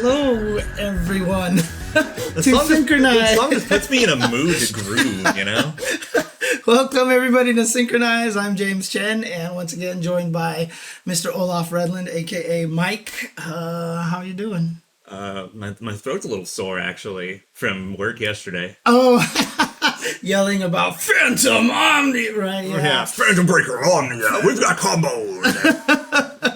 Hello, everyone. The song just puts me in a mood to groove, you know? Welcome, everybody, to Synchronize. I'm James Chen, and once again joined by Mr. OlafRedland, a.k.a. Mike. How you doing? My throat's a little sore, actually, from work yesterday. Oh, yelling about Phantom Omni, right? Yeah, Phantom Breaker Omnia. We've got combos.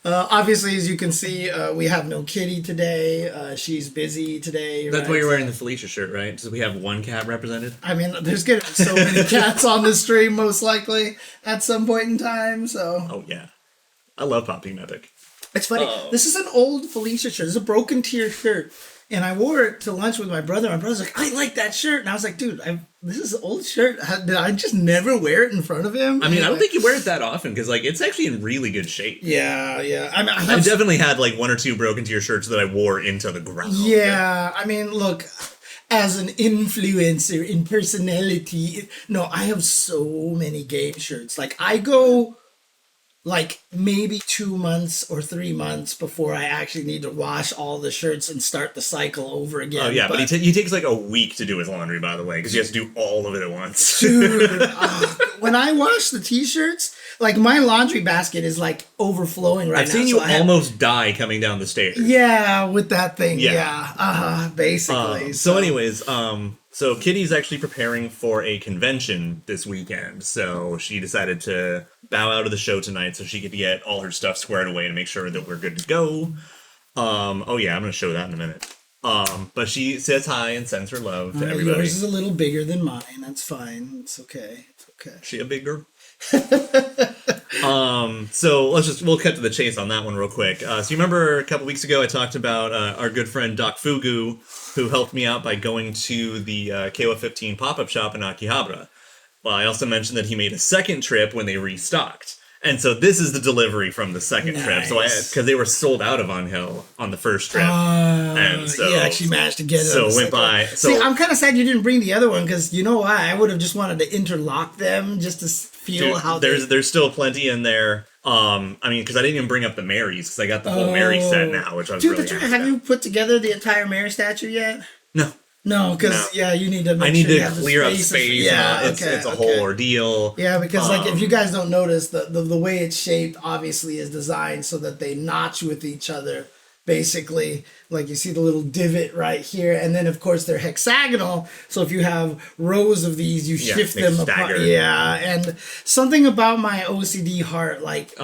Obviously, as you can see, we have no Kitty today. She's busy today. That's why you're wearing the Felicia shirt, right? So we have one cat represented? I mean, there's going to be so many cats on the stream, most likely, at some point in time, so... Oh, yeah. I love Poppy Mepic. It's funny. This is an old Felicia shirt. This is a broken tier shirt. And I wore it to lunch with my brother. My brother's like, I like that shirt. And I was like, dude, this is an old shirt. Did I just never wear it in front of him? I mean, I don't think you wear it that often because, like, it's actually in really good shape. Yeah, yeah. I mean, I definitely had, like, one or two broken tier shirts that I wore into the ground. Yeah. I mean, look, as an influencer in personality, no, I have so many game shirts. Like, I go... like maybe 2 months or 3 months before I actually need to wash all the shirts and start the cycle over again. Oh, yeah, but he takes like a week to do his laundry, by the way, because he has to do all of it at once. Dude, when I wash the t-shirts, like my laundry basket is like overflowing right now. I've seen you almost die coming down the stairs. Yeah, with that thing, yeah. Basically. So anyways, so Kitty's actually preparing for a convention this weekend, so she decided to bow out of the show tonight so she could get all her stuff squared away and make sure that we're good to go. Oh yeah, I'm going to show that in a minute. But she says hi and sends her love to everybody. Yours is a little bigger than mine. That's fine. It's okay. It's okay. She a big girl? So we'll cut to the chase on that one real quick. So you remember a couple weeks ago I talked about our good friend Doc Fugu, who helped me out by going to the KOFXV pop-up shop in Akihabara. Well, I also mentioned that he made a second trip when they restocked. And so this is the delivery from the second trip. So because they were sold out of Angel on the first trip. And so you actually managed to get it. So it went by. So, see, I'm kind of sad you didn't bring the other one because you know why? I would have just wanted to interlock them just to feel how there's still plenty in there. I mean, because I didn't even bring up the Marys because I got the whole Mary set now, which I was really happy have you put together the entire Mary statue yet? No. No, because you need to. I need to clear up space. Yeah, it's a whole ordeal. Yeah, because like if you guys don't notice, the way it's shaped obviously is designed so that they notch with each other. Basically, like you see the little divot right here, and then of course they're hexagonal. So if you have rows of these, you shift them apart. Yeah, and something about my OCD heart, like,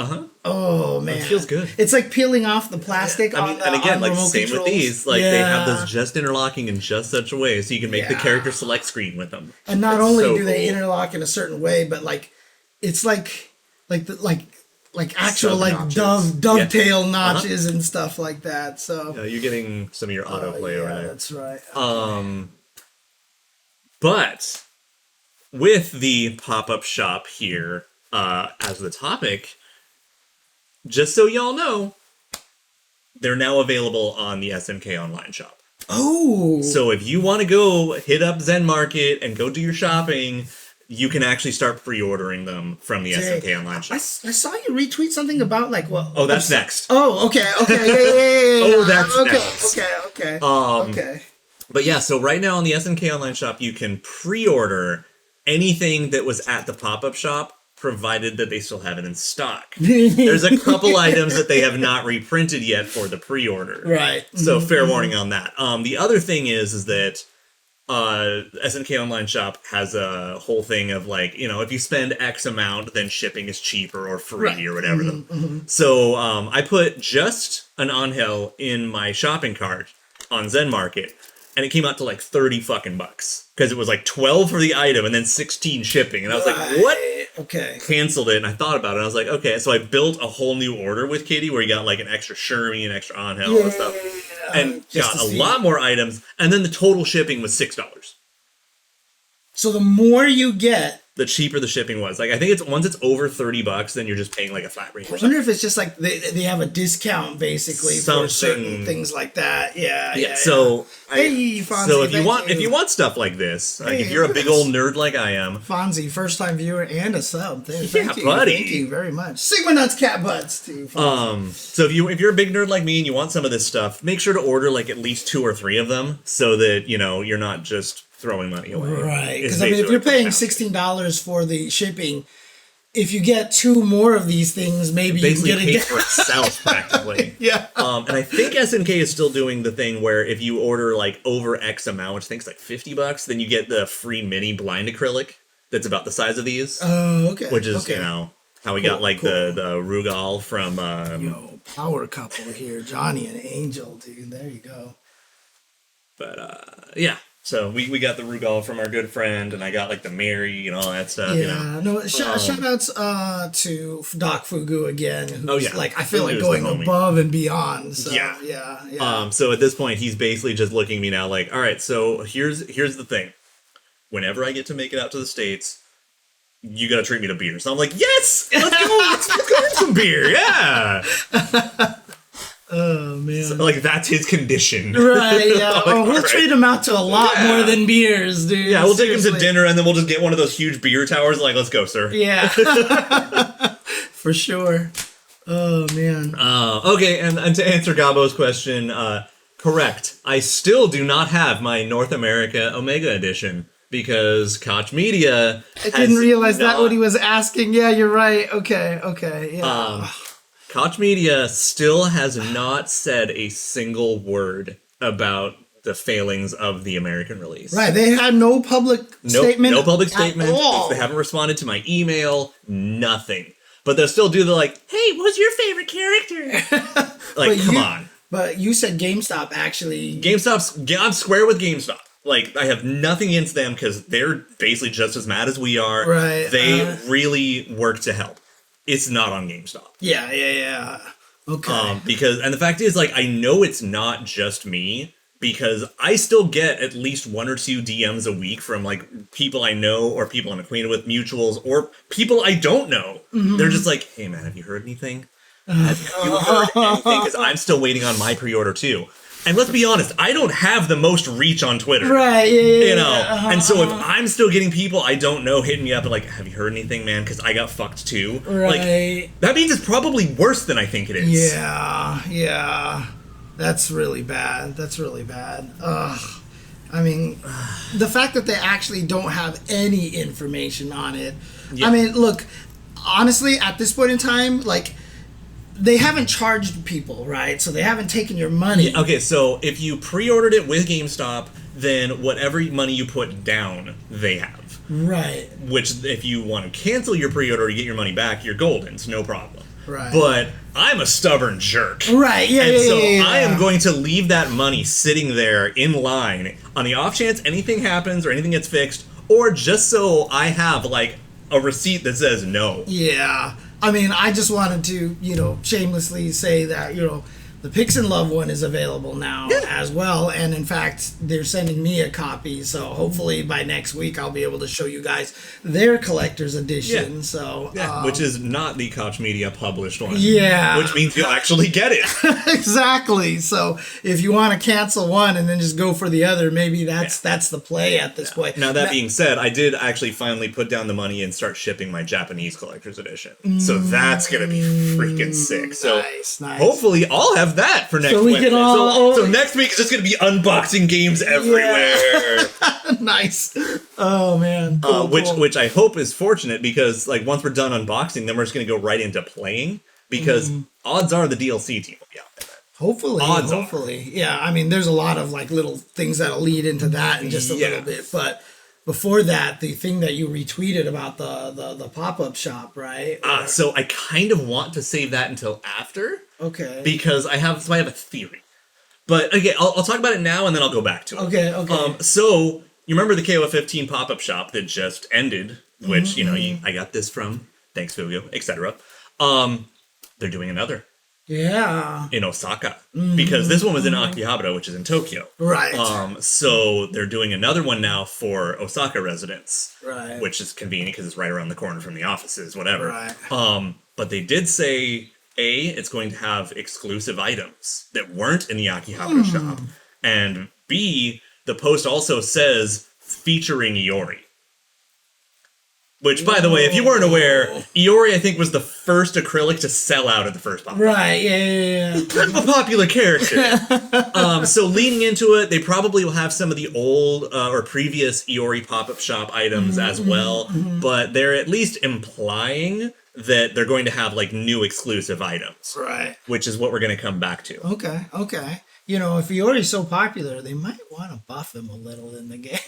oh man, it feels good. It's like peeling off the plastic. I mean, and again, like same controls. With these, like they have those just interlocking in just such a way, so you can make the character select screen with them. And not only do they interlock in a certain way, but like it's like actual like dovetail notches and stuff like that. So you're getting some of your autoplay over there. That's right. But with the pop-up shop here as the topic, just so y'all know, they're now available on the SNK online shop. Oh, so if you want to go hit up Zen Market and go do your shopping, you can actually start pre-ordering them from the SNK online shop. I saw you retweet something about like what? Oh, that's next. Oh, okay, yeah. Oh, that's next. Okay. Okay. But yeah, so right now on the SNK online shop, you can pre-order anything that was at the pop-up shop, provided that they still have it in stock. There's a couple items that they have not reprinted yet for the pre-order. Right. So fair warning on that. The other thing is that SNK Online Shop has a whole thing of like, you know, if you spend X amount, then shipping is cheaper or free or whatever. So I put just an Angel in my shopping cart on Zen Market, and it came out to like 30 fucking bucks because it was like 12 for the item and then 16 shipping. And I was like, what? Okay. Canceled it, and I thought about it. I was like, okay. So I built a whole new order with Kitty where you got like an extra Shermie, an extra Angel and stuff. And got a lot more items, and then the total shipping was $6. So the more you get, the cheaper the shipping was. Like, I think it's once it's over $30, then you're just paying like a flat rate. I wonder if it's just like they have a discount basically for certain things like that. Yeah. So Fonzie, if you want stuff like this, like if you're a big old nerd like I am, Fonzie, first time viewer and a sub. Thank you, buddy. Thank you very much. Sigma nuts, cat butts to you, Fonzie. So if you're a big nerd like me and you want some of this stuff, make sure to order like at least 2 or 3 of them so that you're not just throwing money away. Right. Because if you're paying $16 for the shipping, if you get 2 more of these things, maybe you can get it for itself practically. Yeah. And I think SNK is still doing the thing where if you order like over X amount, which I think is like $50, then you get the free mini blind acrylic that's about the size of these. Oh, okay. Which is how we got like the Rugal from power couple here, Johnny and Angel, dude. There you go. But yeah. So we got the Rugal from our good friend, and I got like the Mary and all that stuff. Yeah, shout outs to Doc Fugu again. Who's like I feel like going above and beyond. So, yeah. So at this point, he's basically just looking at me now, like, all right. So here's the thing. Whenever I get to make it out to the States, you gotta treat me to beer. So I'm like, yes, let's go. Let's go get some beer. Yeah. Oh man! So, like that's his condition, right? Yeah. We'll treat him out to a lot more than beers, dude. Yeah, we'll take him to dinner, and then we'll just get one of those huge beer towers. Like, let's go, sir. Yeah, for sure. Oh man. Okay, and to answer Gabo's question, correct. I still do not have my North America Omega Edition because Koch Media. I didn't realize that what he was asking. Yeah, you're right. Okay. Yeah. Koch Media still has not said a single word about the failings of the American release. Right, they had no public statement. No public statement. All. They haven't responded to my email. Nothing. But they'll still do the like, hey, what's your favorite character? Like, come on. But you said GameStop actually. I'm square with GameStop. Like, I have nothing against them because they're basically just as mad as we are. Right. They really work to help. It's not on GameStop. Yeah. Okay. And the fact is, like, I know it's not just me because I still get at least 1 or 2 DMs a week from like people I know or people I'm acquainted with, mutuals, or people I don't know. Mm-hmm. They're just like, hey man, have you heard anything? Have you heard anything? Because I'm still waiting on my pre-order too. And let's be honest, I don't have the most reach on Twitter. Right, And so if I'm still getting people I don't know hitting me up and like, have you heard anything, man? Because I got fucked too. Right. Like, that means it's probably worse than I think it is. Yeah. That's really bad. Ugh. I mean, the fact that they actually don't have any information on it. Yeah. I mean, look, honestly, at this point in time, like, they haven't charged people, right? So they haven't taken your money. Yeah, okay, so if you pre-ordered it with GameStop, then whatever money you put down, they have. Right. Which, if you want to cancel your pre-order to get your money back, you're golden. It's no problem. Right. But I'm a stubborn jerk. Right, yeah, and so yeah. I am going to leave that money sitting there in line on the off chance anything happens or anything gets fixed, or just so I have, like, a receipt that says no. Yeah. I mean, I just wanted to, shamelessly say that, the Pix and Love one is available now as well. And in fact, they're sending me a copy. So hopefully by next week, I'll be able to show you guys their collector's edition. Yeah. So, which is not the Koch Media published one. Yeah. Which means you'll actually get it. Exactly. So if you want to cancel one and then just go for the other, maybe that's the play at this point. Now, that being said, I did actually finally put down the money and start shipping my Japanese collector's edition. So that's going to be freaking sick. So nice. Hopefully I'll have that for next week. So next week is just going to be unboxing games everywhere. Yeah. Nice. Oh man. Cool, which I hope is fortunate because like once we're done unboxing, then we're just going to go right into playing because odds are the DLC team will be out there. Hopefully. Yeah, I mean there's a lot of like little things that'll lead into that in just a little bit, but before that, the thing that you retweeted about the pop-up shop, right? So I kind of want to save that until after. Okay. Because I have a theory. But again, I'll talk about it now and then I'll go back to it. Okay. So you remember the KOFXV pop-up shop that just ended, which, I got this from, thanks Fugu, etc. They're doing another. Yeah. in Osaka. Because this one was in Akihabara, which is in Tokyo. Right. So they're doing another one now for Osaka residents. Right. Which is convenient because it's right around the corner from the offices, whatever. Right. But they did say, it's going to have exclusive items that weren't in the Akihabara shop. And B, the post also says featuring Iori. Which, by the way, if you weren't aware, Iori, I think, was the first acrylic to sell out at the first pop-up. Right, yeah. Kind of a popular character. So leading into it, they probably will have some of the old or previous Iori pop-up shop items as well. But they're at least implying that they're going to have, like, new exclusive items. Right. Which is what we're going to come back to. Okay. You know, if Iori's so popular, they might want to buff him a little in the game.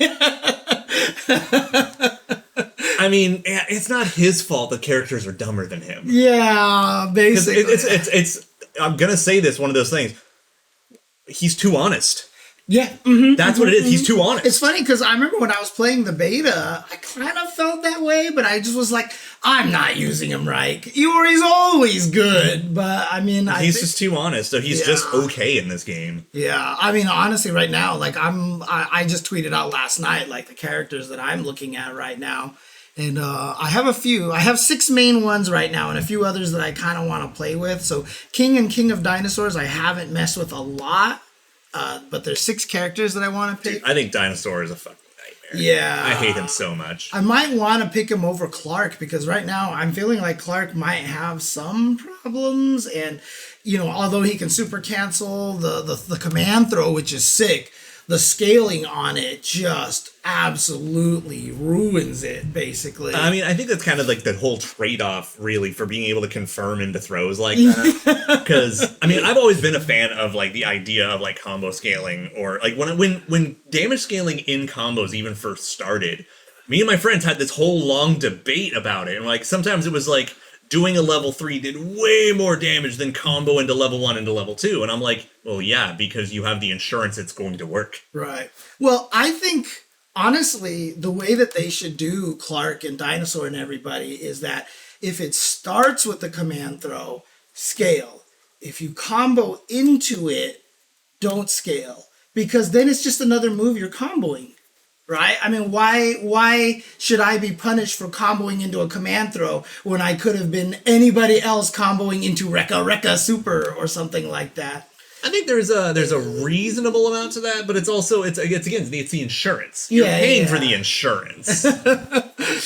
I mean, it's not his fault the characters are dumber than him. Yeah, basically. It's I'm gonna say this, one of those things. He's too honest. Yeah. That's what it is. He's too honest. It's funny because I remember when I was playing the beta, I kind of felt that way, but I just was like, I'm not using him right. Iori's always good, but I mean, he's just too honest, so he's just okay in this game. Yeah, I mean, honestly, right now, like I just tweeted out last night, like the characters that I'm looking at right now. And I have a few. I have 6 main ones right now and a few others that I kind of want to play with. So King and King of Dinosaurs, I haven't messed with a lot. But there's 6 characters that I want to pick. Dude, I think Dinosaur is a fucking nightmare. Yeah. I hate him so much. I might want to pick him over Clark because right now I'm feeling like Clark might have some problems. And, you know, although he can super cancel the command throw, which is sick, the scaling on it just absolutely ruins it, basically. I mean, I think that's kind of like the whole trade-off, really, for being able to confirm into throws like that. Because, I mean, I've always been a fan of, like, the idea of, like, combo scaling. Or, like, when damage scaling in combos even first started, me and my friends had this whole long debate about it. And, like, sometimes it was, like, doing a level 3 did way more damage than combo into level 1 into level 2. And I'm like, well, yeah, because you have the insurance it's going to work. Right. Well, I think, honestly, the way that they should do Clark and Dinosaur and everybody is that if it starts with the command throw, scale. If you combo into it, don't scale. Because then it's just another move you're comboing. Right? I mean, why should I be punished for comboing into a command throw when I could have been anybody else comboing into Rekka Super or something like that? I think there's a reasonable amount to that, but it's the insurance. You're paying for the insurance.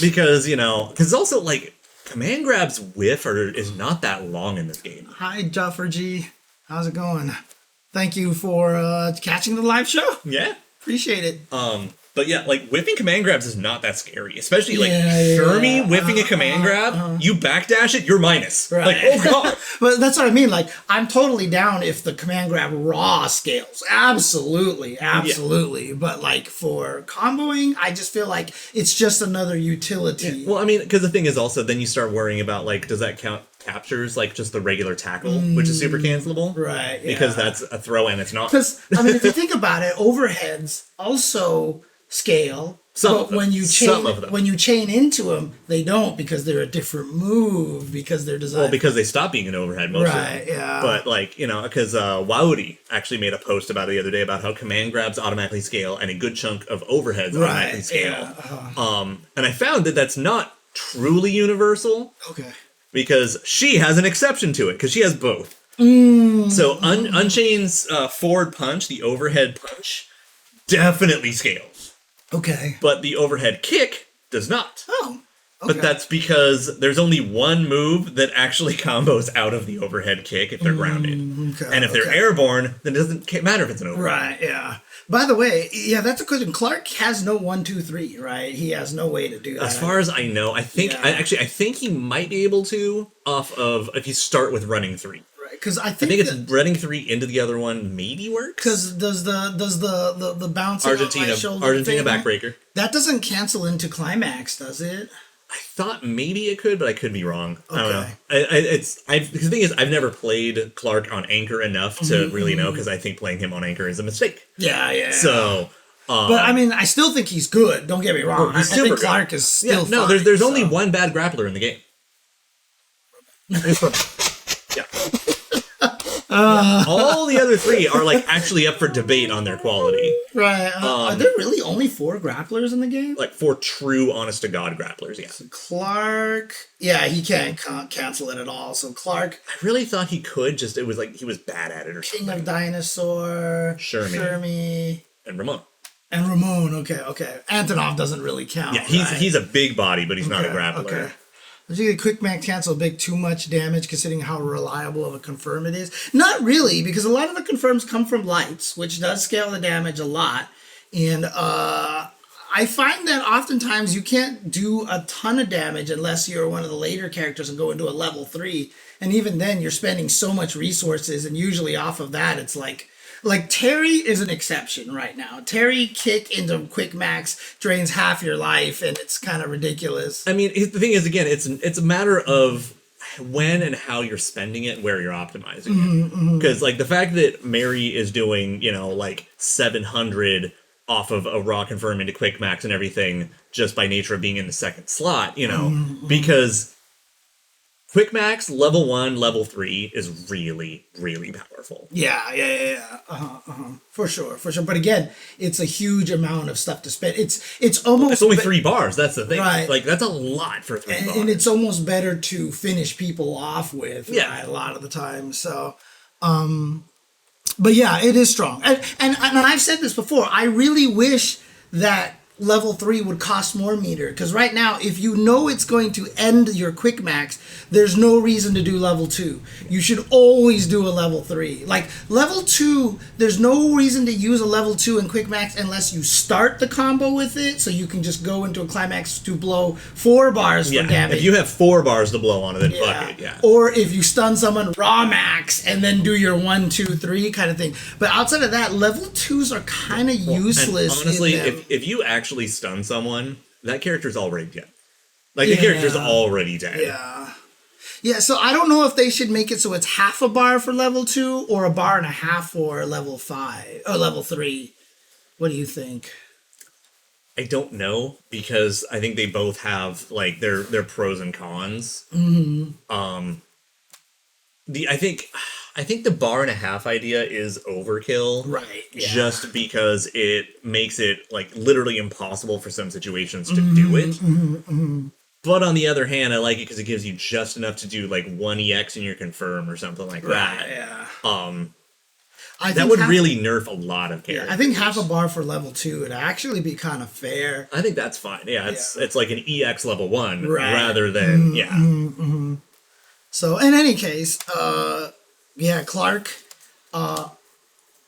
Because, you know, because also, like, command grabs whiff is not that long in this game. Hi, Jaffer G. How's it going? Thank you for catching the live show. Yeah. Appreciate it. But yeah, like, whiffing command grabs is not that scary. Especially, like, Shermie whiffing a command grab, you backdash it, you're minus. Right. Like, oh god. But that's what I mean. Like, I'm totally down if the command grab raw scales. Absolutely. Yeah. But, like, for comboing, I just feel like it's just another utility. Yeah. Well, I mean, because the thing is also, then you start worrying about, like, does that count captures, like, just the regular tackle, which is super cancelable? Right, yeah. Because that's a throw and it's not. Because, I mean, if you think about it, overheads also scale. When you chain into them, they don't because they're a different move because they're designed. Well, because they stop being an overhead most of them. Right, yeah. But, like, you know, because Wauri actually made a post about it the other day about how command grabs automatically scale and a good chunk of overheads automatically scale. Yeah. And I found that that's not truly universal. Okay. Because she has an exception to it because she has both. So Unchained's forward punch, the overhead punch, definitely scales. Okay. But the overhead kick does not. Oh. Okay. But that's because there's only one move that actually combos out of the overhead kick if they're grounded. Okay, and if they're airborne, then it doesn't matter if it's an overhead. Right, yeah. By the way, yeah, that's a question. Clark has no 1, 2, 3, right? He has no way to do that. As far as I know, I think I think he might be able to off of if you start with running 3. Because I think it's running 3 into the other one maybe works. Because does the bouncing Argentina backbreaker that doesn't cancel into climax, does it? I thought maybe it could, but I could be wrong. Okay. I don't know. The thing is, I've never played Clark on Anchor enough to really know because I think playing him on Anchor is a mistake. Yeah. So. But I mean, I still think he's good. Don't get me wrong. I think Clark is still fine. No, there's only one bad grappler in the game. Yeah. All the other 3 are like actually up for debate on their quality. Right. Are there really only 4 grapplers in the game? Like 4 true, honest to God grapplers, yeah. So Clark, yeah, he can't cancel it at all. So Clark, I really thought he could, just it was like he was bad at it or King something. of Dinosaur, Shermie. And Ramon. And Ramon, okay. Antonov doesn't really count. Yeah, he's a big body, but he's not a grappler. Okay. Usually quick max cancel big too much damage considering how reliable of a confirm it is. Not really, because a lot of the confirms come from lights, which does scale the damage a lot. And I find that oftentimes you can't do a ton of damage unless you're one of the later characters and go into a level 3. And even then you're spending so much resources, and usually off of that it's like Terry is an exception right now. Terry kick into quick max drains half your life, and it's kind of ridiculous. I mean, the thing is, again, it's a matter of when and how you're spending it, where you're optimizing it. Because like the fact that Mary is doing, like 700 off of a raw confirm into quick max and everything just by nature of being in the second slot, because quick max level 1, level 3 is really, really powerful. Yeah. For sure. But again, it's a huge amount of stuff to spend. It's almost. It's only 3 bars. That's the thing. Right. Like that's a lot for 3 bars. And it's almost better to finish people off with. Yeah. Right, a lot of the time. So, but yeah, it is strong. And I've said this before. I really wish that level 3 would cost more meter, because right now if you know it's going to end your quick max, there's no reason to do level 2. You should always do a level 3. Like level 2, there's no reason to use a level 2 in quick max unless you start the combo with it, so you can just go into a climax to blow 4 bars for damage. If you have 4 bars to blow on it, then fuck it. Yeah. Or if you stun someone raw max and then do your 1, 2, 3 kind of thing. But outside of that, level 2s are kind of useless. And honestly, in them. if you actually stun someone, that character's already dead. Like the character's already dead. Yeah, so I don't know if they should make it so it's half a bar for level 2 or a bar and a half for level 5 or level 3. What do you think? I don't know, because I think they both have like their pros and cons. I think the bar and a half idea is overkill. Right. Yeah. Just because it makes it like literally impossible for some situations to do it. But on the other hand, I like it because it gives you just enough to do like 1 EX in your confirm or something like that. Yeah. That would really nerf a lot of characters. Yeah, I think half a bar for level 2 would actually be kind of fair. I think that's fine. Yeah, it's like an EX level 1 rather than So in any case, Clark,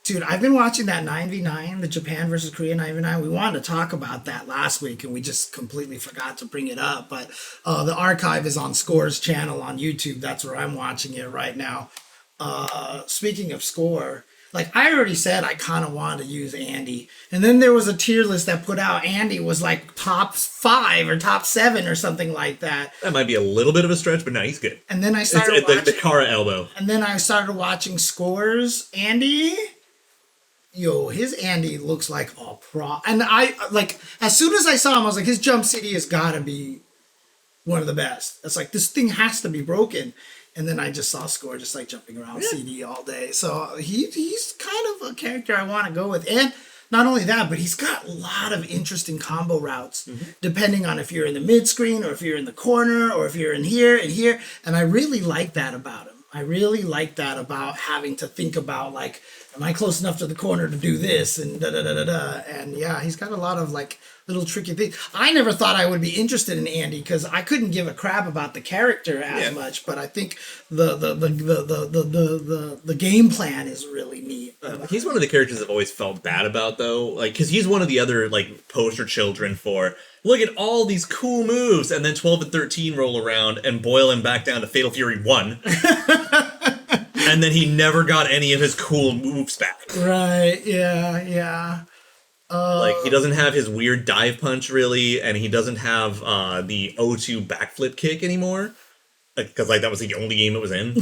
dude, I've been watching that 9v9, the Japan versus Korea 9v9. We wanted to talk about that last week, and we just completely forgot to bring it up. But the archive is on Score's channel on YouTube. That's where I'm watching it right now. Speaking of Score, like I already said, I kind of wanted to use Andy. And then there was a tier list that put out Andy was like top 5 or top 7 or something like that. That might be a little bit of a stretch, but no, he's good. And then I started watching the Kara elbow. And then I started watching Scores Andy. Yo, his Andy looks like a pro. And I like as soon as I saw him, I was like, his jump city has got to be one of the best. It's like this thing has to be broken. And then I just saw Score just like jumping around CD all day. So he's kind of a character I want to go with. And not only that, but he's got a lot of interesting combo routes, depending on if you're in the mid screen or if you're in the corner or if you're in here and here. And I really like that about him. I really like that about having to think about like, am I close enough to the corner to do this and da-da-da-da-da. And yeah, he's got a lot of like little tricky things. I never thought I would be interested in Andy because I couldn't give a crap about the character as much, but I think the game plan is really neat. He's one of the characters I've always felt bad about though, like because he's one of the other like poster children for look at all these cool moves, and then 12 and 13 roll around and boil him back down to Fatal Fury 1. And then he never got any of his cool moves back. Right, yeah. Like, he doesn't have his weird dive punch, really, and he doesn't have the O2 backflip kick anymore. Because, like, that was the only game it was in.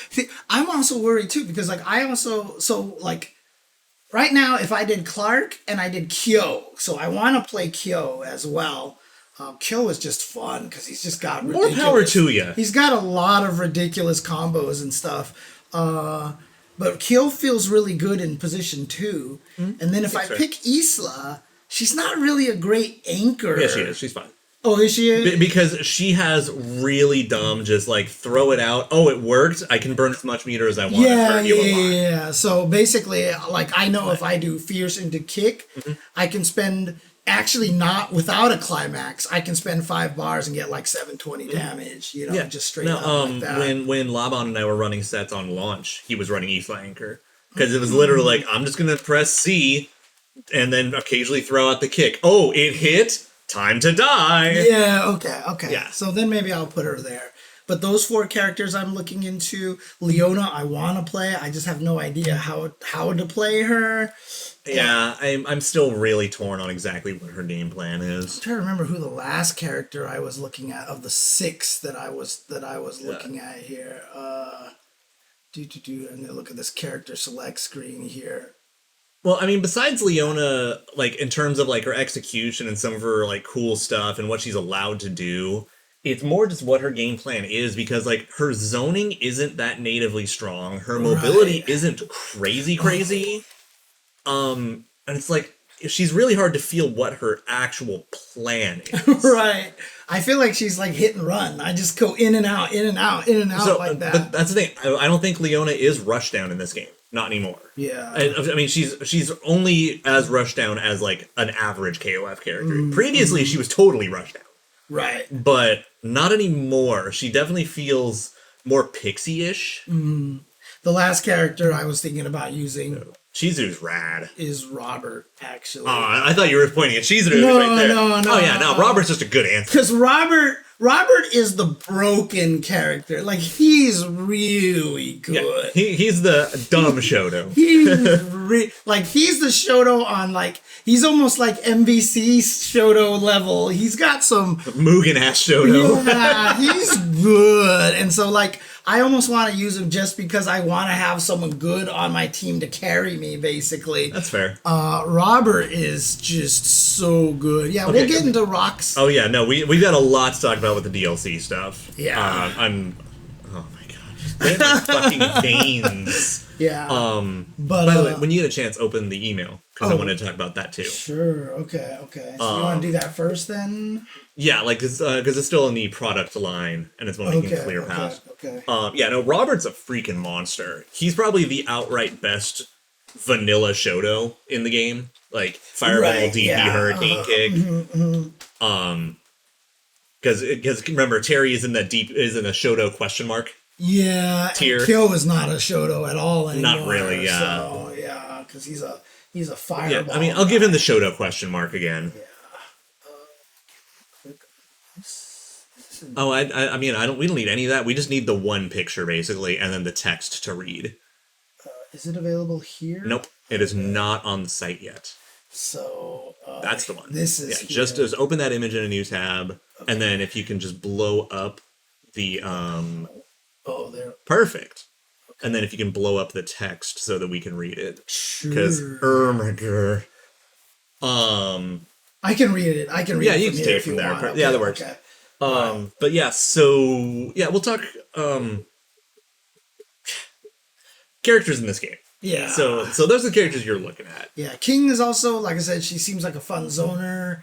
See, I'm also worried, too, because, like, right now, if I did Clark and I did Kyo, so I want to play Kyo as well. Kyo is just fun because he's just got more power to you. He's got a lot of ridiculous combos and stuff. But Kyo feels really good in position 2. And then if I pick Isla, she's not really a great anchor. Yeah, she is. She's fine. Oh, is she? Because she has really dumb, just like throw it out. Oh, it worked. I can burn as much meter as I want. Yeah. So basically, like I know if I do fierce into kick, I can spend actually not without a climax. I can spend 5 bars and get like 720 damage. You know, just straight up like that. When Laban and I were running sets on launch, he was running Isla Anchor because it was literally like I'm just gonna press C and then occasionally throw out the kick. Oh, it hit. Time to die. Yeah, okay. Yeah. So then maybe I'll put her there. But those 4 characters I'm looking into, Leona, I want to play. I just have no idea how to play her. Yeah, I'm still really torn on exactly what her game plan is. I'm trying to remember who the last character I was looking at of the 6 that I was looking at here. I'm gonna look at this character select screen here. Well, I mean, besides Leona, like, in terms of, like, her execution and some of her, like, cool stuff and what she's allowed to do, it's more just what her game plan is because, like, her zoning isn't that natively strong. Her mobility isn't crazy. And it's, like, she's really hard to feel what her actual plan is. Right. I feel like she's, like, hit and run. I just go in and out like that. But that's the thing. I don't think Leona is rushdown in this game. Not anymore. Yeah. I mean, she's only as rushdown as, like, an average KOF character. Previously, she was totally rushdown. Right. But not anymore. She definitely feels more pixie-ish. The last character I was thinking about using Chizu's rad. Is Robert, actually. I thought you were pointing at Chizu No, right there. no. Oh, yeah, no, Robert's just a good answer. Because Robert is the broken character. Like, he's really good. Yeah, he's the dumb Shoto. He's the Shoto on, like, he's almost like MVC Shoto level. He's got some Mugen-ass Shoto. Yeah, he's good. And so, like, I almost want to use him just because I want to have someone good on my team to carry me, basically. That's fair. Robert is just so good. Yeah, we'll get into rocks. Oh, yeah, no, we've got a lot to talk about with the DLC stuff. Yeah. Oh, my God. They have my fucking veins. Yeah. By the way, when you get a chance, open the email, because I wanted to talk about that, too. Sure, okay. So you want to do that first, then? Yeah, like, because it's still in the product line, and it's one we can clear past. Okay. Yeah, no, Robert's a freaking monster. He's probably the outright best vanilla Shoto in the game. Like, Fireball, DP, Hurricane Kick. Because remember, Terry is in a Shoto question mark. Yeah, tier. Kyo is not a Shoto at all anymore. Not really, yeah. So, yeah, because he's a Fireball. Yeah, I mean, I'll give him the Shoto question mark again. Yeah. Oh, I mean, we don't need any of that. We just need the one picture, basically, and then the text to read. Is it available here? Nope, it is not on the site yet. So that's the one. This is just open that image in a new tab, and then if you can just blow up the Oh, there. Perfect. Okay. And then if you can blow up the text so that we can read it, because I can read it. Yeah, you can take it from there. Okay, yeah, that works. Okay. But yeah, so yeah, we'll talk characters in this game. Yeah. So those are the characters you're looking at. Yeah, King is also, like I said, she seems like a fun zoner.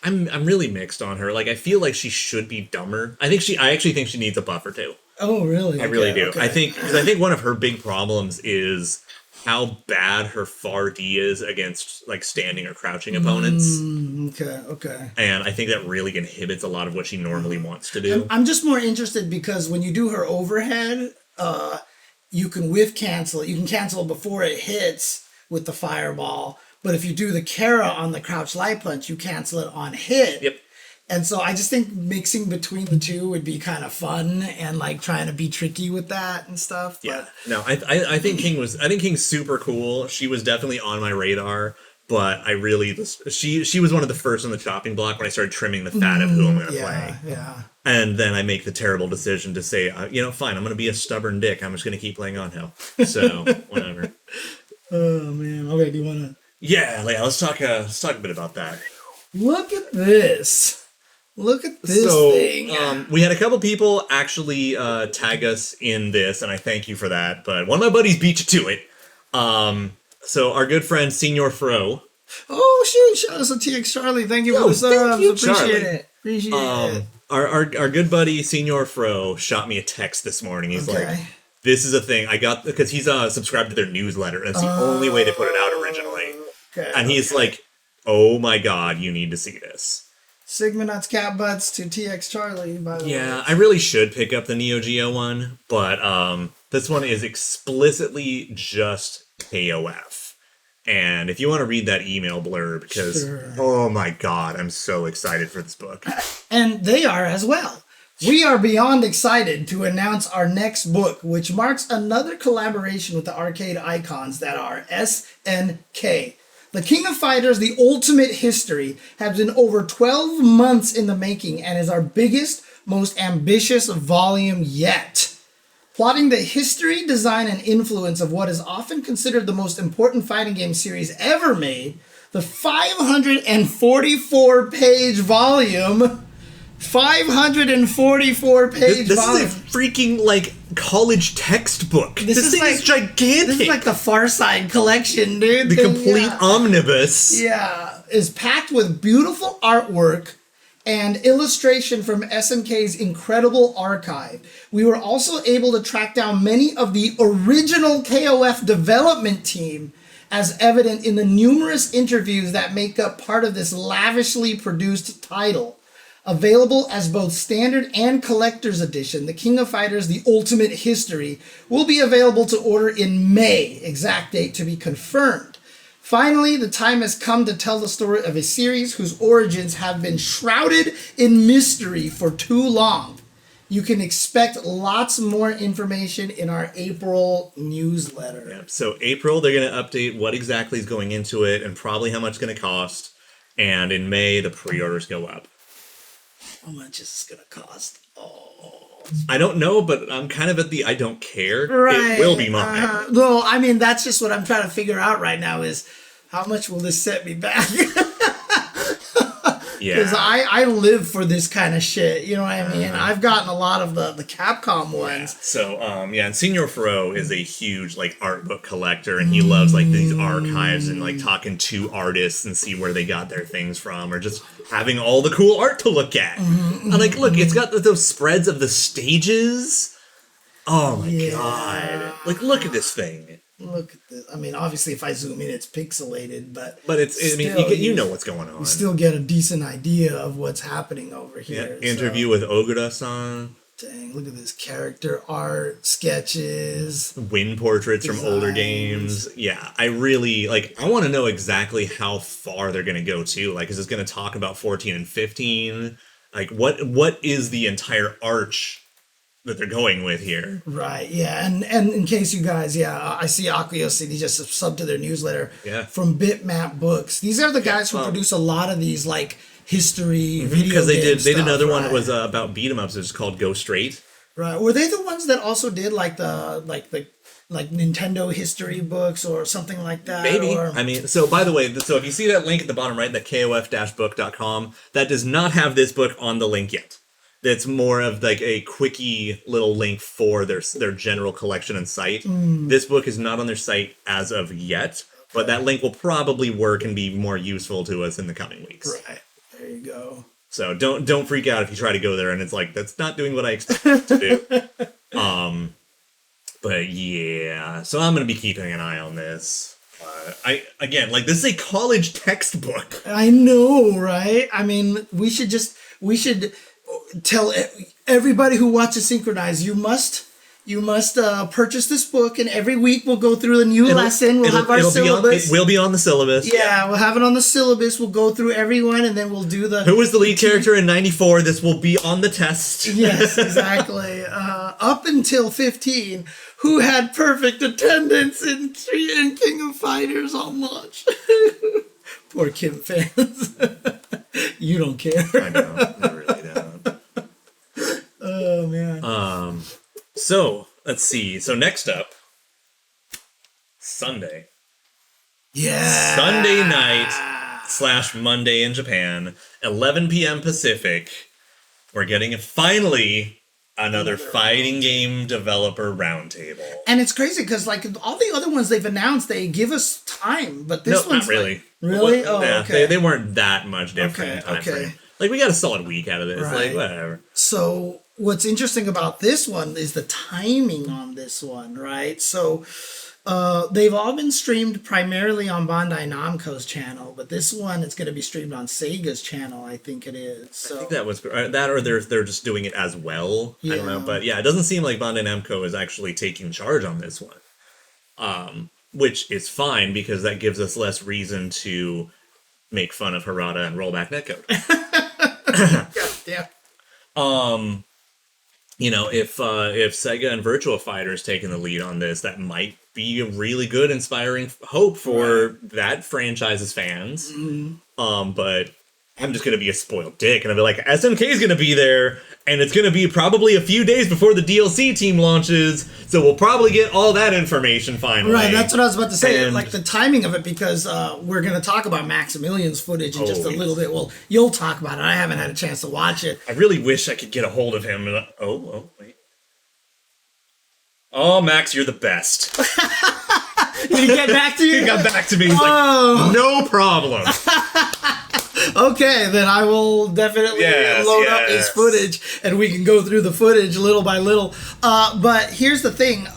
I'm really mixed on her. Like, I feel like she should be dumber. I actually think she needs a buff or two. Oh, really? I really do. Okay. I think one of her big problems is how bad her far D is against, like, standing or crouching opponents. Okay. And I think that really inhibits a lot of what she normally wants to do. I'm just more interested because when you do her overhead, you can whiff cancel it. You can cancel it before it hits with the fireball. But if you do the Kara on the crouch light punch, you cancel it on hit. Yep. And so I just think mixing between the two would be kind of fun and like trying to be tricky with that and stuff. Yeah. No, I think King's super cool. She was definitely on my radar, but I really she was one of the first on the chopping block when I started trimming the fat of who I'm going to play. Yeah. And then I make the terrible decision to say, fine, I'm going to be a stubborn dick. I'm just going to keep playing on hill. So whatever. Oh man. Okay. Do you want to? Yeah. Let's talk a bit about that. Look at this. Look at this thing. We had a couple people actually tag us in this, and I thank you for that. But one of my buddies beat you to it. So our good friend Senior Fro. Oh shoot! Shout out to TX Charlie. Thank you for the subs. Appreciate it. Appreciate it. Our good buddy Senior Fro shot me a text this morning. He's like, "This is a thing I got," because he's subscribed to their newsletter, and it's the only way they put it out originally. And he's like, "Oh my god, you need to see this." Sigma Nuts Cat Butts to TX Charlie. By the way. Yeah, I really should pick up the Neo Geo one, but this one is explicitly just KOF. And if you want to read that email blurb, because, oh my god, I'm so excited for this book. And they are as well. We are beyond excited to announce our next book, which marks another collaboration with the arcade icons that are SNK. The King of Fighters, the Ultimate History, has been over 12 months in the making and is our biggest, most ambitious volume yet. Plotting the history, design, and influence of what is often considered the most important fighting game series ever made, the 544-page volume. 544-page this volume. This is a freaking, like, college textbook. This thing is gigantic. This is like the Far Side collection, dude. The complete omnibus. Yeah. Is packed with beautiful artwork and illustration from SNK's incredible archive. We were also able to track down many of the original KOF development team, as evident in the numerous interviews that make up part of this lavishly produced title. Available as both standard and collector's edition, The King of Fighters, The Ultimate History will be available to order in May, exact date to be confirmed. Finally, the time has come to tell the story of a series whose origins have been shrouded in mystery for too long. You can expect lots more information in our April newsletter. Yeah, so April, they're going to update what exactly is going into it and probably how much it's going to cost. And in May, the pre-orders go up. How much is this going to cost? Oh, I don't know, but I'm kind of at the I don't care. Right. It will be mine. No, I mean, that's just what I'm trying to figure out right now is how much will this set me back? Yeah. Because I live for this kind of shit. You know what I mean? I've gotten a lot of the Capcom ones. Yeah. So, and Senior Fro is a huge, like, art book collector, and he loves, like, these archives and, like, talking to artists and see where they got their things from, or just having all the cool art to look at. And, like, look, it's got those spreads of the stages. Oh, my God. Like, look at this thing. Look at this. I mean, obviously, if I zoom in, it's pixelated, but it's. Still, I mean, you know what's going on. You still get a decent idea of what's happening over here. Yeah, interview with Ogura-san. Dang, look at this character art, sketches, win portraits from older games. Yeah, I really I want to know exactly how far they're going to go too. Like, is this going to talk about 14 and 15? Like, what is the entire arch that they're going with here? Right, yeah, and in case you guys, I see Akuyo City just sub to their newsletter from Bitmap Books. These are the guys who produce a lot of these, like, history video because they games. They did another one that was about beat 'em ups. It's called Go Straight. Right, were they the ones that also did, like, the Nintendo history books or something like that? Maybe. Or... I mean, so by the way, so if you see that link at the bottom right, the KOF-book.com, that does not have this book on the link yet. That's more of like a quickie little link for their general collection and site. This book is not on their site as of yet, but that link will probably work and be more useful to us in the coming weeks. Right. There you go. So don't freak out if you try to go there and it's like, that's not doing what I expect it to do. But yeah, so I'm going to be keeping an eye on this. This is a college textbook. I know, right? I mean, we should tell everybody who watches SNKronize, you must purchase this book, and every week we'll go through a new lesson. We'll have our syllabus. It will be on the syllabus. Yeah, we'll have it on the syllabus. We'll go through everyone, and then we'll do the... Who was the lead character in 94? This will be on the test. Yes, exactly. Up until 15, who had perfect attendance in King of Fighters on launch. Poor Kim fans. You don't care. I know. I really don't. Oh, man. So, let's see. So, next up, Sunday. Yeah. Sunday night / Monday in Japan, 11 p.m. Pacific. we're getting finally another fighting game developer roundtable. And it's crazy because like all the other ones they've announced, they give us time, but this one's not really. Like, really? Well, oh, okay. They weren't that much different in time frame. Like, we got a solid week out of this. Right. Like, whatever. So what's interesting about this one is the timing on this one, right? So they've all been streamed primarily on Bandai Namco's channel, but this one is going to be streamed on Sega's channel, I think it is. So I think that was that, or they're just doing it as well. Yeah. I don't know, but yeah, it doesn't seem like Bandai Namco is actually taking charge on this one, which is fine because that gives us less reason to make fun of Harada and roll back netcode. yeah. You know, if Sega and Virtua Fighter's taking the lead on this, that might be a really good, inspiring hope for that franchise's fans. Mm-hmm. But I'm just gonna be a spoiled dick, and I'll be like, SNK is gonna be there, and it's gonna be probably a few days before the DLC team launches, so we'll probably get all that information finally. Right, that's what I was about to say. And like the timing of it, because we're gonna talk about Maximilian's footage in just a little bit. Well, you'll talk about it. I haven't had a chance to watch it. I really wish I could get a hold of him. Wait. Oh, Max, you're the best. Did he get back to you? He got back to me. He's like, no problem. Okay, then I will definitely load up his footage, and we can go through the footage little by little. But here's the thing.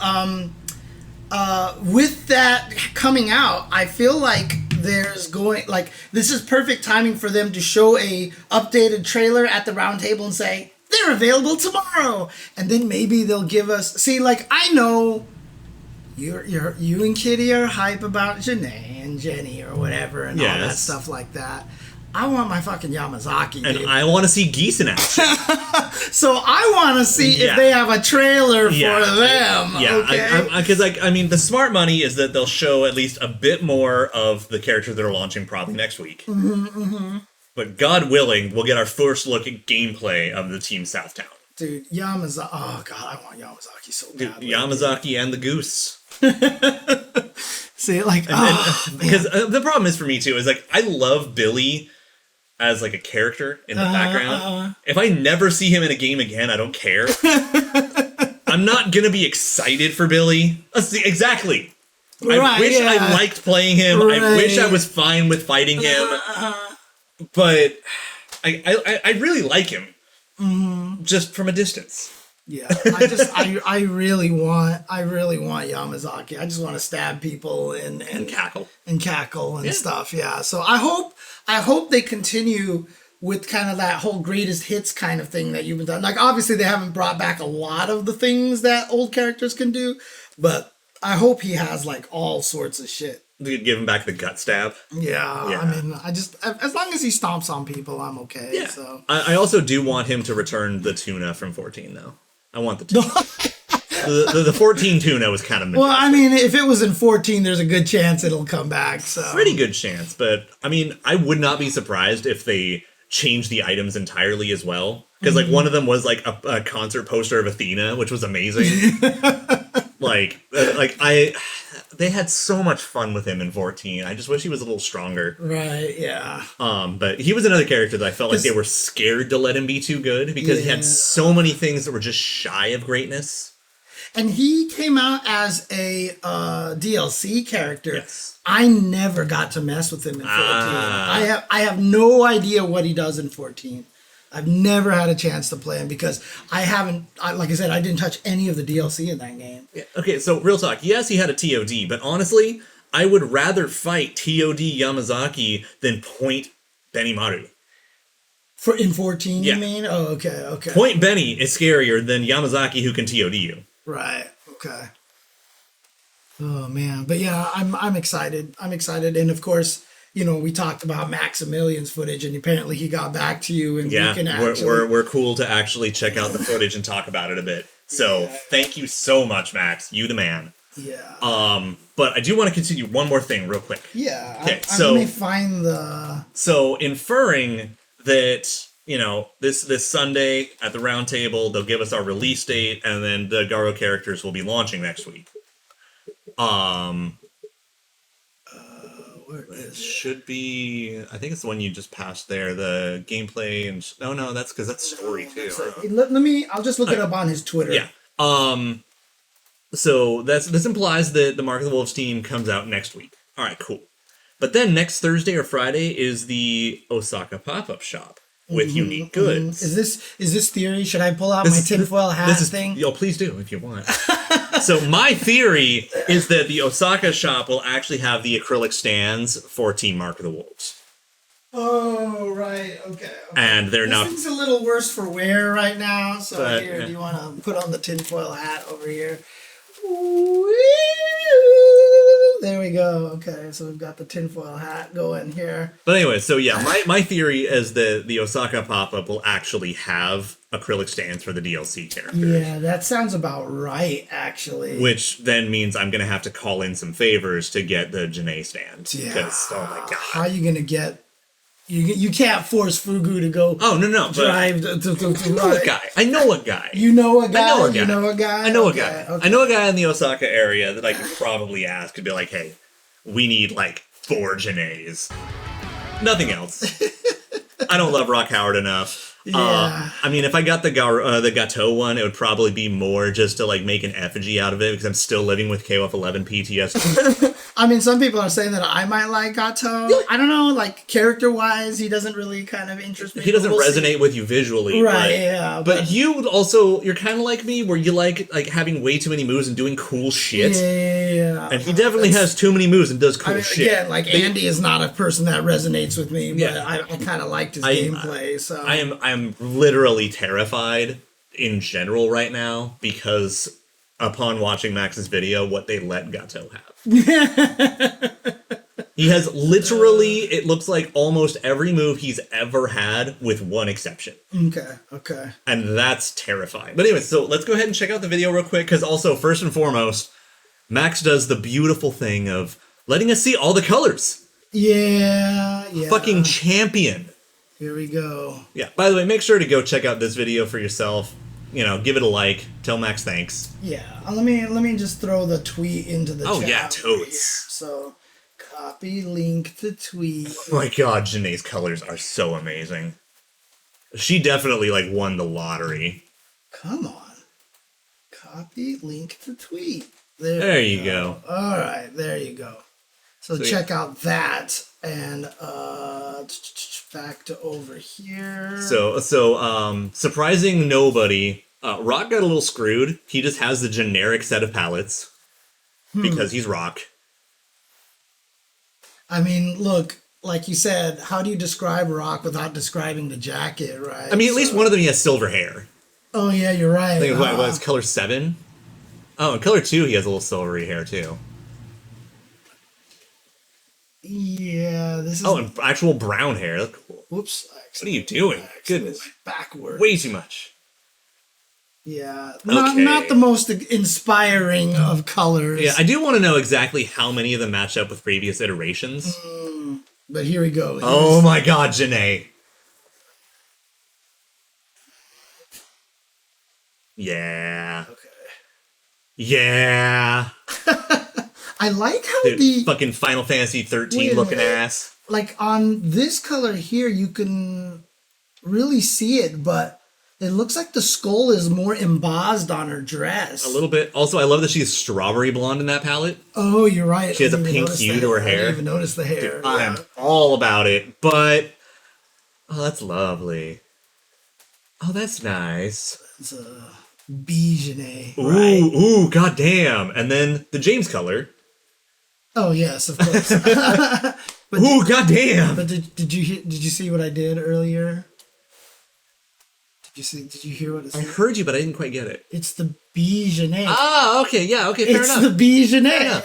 With that coming out, I feel like this is perfect timing for them to show a updated trailer at the roundtable and say, they're available tomorrow. And then maybe they'll give us... See, like, I know you and Kitty are hype about Jenet and Jenny or whatever and all that stuff like that. I want my fucking Yamazaki game. And I want to see geese in action. So I want to see if they have a trailer for them. Because I mean, the smart money is that they'll show at least a bit more of the characters that are launching probably next week. But God willing, we'll get our first look at gameplay of the Team Southtown. Dude, Yamazaki. Oh God, I want Yamazaki so badly. Yamazaki and the goose. See, like, because the problem is for me too is like I love Billy as like a character in the background. If I never see him in a game again, I don't care. I'm not gonna be excited for Billy. Exactly. I wish I liked playing him. I wish I was fine with fighting him. But I really like him. Just from a distance. Yeah, I really want Yamazaki. I just want to stab people and cackle and stuff. Yeah. So I hope they continue with kind of that whole greatest hits kind of thing that you've been done. Like obviously they haven't brought back a lot of the things that old characters can do, but I hope he has like all sorts of shit. You could give him back the gut stab. Yeah. I mean, as long as he stomps on people, I'm okay. Yeah. So I also do want him to return the tuna from 14 though. I want the tuna. the 14 tuna was kind of majestic. Well, I mean, if it was in 14, there's a good chance it'll come back. So pretty good chance, but I mean, I would not be surprised if they changed the items entirely as well. Because like one of them was like a concert poster of Athena, which was amazing. They had so much fun with him in 14. I just wish he was a little stronger. Right, yeah. But he was another character that I felt like they were scared to let him be too good because he had so many things that were just shy of greatness. And he came out as a DLC character. Yes. I never got to mess with him in 14. I have no idea what he does in 14. I've never had a chance to play him because like I said, I didn't touch any of the DLC in that game. Yeah. Okay, so real talk. Yes, he had a TOD, but honestly, I would rather fight TOD Yamazaki than point Benimaru. In 14, you mean? Oh, okay. Point Benny is scarier than Yamazaki who can TOD you. Right, okay. Oh, man. But yeah, I'm excited. And of course, you know, we talked about Maximilian's footage, and apparently he got back to you, and we can actually... we're cool to actually check out the footage and talk about it a bit. So thank you so much, Max. You the man. Yeah. But I do want to continue one more thing real quick. Yeah. Okay. Let me find the... So inferring that, you know, this Sunday at the round table, they'll give us our release date, and then the Garou characters will be launching next week. Where It is it? should be. I think it's the one you just passed there. The gameplay and no, that's because that's story too. Let me. I'll just look it up on his Twitter. Yeah. So this implies that the Mark of the Wolves team comes out next week. All right, cool. But then next Thursday or Friday is the Osaka pop-up shop with unique goods. Is this theory? Should I pull out my tinfoil hat thing? Yo, please do if you want. So my theory is that the Osaka shop will actually have the acrylic stands for Team Mark of the Wolves. Oh, right. Okay. And they're This not. thing's a little worse for wear right now. So But, here, yeah. do you want to put on the tinfoil hat over here? There we go. Okay, so we've got the tinfoil hat going here. But anyway, so yeah, my theory is that the Osaka pop-up will actually have acrylic stands for the DLC characters. Yeah, that sounds about right, actually. Which then means I'm going to have to call in some favors to get the Jenet stand. Yeah. Because, oh my god. How are you going to get... You can't force Fugu to go Oh, no. drive I know a guy. I know a guy. You know a guy? I know a guy. You know a guy? I know a Okay, guy. okay. I know a guy in the Osaka area that I could probably ask and be like, hey, we need like 4 Genets. Nothing else. I don't love Rock Howard enough. Yeah. I mean, if I got the Gato one, it would probably be more just to like make an effigy out of it because I'm still living with KOFXV PTSD. I mean, some people are saying that I might like Gato. I don't know, like character-wise, he doesn't really kind of interest me. He doesn't We'll resonate see. with you visually, Right, but, yeah, But you also, you're kind of like me, where you like having way too many moves and doing cool shit. Yeah. And he definitely has too many moves and does cool I mean, shit. again, like Andy is not a person that resonates with me, but Yeah. I kind of liked his gameplay. So I'm literally terrified in general right now because upon watching Max's video, what they let Gato have. He has literally, it looks like almost every move he's ever had with one exception. Okay. And that's terrifying. But anyway, so let's go ahead and check out the video real quick because also, first and foremost, Max does the beautiful thing of letting us see all the colors. Yeah. Fucking champion. Here we go. Yeah, by the way, make sure to go check out this video for yourself. You know, give it a like. Tell Max thanks. Yeah. Let me just throw the tweet into the chat. Oh, yeah, over here. totes. So, copy link to tweet. Oh my god, Jenet's colors are so amazing. She definitely, like, won the lottery. Come on. Copy link to tweet. There you go. All right, there you go. So check out that, and back to over here. So, surprising nobody, Rock got a little screwed. He just has the generic set of palettes because he's Rock. I mean, look, like you said, how do you describe Rock without describing the jacket, right? I mean, at least one of them he has silver hair. Oh yeah, you're right. I think what was color 7? Oh, in color 2 he has a little silvery hair too. Yeah, this is. Oh, and actual brown hair. That's cool. Whoops. What are you doing? Goodness. Backward. Way too much. Yeah. Okay. Not the most inspiring of colors. Yeah, I do want to know exactly how many of them match up with previous iterations. But here we go. Oh my god, Jenet. Yeah. Okay. Yeah. I like how Dude, the fucking Final Fantasy 13 Wait a looking minute. ass. like on this color here, you can really see it, but it looks like the skull is more embossed on her dress. A little bit. Also, I love that she's strawberry blonde in that palette. Oh, you're right. She has I a didn't even pink notice hue the to her I hair. didn't even notice the hair. Dude, I'm all about it, but... Oh, that's lovely. Oh, that's nice. It's a Jenet, Ooh, right? ooh, goddamn. And then the James color. Oh yes, of course. But Ooh, goddamn. But did you see what I did earlier? Did you hear what it I said? heard you, but I didn't quite get it. It's the Jenet. Ah, okay, yeah, okay, fair It's enough. the Jenet.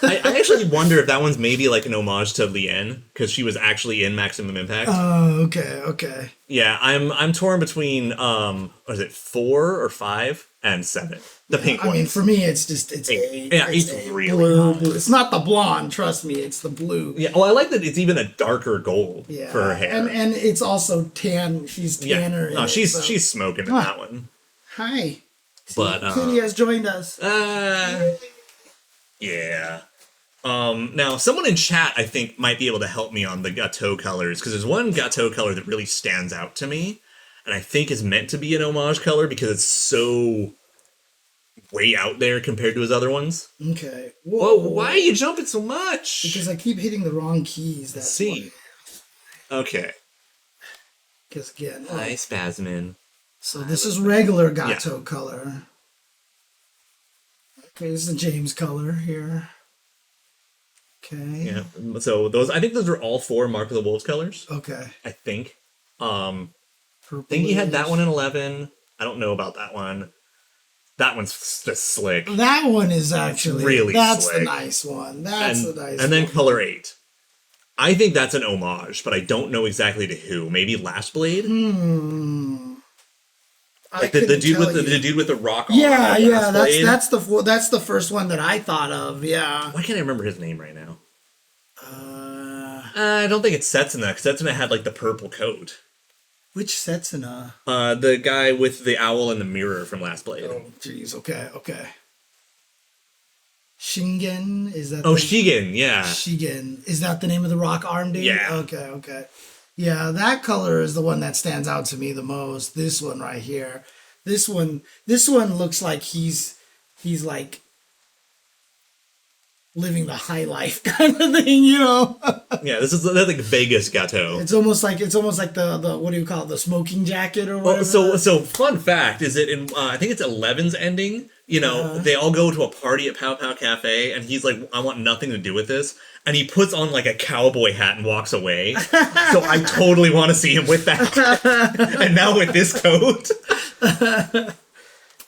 I actually wonder if that one's maybe like an homage to Lien, because she was actually in Maximum Impact. Oh, okay. Yeah, I'm torn between what is it, 4 or 5 and 7. The pink I ones. mean, for me, it's 8. Yeah, it's it's a really blue. It's not the blonde. Trust me, it's the blue. Yeah, well, I like that it's even a darker gold Yeah, for her hair. and it's also tan. She's tanner. No, in she's it, so. she's smoking in that one. Hi. But Kitty has joined us. yeah. Now, someone in chat, I think, might be able to help me on the Gato colors, because there's one Gato color that really stands out to me, and I think is meant to be an homage color because it's so way out there compared to his other ones. Okay. Whoa, why are you jumping so much? Because I keep hitting the wrong keys. That's See. Why. Okay. Because again. Hi, Spasmin. So this is regular Gato color. Okay, this is the James color here. Okay. Yeah. So those, I think those are all 4 Mark of the Wolves colors. Okay. I think. I think he had that one in 11. I don't know about that one. That one's just slick. That one is actually really that's slick. The nice one. That's the nice one. And then color 8. I think that's an homage, but I don't know exactly to who. Maybe Last Blade? Like the dude with the rock arm. Yeah, yeah, that's the first one that I thought of. Yeah. Why can't I remember his name right now? I don't think it's Setsuna, because Setsuna had like the purple coat. Which Setsuna? The guy with the owl and the mirror from Last Blade. Oh, jeez. Okay, okay. Shingen, is that? Oh, Shigen, yeah. Shigen, is that the name of the rock arm dude? Yeah. Okay, okay. Yeah, that color is the one that stands out to me the most. This one right here. This one looks like he's like living the high life kind of thing, you know. Yeah, that's like Vegas Gato. It's almost like the what do you call it, the smoking jacket or whatever. So fun fact is that in I think it's 11's ending. You know, they all go to a party at Pow Pow Cafe, and he's like, I want nothing to do with this. And he puts on like a cowboy hat and walks away. So I totally want to see him with that. And now with this coat.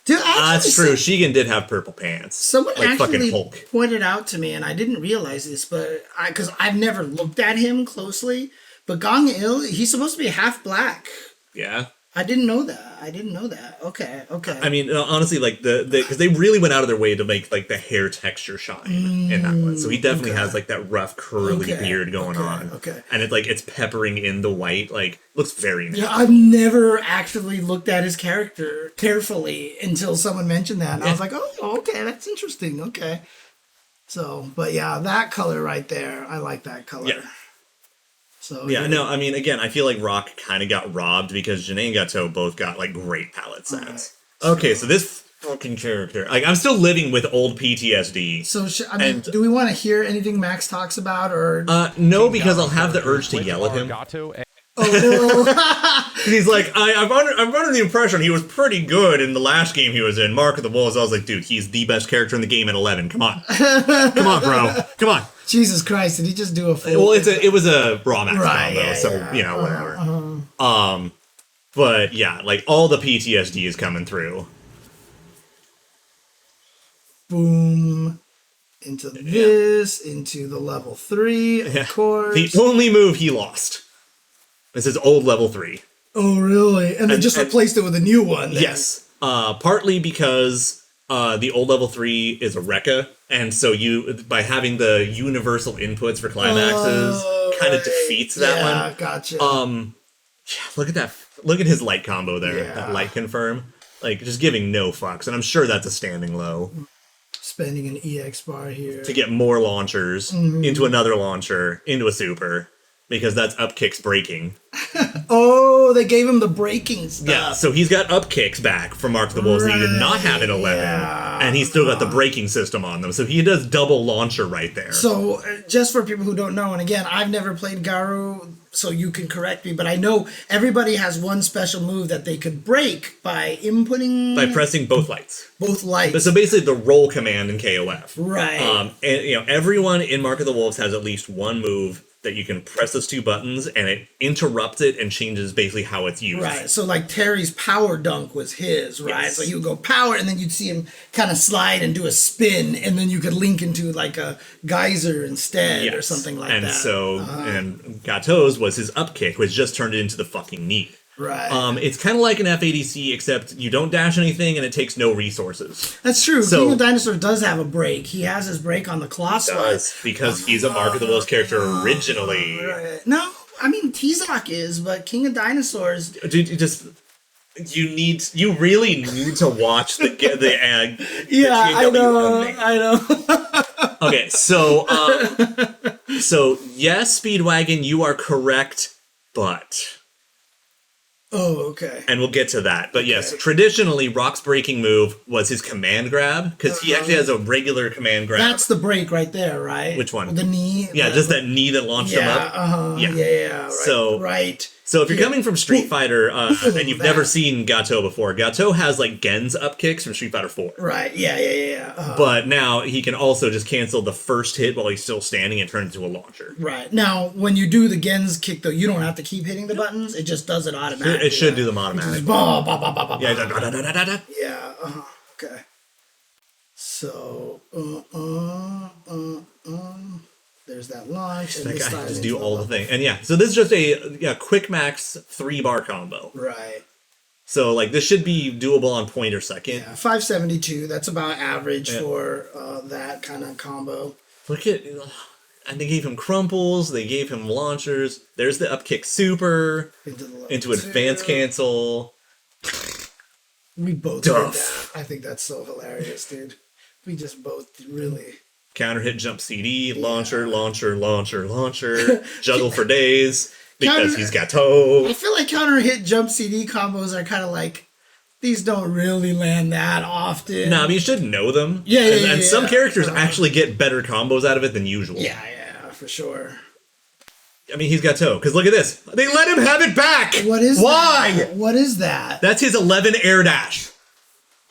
Dude, that's true. Shigen did have purple pants. Someone like actually fucking Hulk. pointed out to me, and I didn't realize this, but because I've never looked at him closely, but Gong Il, he's supposed to be half black. Yeah. I didn't know that. Okay, okay. I mean, honestly, like because they really went out of their way to make like the hair texture shine in that one. So he definitely has like that rough curly beard going on. Okay. And it's peppering in the white. Like looks very nice. Yeah, I've never actually looked at his character carefully until someone mentioned that, and I was like, oh, okay, that's interesting. Okay. So, but yeah, that color right there, I like that color. Yeah. So yeah, no, I mean, again, I feel like Rock kind of got robbed because Jenet and Gato both got like great palette sets. Right. Okay, so this fucking character, like, I'm still living with old PTSD. So, do we want to hear anything Max talks about, or no, because I'll have the urge to yell at him. Oh, he's like, I'm under the impression he was pretty good in the last game he was in, Mark of the Wolves. I was like, dude, he's the best character in the game at 11. Come on, come on, bro, come on. Jesus Christ, did he just do a full? Well, it was a raw max right, combo, so you know, whatever. But yeah, like all the PTSD is coming through. Boom. Into this, into the level 3, of course. The only move he lost. This is old level 3. Oh, really? And they just replaced it with a new one. Then. Yes. Partly because the old level 3 is a Rekka, and so by having the universal inputs for climaxes kind of defeats that one. Yeah, gotcha. Look at that. Look at his light combo there. That light confirm. Like, just giving no fucks, and I'm sure that's a standing low. Spending an EX bar here. To get more launchers into another launcher, into a super. Because that's up kicks breaking. Oh, they gave him the breaking stuff. Yeah, so he's got up kicks back from Mark of the Wolves that he did not have in 11. Yeah. And he's still got the breaking system on them. So he does double launcher right there. So just for people who don't know, and again, I've never played Garou, so you can correct me, but I know everybody has one special move that they could break by inputting... By pressing both lights. Both lights. So basically the roll command in KOF. Right. And you know, everyone in Mark of the Wolves has at least one move that you can press those two buttons and it interrupts it and changes basically how it's used. Right. So like Terry's power dunk was his, right? Yes. So he would go power and then you'd see him kind of slide and do a spin and then you could link into like a geyser instead or something like that. And so, and Gato's was his up kick, which just turned it into the fucking knee. Right. It's kind of like an FADC, except you don't dash anything and it takes no resources. That's true. So, King of Dinosaur does have a break. He has his break on the claw swipe. Because he's a Mark of the Wolves character originally. Right. No, I mean, T-Zoc is, but King of Dinosaurs... Dude, just... You really need to watch the Yeah, I know. thing. I know. Okay, so yes, Speedwagon, you are correct, but. Oh, okay. And we'll get to that. But yes, traditionally, Rock's breaking move was his command grab, because he actually has a regular command grab. That's the break right there, right? Which one? The knee. Yeah, just that knee that launched him up. Yeah. Right, So, right. So if you're coming from Street Fighter and you've never seen Gato before, Gato has like Gen's up kicks from Street Fighter 4. Right, yeah. But now he can also just cancel the first hit while he's still standing and turn into a launcher. Right. Now, when you do the Gen's kick, though, you don't have to keep hitting the buttons. It just does it automatically. It should do them automatically. Yeah, okay. So, there's that launch. And that this guy just do all the thing. And yeah, so this is just a quick max 3-bar combo. Right. So like this should be doable on point or second. Yeah, 572. That's about average for that kind of combo. Look at, and they gave him crumples. They gave him launchers. There's the up kick super into advanced cancel. We both did that. I think that's so hilarious, dude. We just both really. Counter hit jump CD, launcher, juggle for days because he's Gato. I feel like counter hit jump CD combos are kind of like, these don't really land that often. Nah, I mean, you should know them. And some characters actually get better combos out of it than usual. Yeah, for sure. I mean, he's Gato. Because look at this. They let him have it back. What is Why? That? What is that? That's his 11 air dash.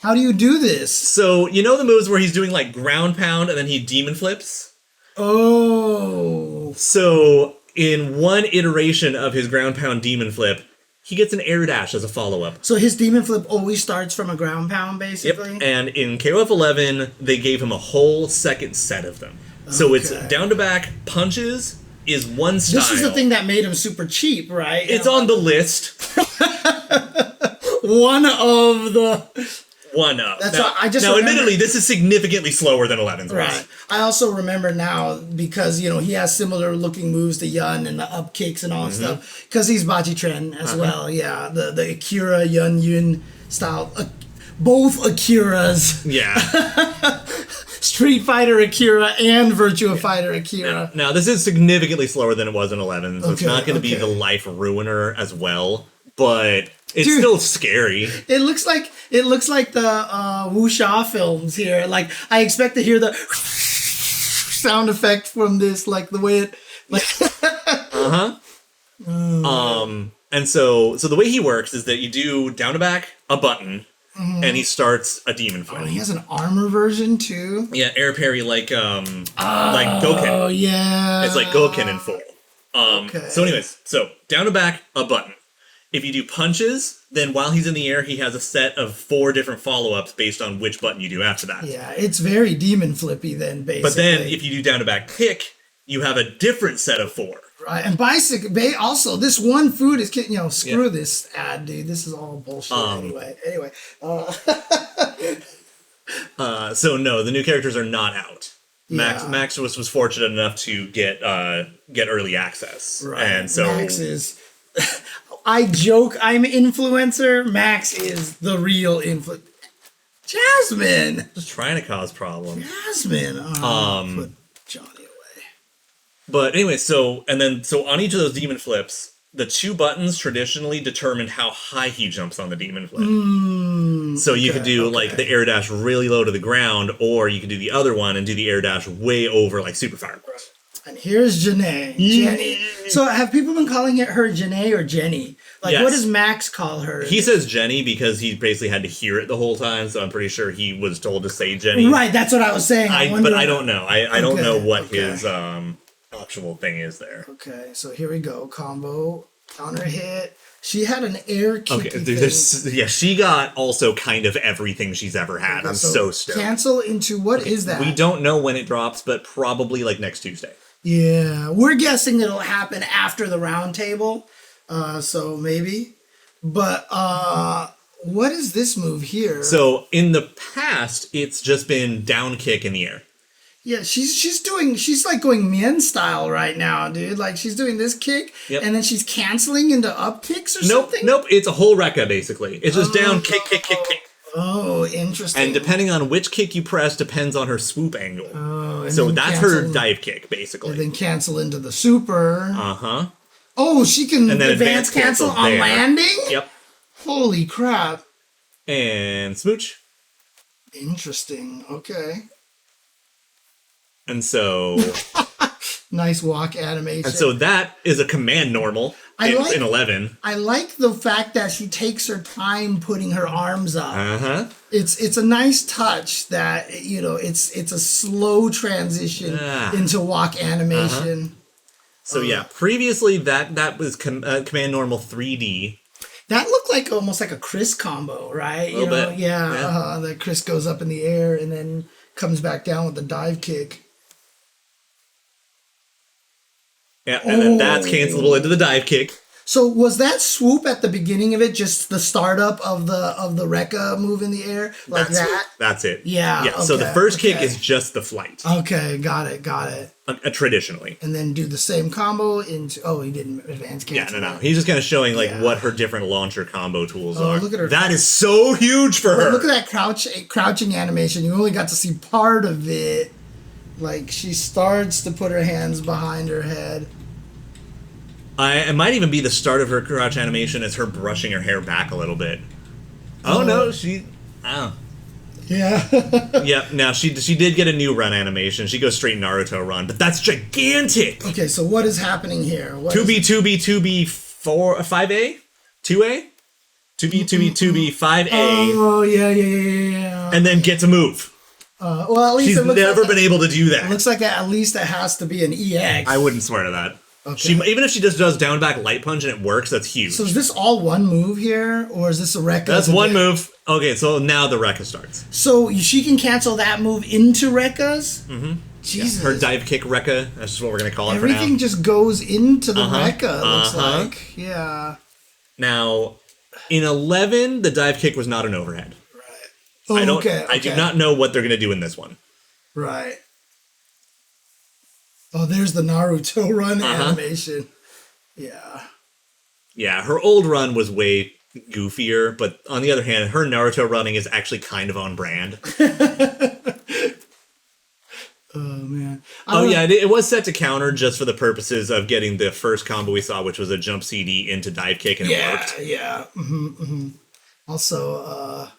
How do you do this? So, you know the moves where he's doing like ground pound and then he demon flips? Oh. So, in one iteration of his ground pound demon flip, he gets an air dash as a follow-up. So his demon flip always starts from a ground pound, basically? Yep, and in KOF 11, they gave him a whole second set of them. So it's down to back, punches is one style. This is the thing that made him super cheap, right? It's on the list. One of the... One up. That's now, what I just admittedly, this is significantly slower than 11's. Right. I also remember now because he has similar looking moves to Yun and the up kicks and all that stuff because he's Bachi Tren as well. Yeah, the Akira Yun style, both Akiras. Yeah. Street Fighter Akira and Virtua Fighter Akira. Now this is significantly slower than it was in 11, so it's not going to be the life ruiner as well, but. It's still scary. It looks like the Wuxia films here. Like I expect to hear the sound effect from this, like the way it. Like And so the way he works is that you do down to back a button, and he starts a demon flip. Oh, he has an armor version too. Yeah, air parry like Gouken. Oh yeah. It's like Gouken in full. So anyways, so down to back a button. If you do punches, then while he's in the air, he has a set of 4 different follow-ups based on which button you do after that. Yeah, it's very demon flippy then, basically. But then, if you do down-to-back kick, you have a different set of 4. Right, and also, this one food is, screw this ad, dude. This is all bullshit anyway. So no, the new characters are not out. Yeah. Max was fortunate enough to get early access. Right, and so Max is... I joke I'm influencer. Max is the real influencer. Jasmine! Just trying to cause problems. Jasmine! Put Johnny away. But anyway, so on each of those demon flips, the 2 buttons traditionally determined how high he jumps on the demon flip. So you could do like the air dash really low to the ground, or you could do the other one and do the air dash way over like super fire. And here's Jenet. Jenny. So have people been calling her Jenet or Jenny? Like, what does Max call her? He says Jenny because he basically had to hear it the whole time, so I'm pretty sure he was told to say Jenny. Right, that's what I was saying. But I don't know. I don't know what his actual thing is there. Okay, so here we go. Combo, counter hit. She had an air kick. Okay, she got also kind of everything she's ever had. Okay, I'm so stoked. Cancel into what is that? We don't know when it drops, but probably like next Tuesday. Yeah, we're guessing it'll happen after the round table, so maybe. But what is this move here? So in the past, it's just been down kick in the air. Yeah, she's like going Mien style right now, dude. Like she's doing this kick, and then she's canceling into up kicks or something. Nope. It's a whole Rekka basically. It's just down, kick. Oh, interesting. And depending on which kick you press, depends on her swoop angle. Oh, so that's her dive kick basically. And then cancel into the super. Oh, she can and then advance cancel on there. landing. Yep. Holy crap. And smooch. Interesting. Okay. And so nice walk animation. And so that is a command normal in 11. I like the fact that she takes her time putting her arms up. It's a nice touch that, you know, it's a slow transition into walk animation. So yeah, previously that was command normal 3D. That looked like almost like a Chris combo, right? A little bit. Yeah. That Chris goes up in the air and then comes back down with the dive kick. Yeah, and then that's cancelable into the dive kick. So was that swoop at the beginning of it just the startup of the Rekka move in the air like that? That's it. Yeah. Yeah. So the first kick is just the flight. Okay, got it. Traditionally. And then do the same combo into. Oh, he didn't advance cancel. Yeah, no. He's just kind of showing like what her different launcher combo tools are. Look at her. That is so huge for her. Look at that crouching animation. You only got to see part of it. Like she starts to put her hands behind her head. It might even be the start of her crouch animation as her brushing her hair back a little bit. Oh no, Yeah. Yep. Now she did get a new run animation. She goes straight Naruto run, but that's gigantic. Okay, so what is happening here? 2B 4 5A 2A 2B 5A. Oh yeah. And then get to move. Well, at least she's never been able to do that. It looks like at least it has to be an EX. I wouldn't swear to that. Okay. Even if she just does down back light punch and it works, that's huge. So is this all one move here, or is this a Rekka? That's one move. Okay, so now the Rekka starts. So she can cancel that move into Rekkas? Mm-hmm. Jesus. Yeah, her dive kick Rekka. That's just what we're going to call it for now. Everything just goes into the Rekka, it looks like. Yeah. Now, in 11, the dive kick was not an overhead. Right. Oh, I do not know what they're going to do in this one. Right. Oh, there's the Naruto run animation. Yeah. Yeah, her old run was way goofier, but on the other hand, her Naruto running is actually kind of on brand. Oh, man. It was set to counter just for the purposes of getting the first combo we saw, which was a jump CD into dive kick, and it worked. Yeah. Also,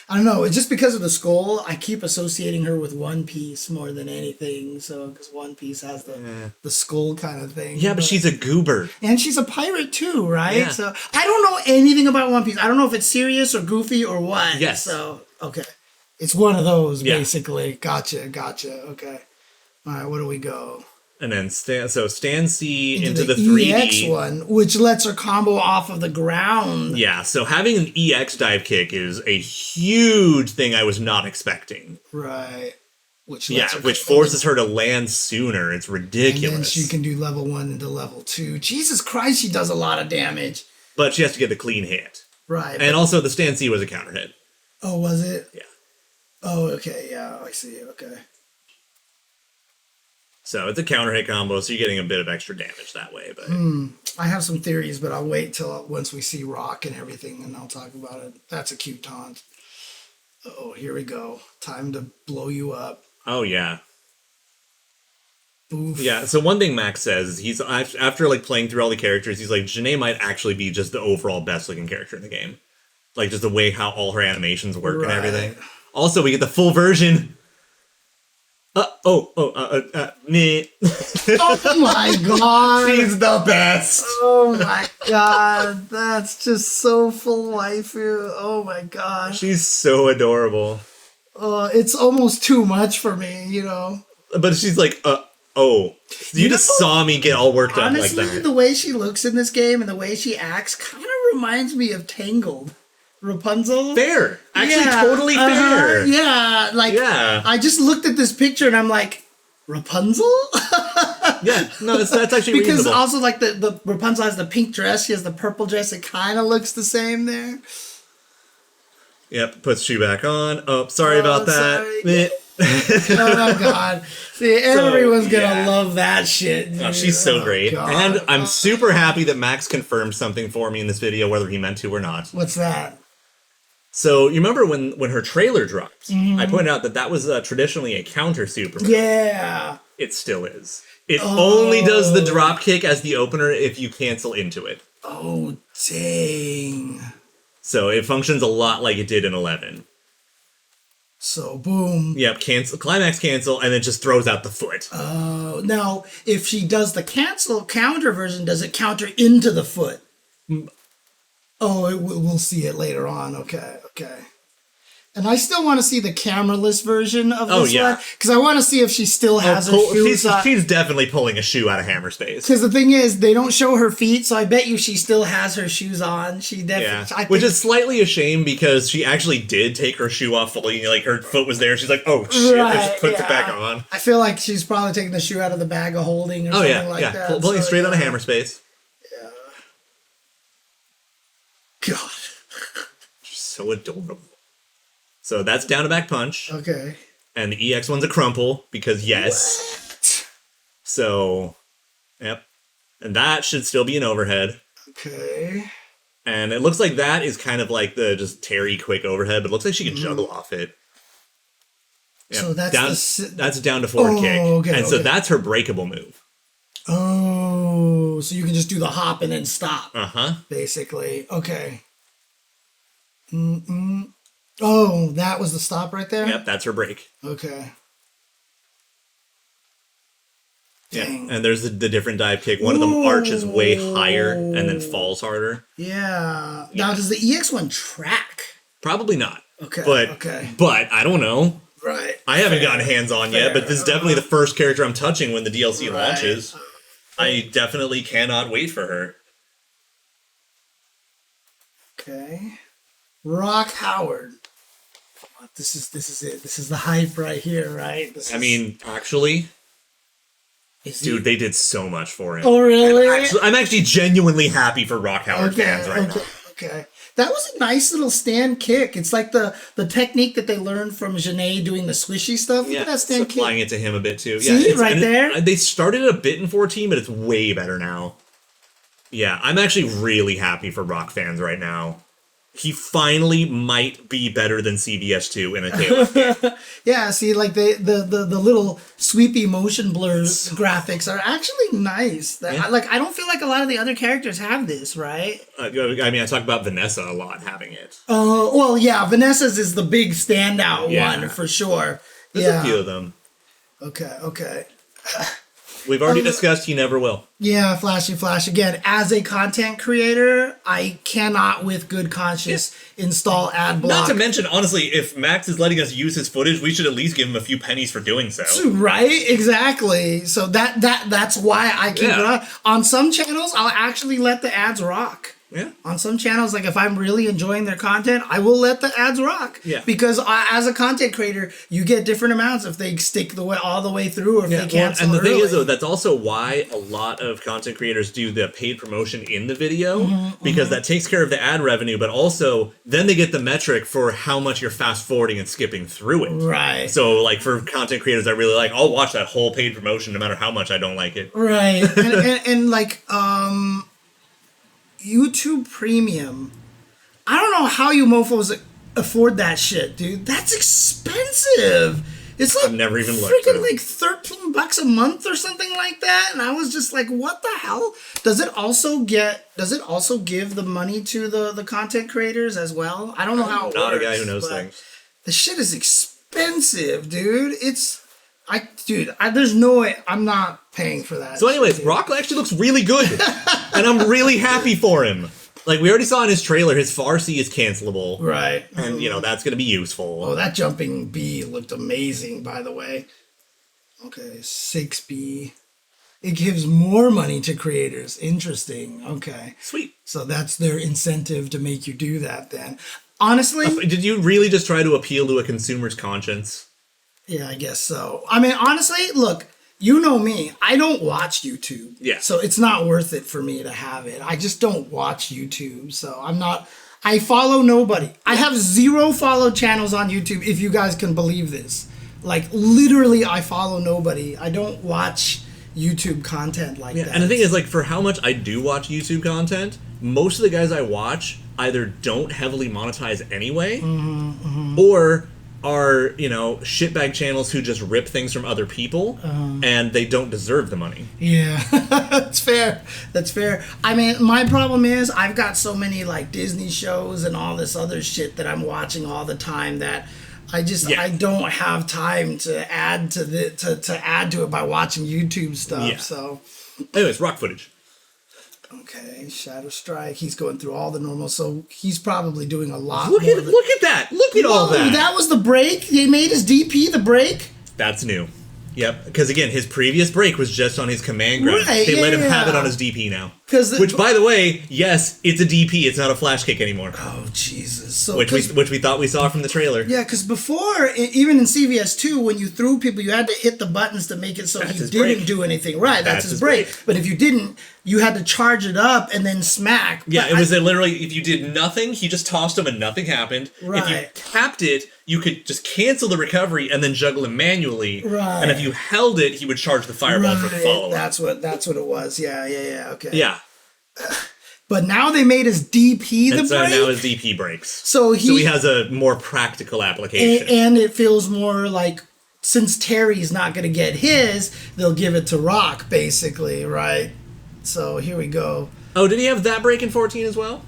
I don't know. It's just because of the skull. I keep associating her with One Piece more than anything. So, because One Piece has the skull kind of thing. Yeah, but she's a goober, and she's a pirate too, right? Yeah. So, I don't know anything about One Piece. I don't know if it's serious or goofy or what. Yes. So, okay, it's one of those basically. Gotcha. Okay. All right. Where do we go? And then stand C into the 3D EX one, which lets her combo off of the ground. Yeah, so having an EX dive kick is a huge thing I was not expecting. Right. Which forces her to land sooner. It's ridiculous. And then she can do level 1 into level 2. Jesus Christ, she does a lot of damage. But she has to get the clean hit. Right. And also the stand C was a counter hit. Oh, was it? Yeah. Oh, okay. Yeah, I see. Okay. So it's a counter hit combo, so you're getting a bit of extra damage that way. But I have some theories, but I'll wait till once we see Rock and everything, and I'll talk about it. That's a cute taunt. Oh, here we go. Time to blow you up. Oh yeah. Oof. Yeah. So one thing Max says is he's after like playing through all the characters, he's like Jenet might actually be just the overall best looking character in the game, like just the way how all her animations work and everything. Also, we get the full version. Me. Oh my god. She's the best. Oh my god. That's just so full waifu. Oh my gosh. She's so adorable. It's almost too much for me, you know. But she's like, you just saw me get all worked up like that. Honestly, the way she looks in this game and the way she acts kind of reminds me of Tangled. Rapunzel? Fair. Actually, totally fair. Yeah, I just looked at this picture and I'm like, Rapunzel? Yeah, no, that's actually because reasonable. also like the Rapunzel has the pink dress, she has the purple dress, it kind of looks the same there. Yep, puts shoe back on. Oh, sorry about that. Sorry. Oh god. See, everyone's gonna love that shit. Oh, she's so great. God. And I'm super happy that Max confirmed something for me in this video, whether he meant to or not. What's that? So, you remember when her trailer dropped, I pointed out that was traditionally a counter super move. Yeah. It still is. It only does the drop kick as the opener if you cancel into it. Oh, dang. So it functions a lot like it did in 11. So, boom. Yep, cancel, climax cancel, and then just throws out the foot. Oh, now, if she does the counter version, does it counter into the foot? Oh, we'll see it later on. Okay. And I still want to see the cameraless version of this one. Because I want to see if she still has her shoes on. She's definitely pulling a shoe out of Hammer Space. Because the thing is, they don't show her feet, so I bet you she still has her shoes on. She definitely... Which is slightly a shame because she actually did take her shoe off fully. Like, her foot was there. She's like, oh, shit. Right, and she puts it back on. I feel like she's probably taking the shoe out of the bag of holding or something like that. Pulling straight out of Hammer Space. Yeah. God. She's so adorable. So that's down to back punch. Okay. And the EX one's a crumple, because yes. What? So, yep. And that should still be an overhead. Okay. And it looks like that is kind of like the just Terry quick overhead, but it looks like she can juggle off it. Yep. So that's down to forward kick. Okay, and so that's her breakable move. Oh, so you can just do the hop and then stop. Uh-huh. Basically. Okay. Oh, that was the stop right there? Yep, that's her break. Okay. Dang. Yeah, and there's the different dive kick. One of them arches way higher and then falls harder. Yeah. Now, does the EX one track? Probably not. Okay. But I don't know. Right. I haven't gotten hands-on yet, but this is definitely the first character I'm touching when the DLC launches. I definitely cannot wait for her. Okay. Rock Howard. This is it. This is the hype right here, right? Actually, dude, they did so much for him. Oh, really? I'm actually genuinely happy for Rock Howard fans right now. Okay. That was a nice little stand kick. It's like the technique that they learned from Jenet doing the swishy stuff. Look at that stand kick. Applying it to him a bit too. See, right there? They started a bit in 14, but it's way better now. Yeah, I'm actually really happy for Rock fans right now. He finally might be better than CVS2 in a KOF. Yeah, see, like the little sweepy motion blurs graphics are actually nice. I don't feel like a lot of the other characters have this, right? I talk about Vanessa a lot having it. Oh, well, yeah, Vanessa's is the big standout one for sure. There's a few of them. Okay. We've already discussed he never will. Yeah, Flashy Flash. Again, as a content creator, I cannot with good conscience install ad block. Not to mention, honestly, if Max is letting us use his footage, we should at least give him a few pennies for doing so. Right? Exactly. So that's why I keep it on. On some channels, I'll actually let the ads rock. Yeah. On some channels, like if I'm really enjoying their content, I will let the ads rock. Yeah. Because as a content creator, you get different amounts if they stick all the way through or if they cancel and the thing early. is, though, that's also why a lot of content creators do the paid promotion in the video, because that takes care of the ad revenue, but also then they get the metric for how much you're fast forwarding and skipping through it. Right. So, like, for content creators I really like, I'll watch that whole paid promotion no matter how much I don't like it. Right. and like, YouTube Premium. I don't know how you mofos afford that shit, dude. That's expensive. It's like I've never even looked. Freaking like $13 a month or something like that. And I was just like, what the hell? Does it also give the money to the content creators as well? I don't know how it works. Not a guy who knows things. The shit is expensive, dude. There's no way I'm not paying for that. So anyways, Rock actually looks really good. And I'm really happy for him. Like, we already saw in his trailer, his Farsi is cancelable. Right. And, that's going to be useful. Oh, that jumping B looked amazing, by the way. Okay, 6B. It gives more money to creators. Interesting. Okay. Sweet. So that's their incentive to make you do that then. Honestly... Did you really just try to appeal to a consumer's conscience? Yeah, I guess so. I mean, honestly, look... You know me, I don't watch YouTube. Yeah. So it's not worth it for me to have it. I just don't watch YouTube. So I follow nobody. I have 0 followed channels on YouTube, if you guys can believe this. Like, literally, I follow nobody. I don't watch YouTube content like that. And the thing is, like, for how much I do watch YouTube content, most of the guys I watch either don't heavily monetize anyway, or are, you know, shitbag channels who just rip things from other people, and they don't deserve the money. Yeah, that's fair. That's fair. I mean, my problem is I've got so many, like, Disney shows and all this other shit that I'm watching all the time that I don't have time to add to add to it by watching YouTube stuff. Yeah. So, anyways, rock footage. Okay, Shadow Strike. He's going through all the normal, so he's probably doing a lot. Look at that! Look at all that! That was the break. They made his DP the break. That's new. Yep, because again, his previous break was just on his command grab. Right, they let him have it on his DP now. Which, by the way, yes, it's a DP. It's not a flash kick anymore. Oh Jesus! So which we thought we saw from the trailer. Yeah, because before, even in CVS2, when you threw people, you had to hit the buttons to make it so he didn't do anything. Right, that's his break. But if you didn't, you had to charge it up and then smack. Yeah, it was literally, if you did nothing, he just tossed him and nothing happened. Right. If you tapped it, you could just cancel the recovery and then juggle him manually. Right. And if you held it, he would charge the fireball for the follow-up. That's what it was. Yeah, okay. Yeah. But now they made his DP the break. Now his DP breaks. So he has a more practical application. And it feels more like, since Terry's not going to get his, they'll give it to Rock, basically, right? So here we go. Oh, did he have that break in 14 as well?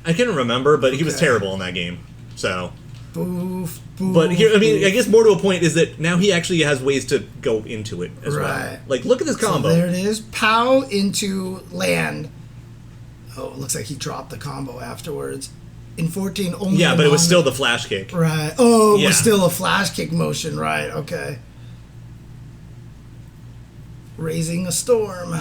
I can't remember, but he was terrible in that game. So. Boof. But here, I mean, I guess more to a point is that now he actually has ways to go into it as well. Like, look at this combo. So there it is. Pow into land. Oh, it looks like he dropped the combo afterwards. In 14, only. Yeah, but it was still the flash kick. Right. Oh, it was still a flash kick motion. Right. Okay. Raising a storm.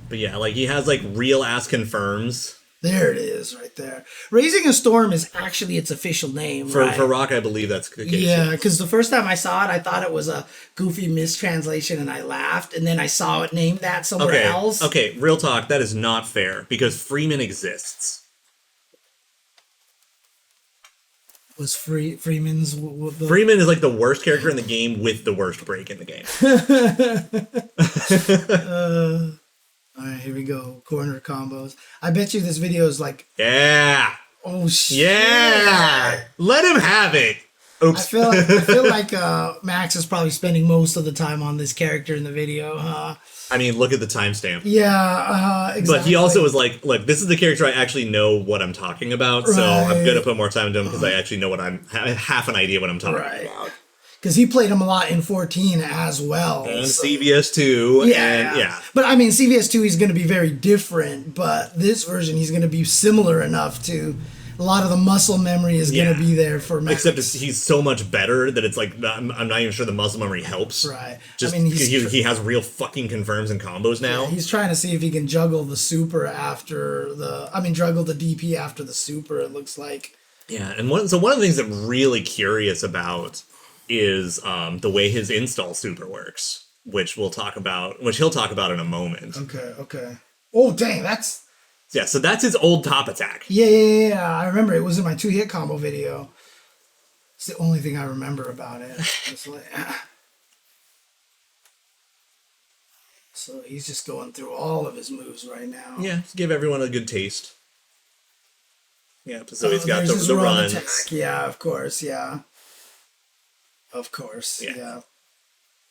But yeah, like, he has, like, real ass confirms. There it is, right there. Raising a Storm is actually its official name, For Rock, I believe that's the case. Yeah, because the first time I saw it, I thought it was a goofy mistranslation, and I laughed, and then I saw it named that somewhere else. Okay, real talk, that is not fair, because Freeman exists. Was Freeman's... Freeman is like the worst character in the game with the worst break in the game. All right, here we go. Corner combos. I bet you this video is like... Yeah. Oh, shit. Yeah. Let him have it. Oops. I feel like Max is probably spending most of the time on this character in the video, huh? I mean, look at the timestamp. Yeah, exactly. But he also was like, look, this is the character I actually know what I'm talking about, so I'm going to put more time into him because I actually know I have half an idea what I'm talking about. Because he played him a lot in 14 as well. And CVS2. Yeah. But I mean, CVS2, he's going to be very different. But this version, he's going to be similar enough to... A lot of the muscle memory is going to be there for Max. Except he's so much better that it's like, I'm not even sure the muscle memory helps. Right. Just he has real fucking confirms and combos now. Yeah, he's trying to see if he can juggle the super after the... juggle the DP after the super, it looks like. Yeah, and one of the things I'm really curious about is the way his install super works, which he'll talk about in a moment. Okay. Oh, dang, that's... Yeah, so that's his old top attack. Yeah. I remember it was in my 2-hit combo video. It's the only thing I remember about it. It's like, So he's just going through all of his moves right now. Yeah, to give everyone a good taste. Yeah, so he's got the run. Yeah, of course, yeah. Of course, yeah.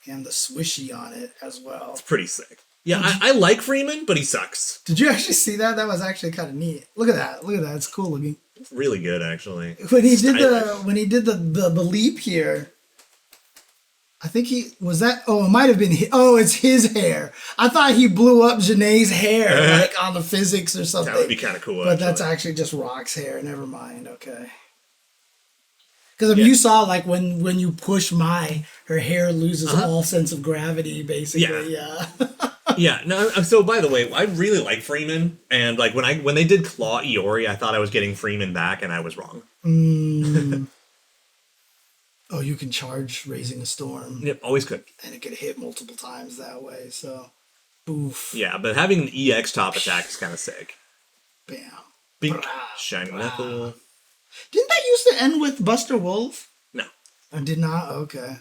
And the swishy on it as well. It's pretty sick. Yeah, I like Freeman, but he sucks. Did you actually see that? That was actually kind of neat. Look at that. It's cool looking. It's really good, actually. When he did the leap here, I think it might have been it's his hair. I thought he blew up Jenet's hair like on the physics or something. That would be kind of cool. But that's actually just Rock's hair. Never mind. Okay. Because you saw, like, when you push her hair loses all sense of gravity, basically. Yeah. Yeah. No. So, by the way, I really like Freeman, and like when they did Claw Iori, I thought I was getting Freeman back, and I was wrong. Oh, you can charge Raising a Storm. Yep, always could. And it could hit multiple times that way. So, oof. Yeah, but having an EX top attack is kind of sick. Bam. Big shiny metal. Didn't that used to end with Buster Wolf? No. I did not? Okay.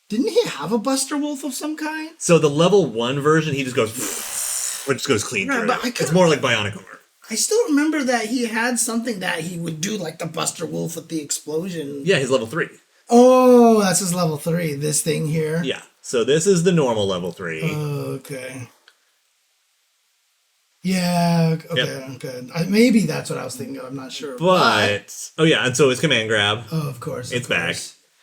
Didn't he have a Buster Wolf of some kind? So the level 1 version, he just goes, it just goes clean through. It's more like Bionic Armor. I still remember that he had something that he would do, like the Buster Wolf with the explosion. Yeah, he's level 3. Oh, that's his level 3. This thing here. Yeah. So this is the normal level 3. Okay. Yeah. Okay. Yep. Okay. Maybe that's what I was thinking of. I'm not sure. But oh yeah, and so it's command grab. Oh, of course. It's back.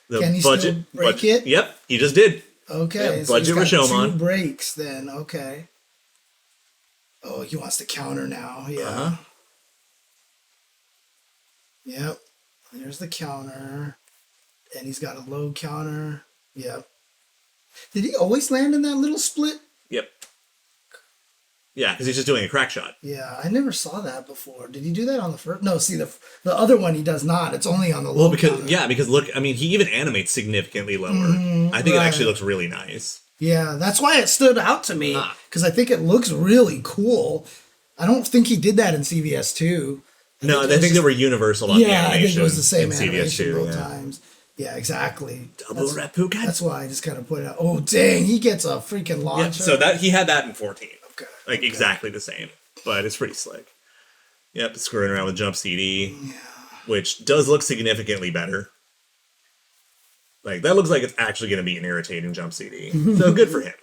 The Can he still break it? Yep, he just did. Okay. Yep, So budget he's got Rashomon. 2 breaks then. Okay. Oh, he wants to counter now. Yeah. Yep. There's the counter. And he's got a low counter. Yep. Did he always land in that little split? Yep. Yeah, because he's just doing a crack shot. Yeah, I never saw that before. Did he do that on the first? No, see, the other one he does not. It's only on the low counter. Because look, I mean, he even animates significantly lower. I think it actually looks really nice. Yeah, that's why it stood out to me, because I think it looks really cool. I don't think he did that in CVS 2. I think they were universal on the animation. I think it was the same in animation CVS2, both times. Yeah, exactly. Double Repuka. That's why I just kind of put it out. Oh, dang, he gets a freaking launcher. Yeah, so he had that in 14. Okay. Exactly the same, but it's pretty slick. Yep, screwing around with Jump CD, which does look significantly better. Like, that looks like it's actually going to be an irritating Jump CD. So good for him.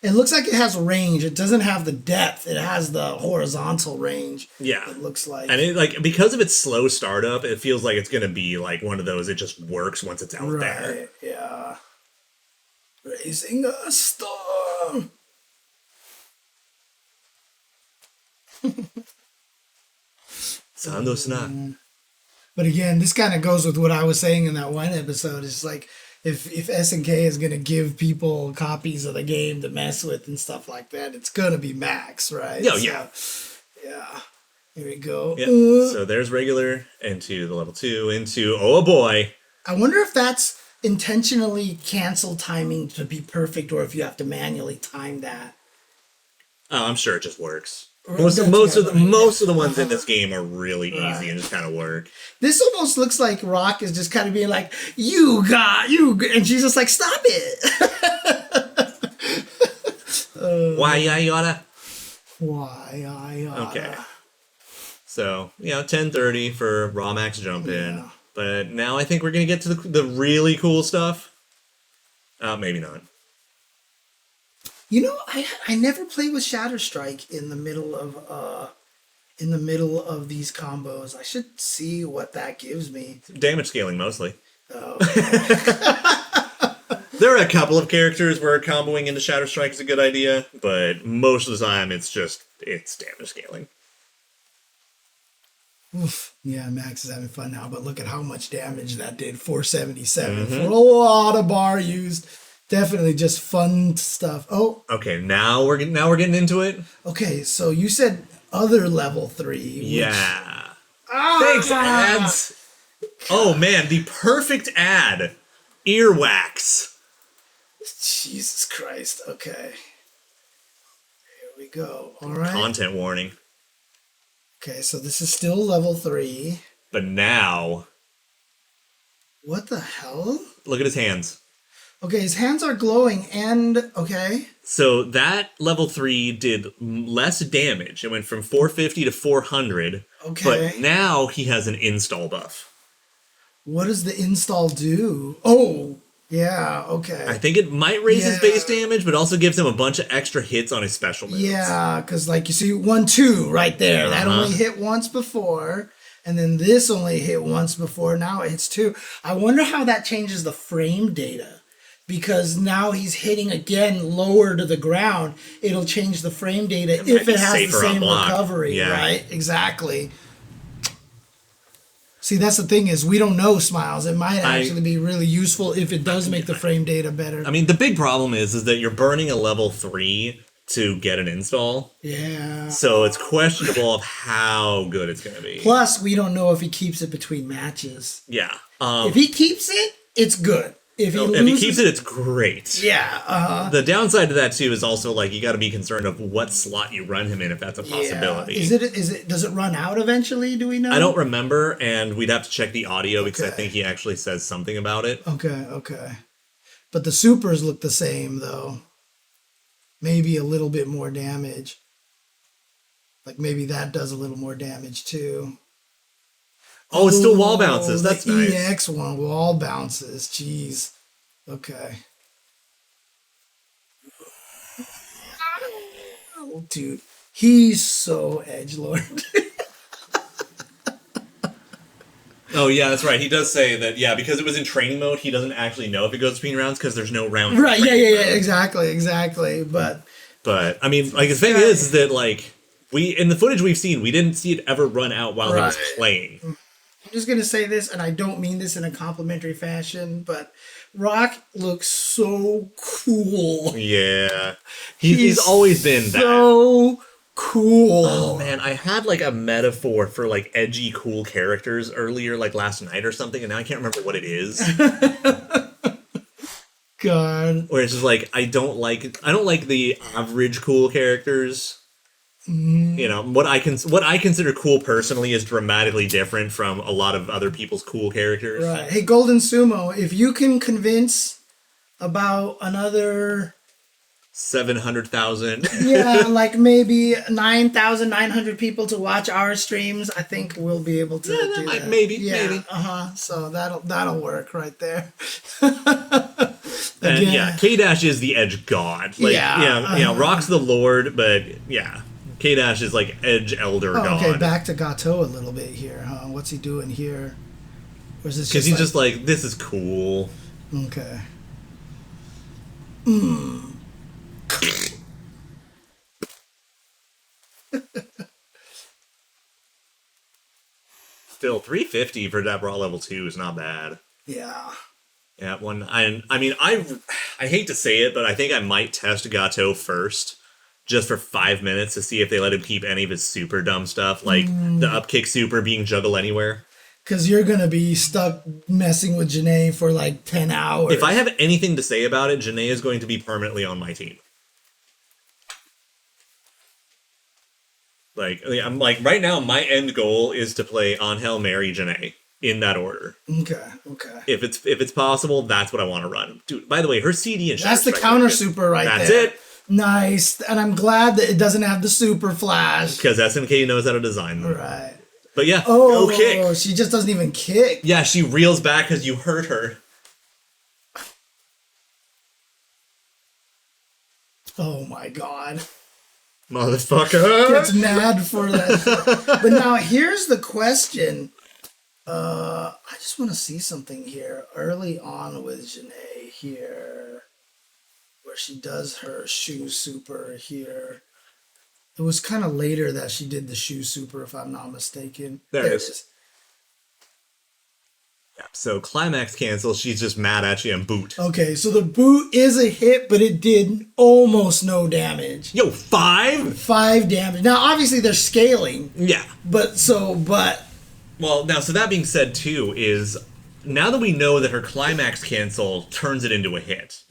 It looks like it has range. It doesn't have the depth. It has the horizontal range. Yeah. It looks like. And it because of its slow startup, it feels like it's going to be like one of those, it just works once it's out there. Yeah. Raising a storm. Sando Sna. But again, this kind of goes with what I was saying in that one episode. It's like if SNK is going to give people copies of the game to mess with and stuff like that, it's going to be max, right? Oh, yeah. Yeah. Here we go. Yep. So there's regular into the level 2 into, oh boy. I wonder if that's intentionally cancel timing to be perfect or if you have to manually time that. Oh, I'm sure it just works. Most of the ones in this game are really easy and just kind of work. This almost looks like Rock is just kind of being like, you, and she's just like, stop it. Why I oughta? Why I oughta? Okay. So, 10:30 for Raw Max jump in. But now I think we're going to get to the really cool stuff. Maybe not. You know, I never played with Shatter Strike in the middle of these combos. I should see what that gives me. Damage scaling mostly. Oh. There are a couple of characters where comboing into Shatter Strike is a good idea, but most of the time it's damage scaling. Oof. Yeah, Max is having fun now, but look at how much damage that did. 477 for a lot of bar used. Definitely just fun stuff. Oh. Okay, now we're getting into it. Okay, so you said other level 3. Yeah. Thanks, ads. Oh man, the perfect ad. Earwax. Jesus Christ. Okay. Here we go. All right. Content warning. Okay, so this is still level 3. But now. What the hell? Look at his hands. Okay, his hands are glowing and, okay. So that level 3 did less damage. It went from 450 to 400. Okay. But now he has an install buff. What does the install do? Oh, yeah, okay. I think it might raise his base damage, but also gives him a bunch of extra hits on his special moves. Yeah, because like you see 1-2 right there. That only hit once before. And then this only hit once before. Now it hits 2. I wonder how that changes the frame data. Because now he's hitting again lower to the ground. It'll change the frame data if it has the same recovery, right? Exactly. See, that's the thing is we don't know, Smiles. It might actually be really useful if it does make the frame data better. I mean, the big problem is that you're burning a level 3 to get an install. Yeah. So it's questionable of how good it's going to be. Plus, we don't know if he keeps it between matches. Yeah. If he keeps it, it's good. If he if he keeps it, it's great. Yeah. The downside to that too is also like you got to be concerned of what slot you run him in if that's a possibility. Yeah. Does it run out eventually? Do we know? I don't remember, and we'd have to check the audio because I think he actually says something about it. Okay. But the supers look the same though. Maybe a little bit more damage. Like maybe that does a little more damage too. Oh, it's still wall bounces. That's nice. EX one wall bounces. Jeez. Okay. Oh, dude, he's so edgelord. Oh yeah, that's right. He does say that. Yeah, because it was in training mode, he doesn't actually know if it goes between rounds because there's no round. Right. Yeah. Exactly. But I mean, like the thing is that like in the footage we've seen, we didn't see it ever run out while he was playing. I'm just going to say this, and I don't mean this in a complimentary fashion, but Rock looks so cool. Yeah. He's always been so cool. Oh, man. I had, like, a metaphor for, like, edgy, cool characters earlier, like, last night or something, and now I can't remember what it is. God. Where it's just, like, I don't like the average cool characters. You know, what I consider cool personally is dramatically different from a lot of other people's cool characters. Right. Hey, Golden Sumo, if you can convince about another 700,000. Yeah, like maybe 9,900 people to watch our streams, I think we'll be able to do that. Maybe. So that'll work right there. And yeah, K-Dash is the edge god. Like, Rock's the lord, but yeah. K-Dash is like Edge Elder God. Okay, back to Gato a little bit here, huh? What's he doing here? Because he's just like, this is cool. Okay. Still, 350 for that raw level 2 is not bad. Yeah. Yeah, I hate to say it, but I think I might test Gato first. Just for 5 minutes to see if they let him keep any of his super dumb stuff, like the upkick super being juggle anywhere. Because you're going to be stuck messing with Jenet for like 10 hours. If I have anything to say about it, Jenet is going to be permanently on my team. Like, I'm like, right now, my end goal is to play Angel, Mary, Jenet in that order. Okay. If it's possible, that's what I want to run. Dude, by the way, her CD and that's the counter super right there. That's it. Nice, and I'm glad that it doesn't have the super flash. Because SNK knows how to design them. Right. But yeah, go kick. She just doesn't even kick. Yeah, she reels back because you hurt her. Oh my god. Motherfucker. Gets mad for that. But now here's the question. I just want to see something here. Early on with Jenet here. Where she does her shoe super here. It was kind of later that she did the shoe super, if I'm not mistaken. There it is. Yeah, so climax cancel, she's just mad at you and boot. Okay, so the boot is a hit, but it did almost no damage. Yo, 5? 5 damage. Now, obviously, they're scaling. Yeah. Well, now, so that being said, too, is now that we know that her climax cancel turns it into a hit,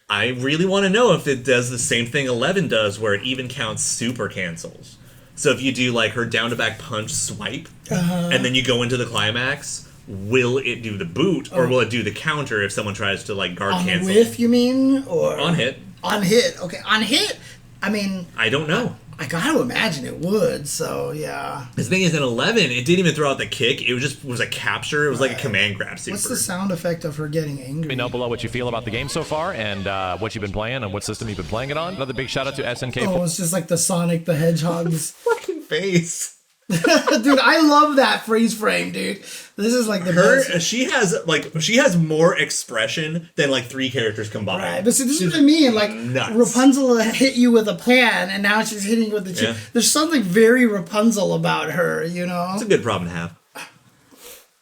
I really want to know if it does the same thing 11 does, where it even counts super cancels. So if you do, like, her down-to-back punch swipe, and then you go into the climax, will it do the boot, or will it do the counter if someone tries to, like, guard cancel? On whiff, you mean? Or on hit. On hit. Okay, on hit, I mean... I don't know. I gotta imagine it would, so yeah. The thing is, in 11, it didn't even throw out the kick. It was a capture. It was like a command grab super. What's the sound effect of her getting angry? Let me know below what you feel about the game so far and what you've been playing and what system you've been playing it on. Another big shout out to SNK. Oh, it's just like the Sonic the Hedgehog's fucking face. Dude, I love that freeze frame, dude. This is like the best. She has more expression than like 3 characters combined. Right, but see, this is what I mean. Like nuts. Rapunzel hit you with a pan, and now she's hitting you with the chip. Yeah. There's something very Rapunzel about her, you know. It's a good problem to have.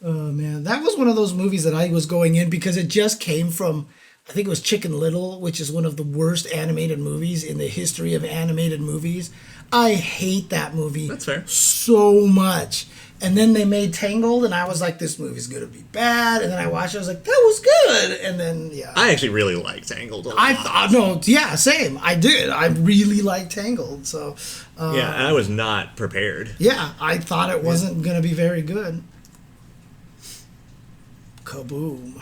Oh man, that was one of those movies that I was going in because it just came from. I think it was Chicken Little, which is one of the worst animated movies in the history of animated movies. I hate that movie. That's fair. So much. And then they made Tangled, and I was like, this movie's gonna be bad. And then I watched it, I was like, that was good. And then, yeah. I actually really liked Tangled a lot. I thought, no, yeah, same. I did. I really liked Tangled. So, yeah, and I was not prepared. yeah, I thought it wasn't gonna be very good. Kaboom.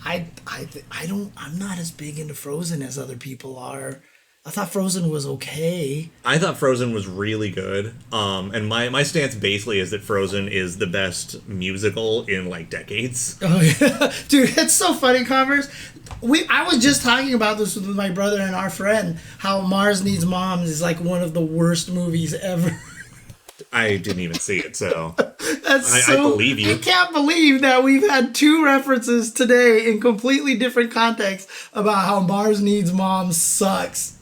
I'm not as big into Frozen as other people are. I thought Frozen was okay. I thought Frozen was really good. And my stance basically is that Frozen is the best musical in like decades. Oh yeah, dude, it's so funny, Converse. I was just talking about this with my brother and our friend. How Mars Needs Moms is like one of the worst movies ever. I didn't even see it, so I believe you. I can't believe that we've had two references today in completely different contexts about how Mars Needs Moms sucks.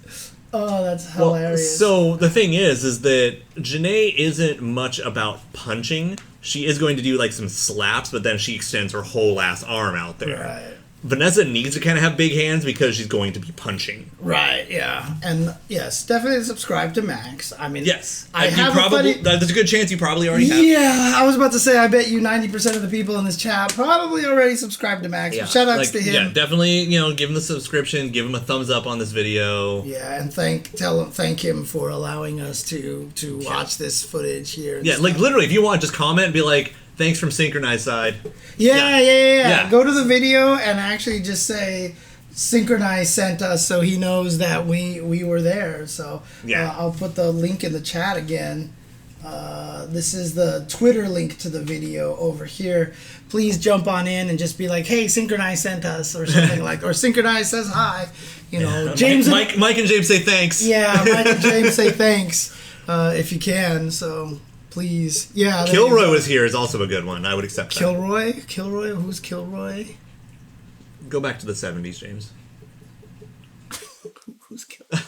Oh, that's hilarious. So the thing is that Jenet isn't much about punching. She is going to do like some slaps, but then she extends her whole ass arm out there. Right. Vanessa needs to kind of have big hands because she's going to be punching. Right, yeah. And yes, definitely subscribe to Max. I mean, yes. I have probably. There's a good chance you probably already have. Yeah, I was about to say, I bet you 90% of the people in this chat probably already subscribed to Max. Yeah. Shout outs to him. Yeah, definitely, give him the subscription, give him a thumbs up on this video. Yeah, and thank him for allowing us to watch this footage here. Yeah, like literally, if you want, just comment and be like, thanks from SNKronize side. Yeah. Go to the video and actually just say SNKronize sent us so he knows that we were there. So I'll put the link in the chat again. This is the Twitter link to the video over here. Please jump on in and just be like, hey, SNKronize sent us or something like, or SNKronize says hi. James Mike and James say thanks. Yeah, Mike and James say thanks if you can. So please, yeah. Kilroy was here is also a good one. I would accept that. Kilroy, who's Kilroy? Go back to the 70s, James. Who's Kilroy?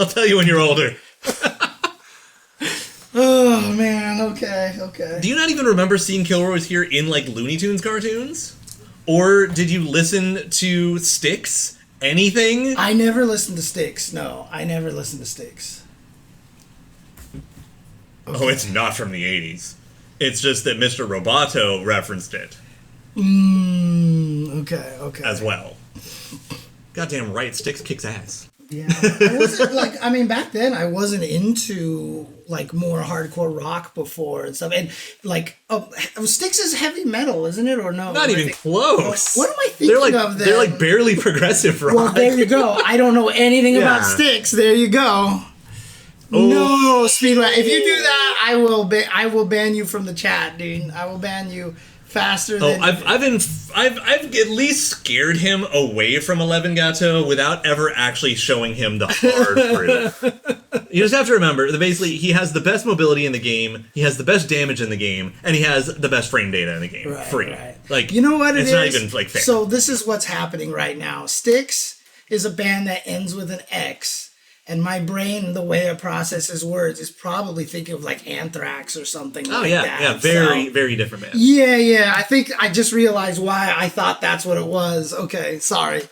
I'll tell you when you're older. Oh man, okay. Do you not even remember seeing Kilroy was here in like Looney Tunes cartoons? Or did you listen to Styx? Anything? I never listened to Styx. No, I never listened to Styx. Okay. Oh, it's not from the 80s. It's just that Mr. Roboto referenced it. Okay. As well. Goddamn right, Styx kicks ass. Yeah. I wasn't back then I wasn't into like more hardcore rock before and stuff. And Styx is heavy metal, isn't it? Or no? Not even close. What am I thinking of then? They're like barely progressive rock. Well, there you go. I don't know anything about Styx. There you go. Oh. No, Speedway. If you do that, I will ban you from the chat, dude. I will ban you faster than. I've at least scared him away from 11 Gato without ever actually showing him the hard fruit. You just have to remember that basically he has the best mobility in the game, he has the best damage in the game, and he has the best frame data in the game. Free. Right. Like, you know what it is? It's not even like fair. So this is what's happening right now. Styx is a band that ends with an X. And my brain, the way it processes words, is probably thinking of like Anthrax or something like that. Yeah, very different band. Yeah. I think I just realized why I thought that's what it was. Okay, sorry.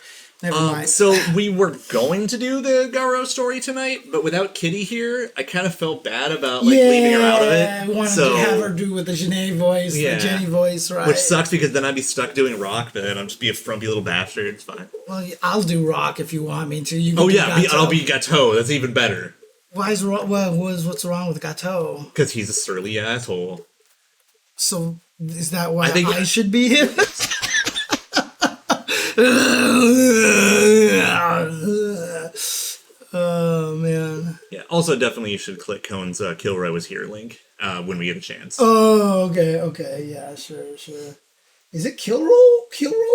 Never mind. So we were going to do the Garou story tonight, but without Kitty here, I kind of felt bad about leaving her out of it. I wanted to have her do with the Jenet voice, the Jenny voice, right? Which sucks because then I'd be stuck doing rock, but then I'd just be a frumpy little bastard. It's fine. Well, I'll do rock if you want me to. I'll be Gato. That's even better. What's wrong with Gato? Because he's a surly asshole. So is that why I should be him? Oh man. Yeah. Also, definitely you should click Cohen's Kilroy was here link when we get a chance. Oh, okay. Yeah, sure. Is it Kilroy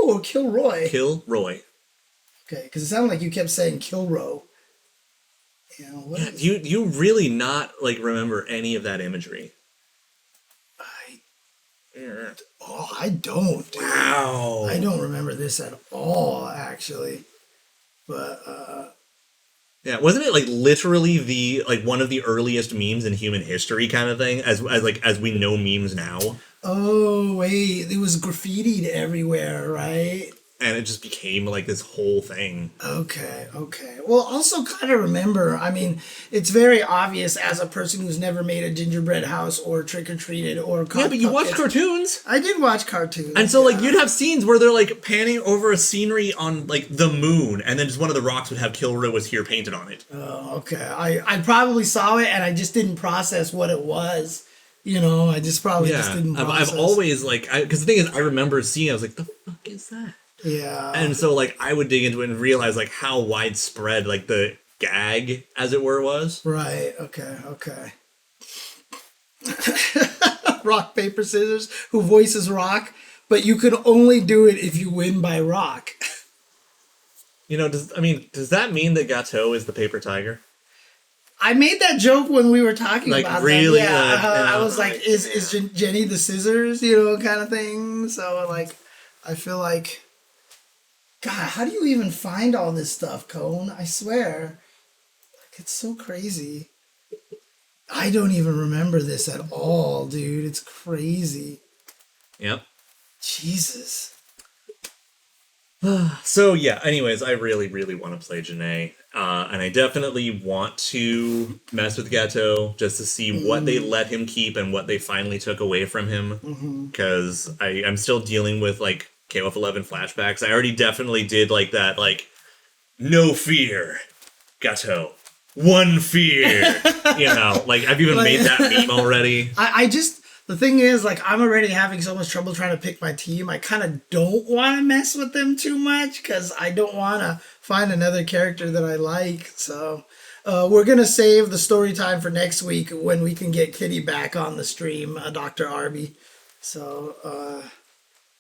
or Kilroy? Kilroy. Okay, because it sounded like you kept saying Kilroy. You really not like remember any of that imagery. I don't. Dude. Wow. I don't remember this at all, actually. But yeah, wasn't it like literally the one of the earliest memes in human history kind of thing as we know memes now? Oh wait, it was graffitied everywhere, right? and it just became like this whole thing. Okay. Well, also kind of remember, I mean, it's very obvious as a person who's never made a gingerbread house or trick-or-treated or Yeah, but you watch cartoons. I did watch cartoons. And so, like, you'd have scenes where they're, like, panning over a scenery on, like, the moon, and then just one of the rocks would have Kill Row was here painted on it. Oh, okay. I probably saw it, and I just didn't process what it was. You know, I just probably just didn't process. I've always, like, because the thing is, I remember seeing it, I was like, the fuck is that? Yeah. And so, like, I would dig into it and realize, like, how widespread, like, the gag, as it were, was. Right. Okay. Rock, paper, scissors, who voices Rock, but you could only do it if you win by Rock. You know, does that mean that Gato is the paper tiger? I made that joke when we were talking like, about really, that. Yeah, I was like, is Jenny the scissors, you know, kind of thing. So, like, I feel like, God, how do you even find all this stuff, Cone? I swear. Like, it's so crazy. I don't even remember this at all, dude. It's crazy. Yep. Jesus. So, yeah, anyways, I really, really want to play Jenet. And I definitely want to mess with Gato just to see what they let him keep and what they finally took away from him. Because I'm still dealing with, like, KOF11 flashbacks. I already definitely did, like, that, like, no fear, Gato. One fear. You know, like, I've even made that meme already. The thing is, like, I'm already having so much trouble trying to pick my team. I kind of don't want to mess with them too much because I don't want to find another character that I like. So we're going to save the story time for next week when we can get Kitty back on the stream, Dr. Arby. So,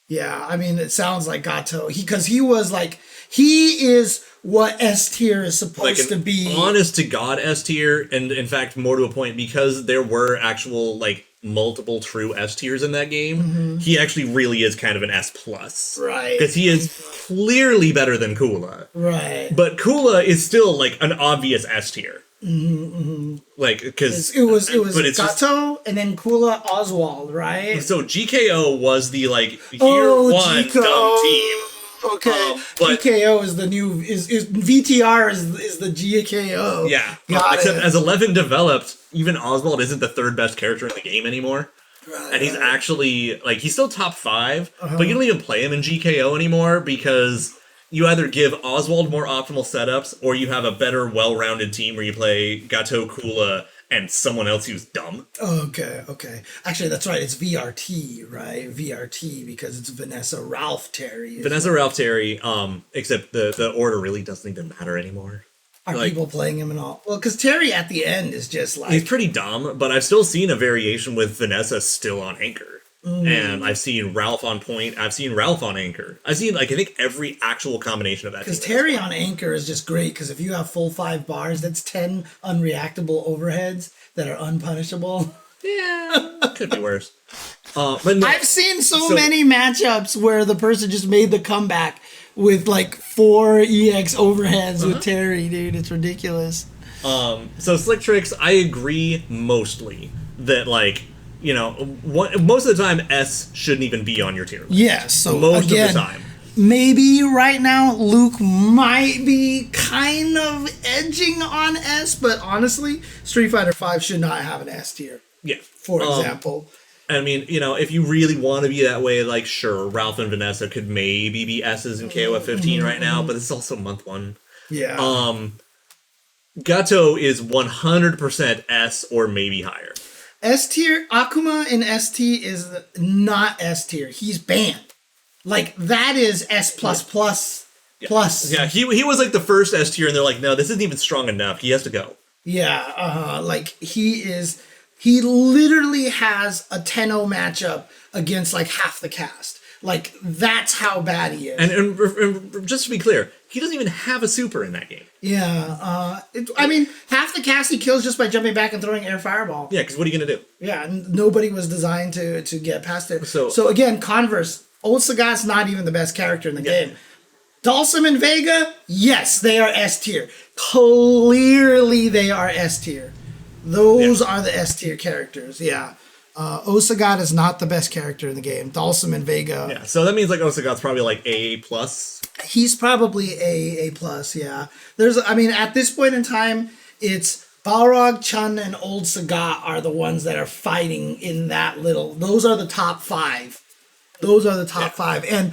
yeah, I mean, it sounds like Gato. Because he is what S tier is supposed to be. Honest to God S tier, and in fact, more to a point, because there were actual, like, multiple true S tiers in that game, he actually really is kind of an S+. Right. Because he is clearly better than Kula. Right. But Kula is still, like, an obvious S tier. Like, because... It was Gato and then Kula Oswald, right? So GKO was the, like, year one GKO. dumb team. Okay, but GKO is the new is VTR is the GKO. Yeah, except as 11 developed, even Oswald isn't the third best character in the game anymore, and he's actually like he's still top 5, but you don't even play him in GKO anymore because you either give Oswald more optimal setups or you have a better, well-rounded team where you play Gato, Kula, and someone else who's dumb. Okay. Actually, that's right. It's VRT, right? VRT, because it's Vanessa Ralph Terry. Except the order really doesn't even matter anymore. Are people playing him and all? Well, because Terry at the end is just like... He's pretty dumb, but I've still seen a variation with Vanessa still on Anchor. And I've seen Ralph on Point. I've seen Ralph on Anchor. I've seen, like, I think every actual combination of that. Because Terry on Anchor is just great, because if you have full 5 bars, that's 10 unreactable overheads that are unpunishable. Yeah, could be worse. But no, I've seen so many matchups where the person just made the comeback with, like, 4 EX overheads with Terry, dude. It's ridiculous. So Slick Tricks, I agree mostly that, like, you know, most of the time, S shouldn't even be on your tier list. Yes, so most again, of the time. Maybe right now Luke might be kind of edging on S, but honestly, Street Fighter V should not have an S tier. Yeah. For example. I mean, you know, if you really want to be that way, like, sure, Ralph and Vanessa could maybe be S's in KOF 15 right now, but it's also month 1. Yeah. Gato is 100% S or maybe higher. S tier, Akuma in ST is not S tier. He's banned. Like, that is S+++. Yeah, he was like the first S tier, and they're like, no, this isn't even strong enough. He has to go. Yeah, like, he literally has a 10-0 matchup against, like, half the cast. Like, that's how bad he is. And just to be clear, he doesn't even have a super in that game. Yeah, I mean, half the cast he kills just by jumping back and throwing air fireball. Yeah, because what are you going to do? Yeah, nobody was designed to get past it. So again, converse, Old Sagat's not even the best character in the game. Dhalsim and Vega, yes, they are S tier. Clearly they are S tier. Those are the S tier characters, yeah. Osagat is not the best character in the game. Dalsum and Vega. Yeah, so that means like Osagat's probably like A plus. He's probably A plus. Yeah. At this point in time, it's Balrog, Chun, and Old Sagat are the ones that are fighting in that little. Those are the top 5. And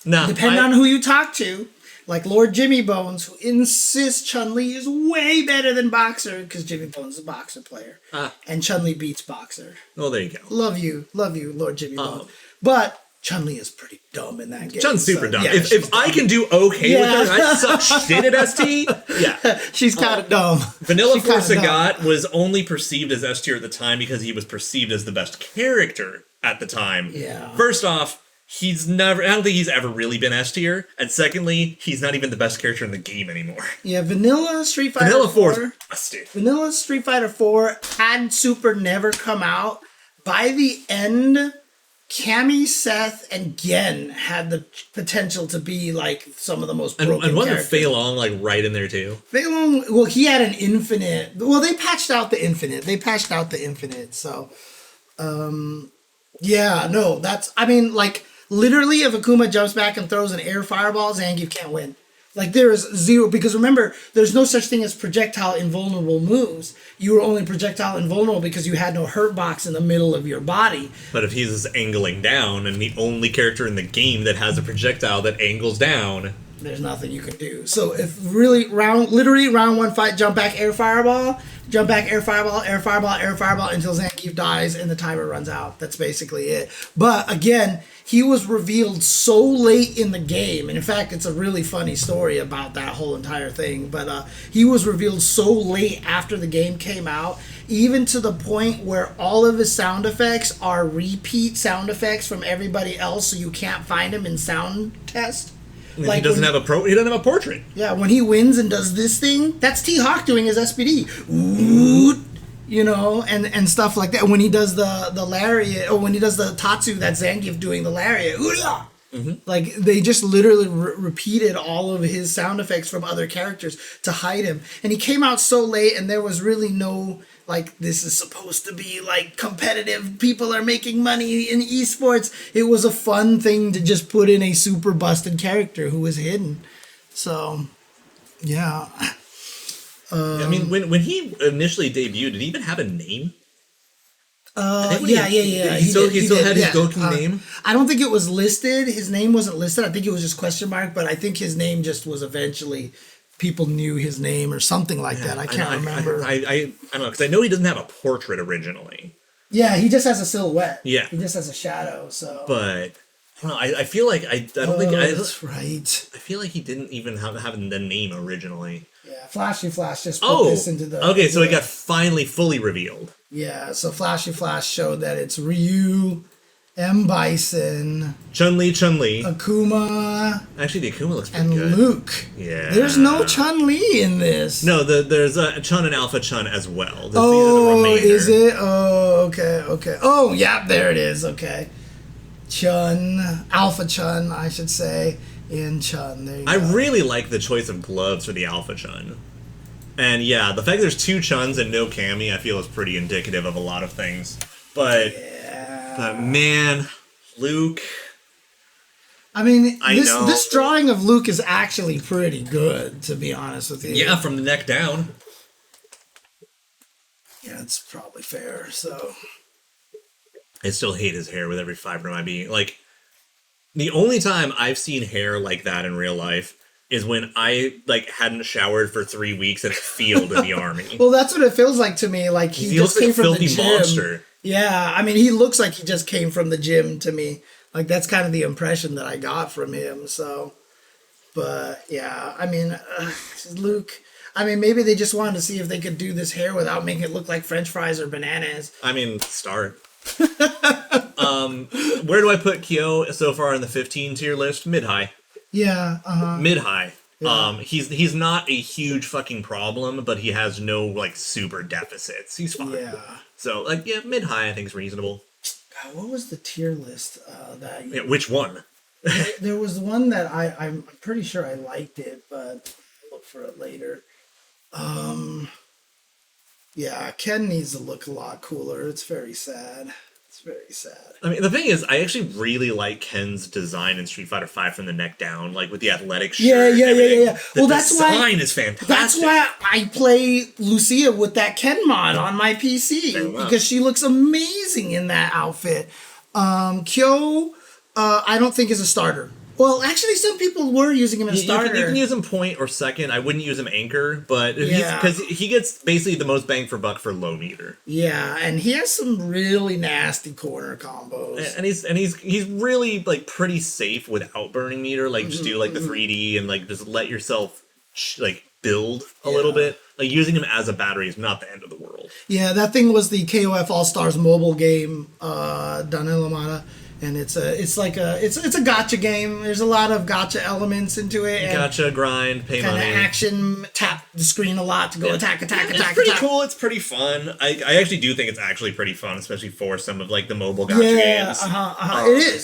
depending on who you talk to, like Lord Jimmy Bones, who insists Chun-Li is way better than Boxer, because Jimmy Bones is a Boxer player. And Chun-Li beats Boxer. Oh, there you go. Love you, Lord Jimmy Bones. But Chun-Li is pretty dumb in that game. Chun's super dumb. Yeah, if I can do okay with her and I suck shit at ST, yeah. She's kind of dumb. Vanilla Force Sagat was only perceived as S tier at the time because he was perceived as the best character at the time. Yeah. First off, I don't think he's ever really been S tier. And secondly, he's not even the best character in the game anymore. Yeah, Vanilla Street Fighter 4. Vanilla Street Fighter 4 had Super never come out. By the end, Cammy, Seth, and Gen had the potential to be like some of the most broken and wasn't characters. Fei Long like right in there too? Fei Long, well, he had an infinite. Well, they patched out the infinite. So, yeah, no, literally, if Akuma jumps back and throws an air fireball, Zangief can't win. Like, there is zero, because remember, there's no such thing as projectile invulnerable moves. You were only projectile invulnerable because you had no hurt box in the middle of your body. But if he's angling down, and the only character in the game that has a projectile that angles down, there's nothing you can do. So if really round 1 fight, jump back, air fireball, air fireball until Zangief dies and the timer runs out. That's basically it. But again, he was revealed so late in the game, and in fact, it's a really funny story about that whole entire thing. But he was revealed so late after the game came out, even to the point where all of his sound effects are repeat sound effects from everybody else, so you can't find him in sound test. Like he doesn't have a portrait. Yeah, when he wins and does this thing, that's T-Hawk doing his SPD. Ooh, and stuff like that. When he does the lariat, or when he does the Tatsu, that's Zangief doing the lariat. Like, they just literally repeated all of his sound effects from other characters to hide him. And he came out so late, and there was really no, like, this is supposed to be, like, competitive. People are making money in esports. It was a fun thing to just put in a super busted character who was hidden. So, yeah. When he initially debuted, did he even have a name? Yeah. He still had his Goku name? I don't think it was listed. His name wasn't listed. I think it was just question mark, but I think his name just was eventually, people knew his name or something like that. I can't remember. I don't know, because I know he doesn't have a portrait originally. Yeah, he just has a silhouette. Yeah. He just has a shadow, so. But, I don't know, I feel like, that's right. I feel like he didn't even have the name originally. Yeah, Flashy Flash just put this into the... Okay, so it got finally fully revealed. Yeah, so Flashy Flash showed that it's Ryu, M. Bison, Chun-Li, Akuma... Actually, the Akuma looks pretty good. And Luke. Yeah. There's no Chun-Li in this. No, there's Chun and Alpha Chun as well. The is it? Oh, okay. Oh, yeah, there it is, okay. Chun, Alpha Chun, I should say. In Chun, there you go. I really like the choice of gloves for the Alpha Chun. And yeah, the fact there's 2 Chuns and no Cammy, I feel is pretty indicative of a lot of things. But man, Luke... This drawing of Luke is actually pretty good, to be honest with you. Yeah, from the neck down. Yeah, it's probably fair, so... I still hate his hair with every fiber of my being. Like, the only time I've seen hair like that in real life is when I, hadn't showered for 3 weeks at the field in the army. Well, that's what it feels like to me. Like, he just came from the gym. Monster. Yeah, he looks like he just came from the gym to me. Like, that's kind of the impression that I got from him, so... But, yeah, Luke... maybe they just wanted to see if they could do this hair without making it look like French fries or bananas. Start. Where do I put Kyo so far in the 15 tier list? Mid-high. Yeah, Mid-high. Yeah. He's not a huge fucking problem, but he has no, super deficits. He's fine. Yeah. So, mid-high I think is reasonable. God, what was the tier list that... Yeah, which one? There was one that I'm pretty sure I liked it, but I'll look for it later. Yeah, Ken needs to look a lot cooler. It's very sad. It's very sad. I mean, the thing is, I actually really like Ken's design in Street Fighter V from the neck down, like with the athletic shirt. Yeah. Well, that's why the design is fantastic. That's why I play Lucia with that Ken mod on my PC because she looks amazing in that outfit. Kyo, I don't think is a starter. Well, actually, some people were using him as a starter. You can use him point or second. I wouldn't use him anchor, but because he gets basically the most bang for buck for low meter. Yeah, and he has some really nasty corner combos. And he's really like pretty safe without burning meter. Like just do like the 3D and like just let yourself like build a little bit. Like using him as a battery is not the end of the world. Yeah, that thing was the KOF All Stars mobile game, Daniel Lamada. And it's a gacha game. There's a lot of gacha elements into it. Gacha, grind, pay money. Kind of action, tap the screen a lot to go attack. It's pretty cool. It's pretty fun. I actually do think it's actually pretty fun, especially for some of like the mobile gacha games.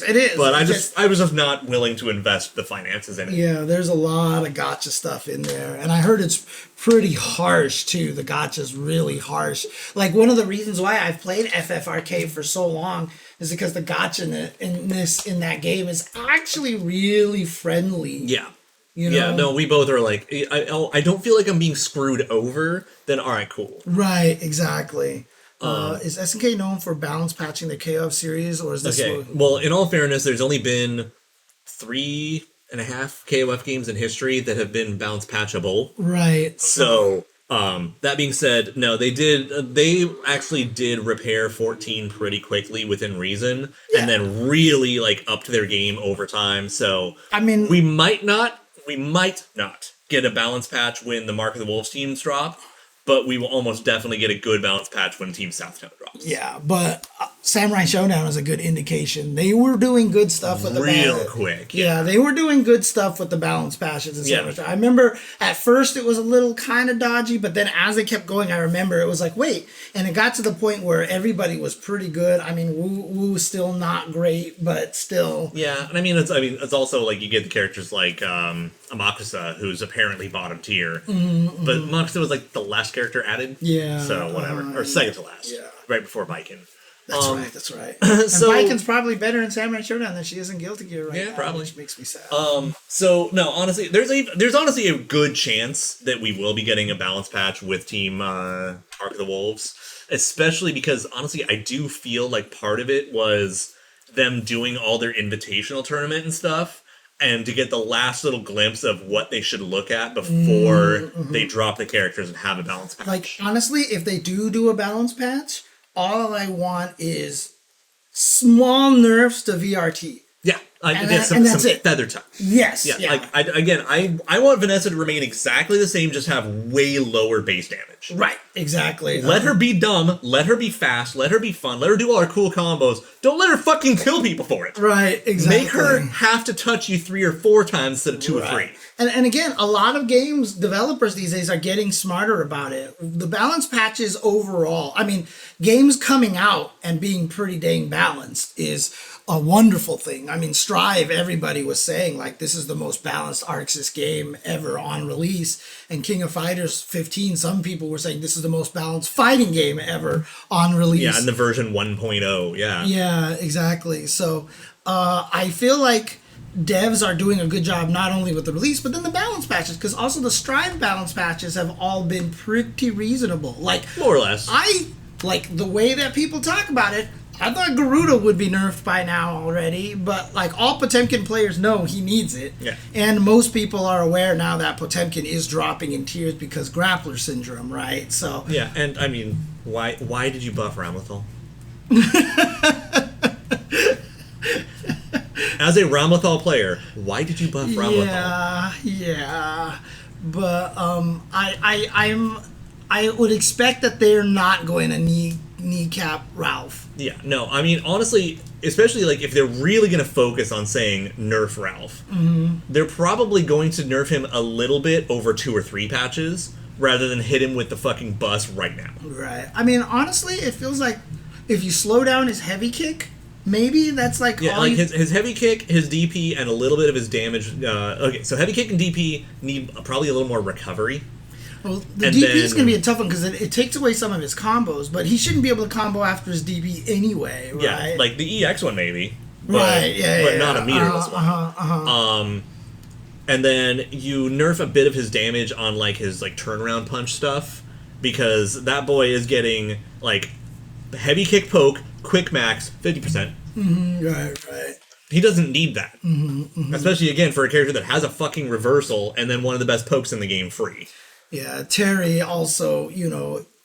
It is. But I was just not willing to invest the finances in it. Yeah, there's a lot of gacha stuff in there. And I heard it's pretty harsh too. The gacha's really harsh. Like one of the reasons why I've played FF Arcade for so long is because the gacha in that game is actually really friendly. Yeah. You know? Yeah, no, we both are like, I don't feel like I'm being screwed over, then alright, cool. Right, exactly. Is SNK known for balance patching the KOF series, or is this... Okay, well, in all fairness, there's only been 3.5 KOF games in history that have been balance patchable. Right. So... that being said, no, they actually did repair 14 pretty quickly within reason, and then really like upped their game over time. So I mean, we might not get a balance patch when the Mark of the Wolves teams drop, but we will almost definitely get a good balance patch when Team Southtown drops. Yeah, but Samurai Showdown is a good indication. They were doing good stuff with the real quick. Yeah, they were doing good stuff with the balance patches and stuff. I remember at first it was a little kind of dodgy, but then as they kept going, I remember it was like, wait, and it got to the point where everybody was pretty good. I mean, Wu was still not great, but still. Yeah, and I mean it's also like you get the characters like Amakusa, who's apparently bottom tier, but Amakusa was like the last character added. Yeah. So whatever, or second to last. Yeah. Right before Baiken. That's right. And so, Baiken's probably better in Samurai Showdown than she is in Guilty Gear right now. Probably. Which makes me sad. So no, honestly, there's honestly a good chance that we will be getting a balance patch with Team Mark of the Wolves, especially because honestly, I do feel like part of it was them doing all their invitational tournament and stuff, and to get the last little glimpse of what they should look at before they drop the characters and have a balance patch. Like honestly, if they do a balance patch, all I want is small nerfs to VRT. Yeah, and that's it. Feather touch. Yes. Yeah. Like I want Vanessa to remain exactly the same, just have way lower base damage. Right. Exactly. Let her be dumb. Let her be fast. Let her be fun. Let her do all her cool combos. Don't let her fucking kill people for it. Right. Exactly. Make her have to touch you 3 or 4 times instead of 2 or 3. And again, a lot of games developers these days are getting smarter about it. The balance patches overall, I mean, games coming out and being pretty dang balanced is a wonderful thing. I mean, Strive, everybody was saying, like, this is the most balanced Arxis game ever on release. And King of Fighters 15, some people were saying this is the most balanced fighting game ever on release. Yeah, in the version 1.0, yeah. Yeah, exactly. So I feel like devs are doing a good job not only with the release, but then the balance patches, because also the Strive balance patches have all been pretty reasonable. Like, more or less. I like the way that people talk about it. I thought Garuda would be nerfed by now already, but like all Potemkin players know he needs it. Yeah. And most people are aware now that Potemkin is dropping in tiers because grappler syndrome, right? So yeah, and I mean, why did you buff Ramathal? As a Ramathal player, why did you buff Ramathal? Yeah. But I would expect that they're not going to kneecap Ralph. Yeah, no, I mean, honestly, especially like if they're really going to focus on saying nerf Ralph, they're probably going to nerf him a little bit over 2 or 3 patches rather than hit him with the fucking bus right now. Right. I mean, honestly, it feels like if you slow down his heavy kick, maybe that's like his heavy kick, his DP, and a little bit of his damage. Okay, so heavy kick and DP need probably a little more recovery. Well, the And DP then- is going to be a tough one because it takes away some of his combos, but he shouldn't be able to combo after his DP anyway, right? Yeah, like the EX one maybe. But, Right, yeah, but yeah, not a yeah. meterless one. And then you nerf a bit of his damage on like his like turnaround punch stuff because that boy is getting like heavy kick poke, quick max, 50%. Right. He doesn't need that. Especially again for a character that has a fucking reversal and then one of the best pokes in the game free. Yeah, Terry also,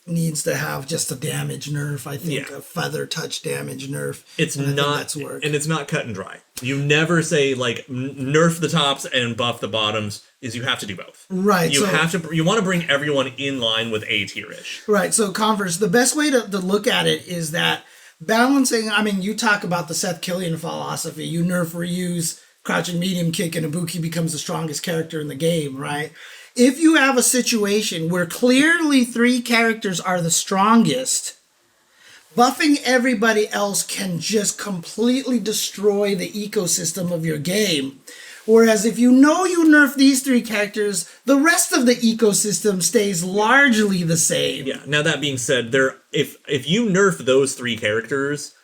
needs to have just a damage nerf. I think Yeah. a feather touch damage nerf. It's and I think not, that's work. and it's not cut and dry. You never say like nerf the tops and buff the bottoms. Is you have to do both. Right. You have to. You want to bring everyone in line with A tier-ish. Right. So Converse, the best way to look at it is that balancing. I mean, you talk about the Seth Killian philosophy. You nerf, reuse, crouching medium kick, and Ibuki becomes the strongest character in the game. Right. If you have a situation where clearly 3 characters are the strongest, buffing everybody else can just completely destroy the ecosystem of your game. Whereas if you nerf these 3 characters, the rest of the ecosystem stays largely the same. Yeah. Now that being said, if you nerf those 3 characters,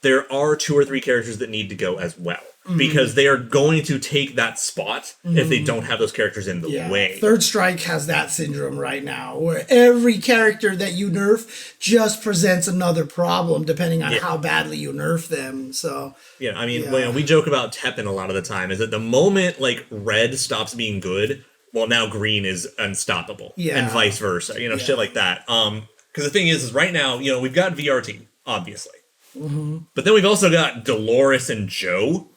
there are 2 or 3 characters that need to go as well. Because they are going to take that spot if they don't have those characters in the way. Third Strike has that syndrome right now, where every character that you nerf just presents another problem depending on how badly you nerf them. So yeah, I mean, we joke about Teppen a lot of the time. Is that the moment like red stops being good, well, now green is unstoppable, and vice versa. Shit like that. Because the thing is right now, we've got VRT obviously, but then we've also got Dolores and Joe.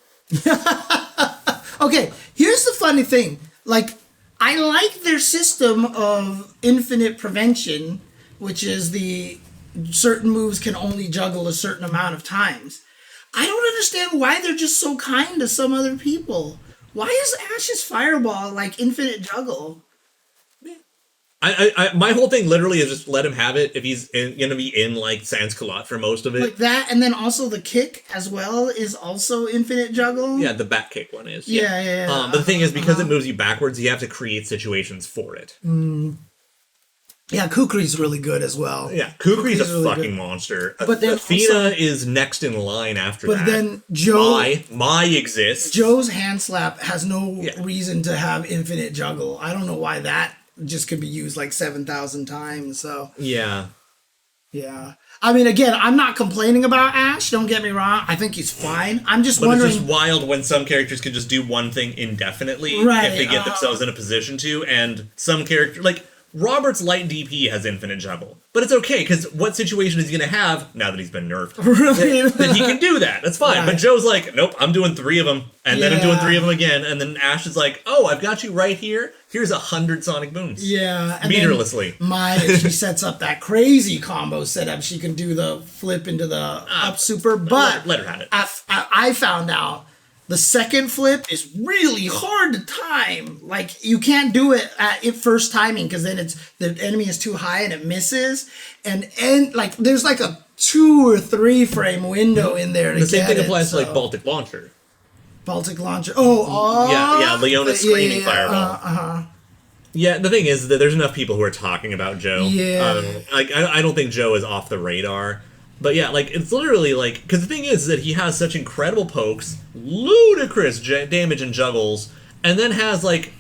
Okay, here's the funny thing. Like, I like their system of infinite prevention, which is the certain moves can only juggle a certain amount of times. I don't understand why they're just so kind to some other people. Why is Ash's Fireball like infinite juggle? My whole thing literally is just let him have it if he's gonna be in like Sans Culotte for most of it. Like that, and then also the kick as well is also infinite juggle. Yeah, the back kick one is. Yeah. But the thing is, because it moves you backwards, you have to create situations for it. Yeah, Kukri's really good as well. Yeah, Kukri's a really fucking good. monster. But then Athena also, is next in line after that. But then Joe... Mai exists. Joe's hand slap has no reason to have infinite juggle. I don't know why that just could be used like 7,000 times. So yeah. I mean, again, I'm not complaining about Ash. Don't get me wrong. I think he's fine. I'm just wondering. It's just wild when some characters can just do one thing indefinitely if they get themselves in a position to, and some character like Robert's light DP has infinite juggle. But it's okay, because what situation is he going to have now that he's been nerfed? Really? Then he can do that. That's fine. Right. But Joe's like, nope, I'm doing 3 of them. And then I'm doing 3 of them again. And then Ash is like, oh, I've got you right here. Here's 100 Sonic Booms. Yeah. And meterlessly. Maya, she sets up that crazy combo setup. She can do the flip into the up super. But let her have it. I found out the second flip is really hard to time. Like, you can't do it at first timing because then the enemy is too high and it misses. And like, there's like a 2 or 3 frame window in there to the same get thing applies it, to like Baltic Launcher. Baltic Launcher. Oh, yeah, Leona's screaming fireball. Yeah, the thing is that there's enough people who are talking about Joe. Yeah. I don't think Joe is off the radar. But yeah, like, it's literally like, because the thing is that he has such incredible pokes, ludicrous damage and juggles, and then has like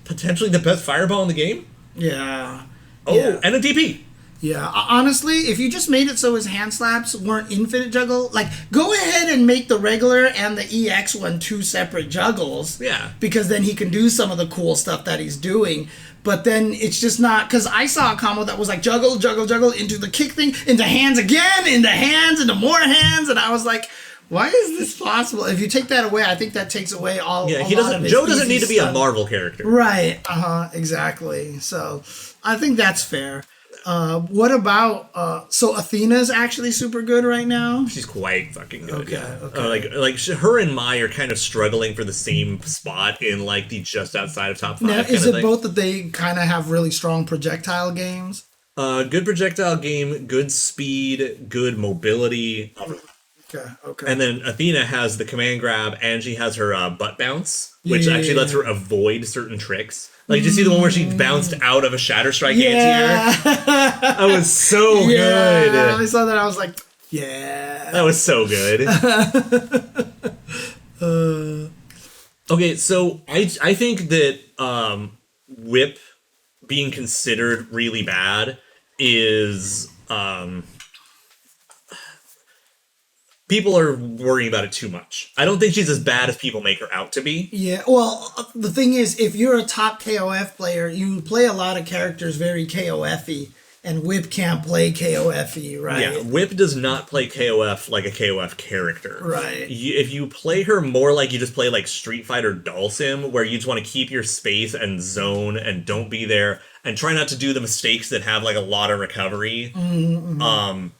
potentially the best fireball in the game. Yeah. Oh, yeah. And a DP. Yeah, honestly, if you just made it so his hand slaps weren't infinite juggle, like, go ahead and make the regular and the EX one 2 separate juggles. Yeah. Because then he can do some of the cool stuff that he's doing. But then it's just not, because I saw a combo that was like juggle, juggle, juggle, into the kick thing, into hands again, into hands, into more hands, and I was like, why is this possible? If you take that away, I think that takes away all. Yeah, Joe doesn't need to be a Marvel character. Right. Exactly. So I think that's fair. What about so Athena's actually super good right now? She's quite fucking good. Okay. Her and Mai are kind of struggling for the same spot in like the just outside of top 5. Now, is it thing. Both that they kind of have really strong projectile games? Good projectile game, good speed, good mobility. Okay. And then Athena has the command grab, and she has her butt bounce, which actually lets her avoid certain tricks. Like, did you see the one where she bounced out of a Shatter Strike anti-air? That was so good. I saw that. I was like, yeah. That was so good. Okay, so I think that Whip being considered really bad is people are worrying about it too much. I don't think she's as bad as people make her out to be. Yeah, well, the thing is, if you're a top KOF player, you play a lot of characters very KOF-y, and Whip can't play KOF-y, right? Yeah, Whip does not play KOF like a KOF character. Right. If you play her more like you just play like Street Fighter Dhalsim, where you just want to keep your space and zone and don't be there, and try not to do the mistakes that have like a lot of recovery,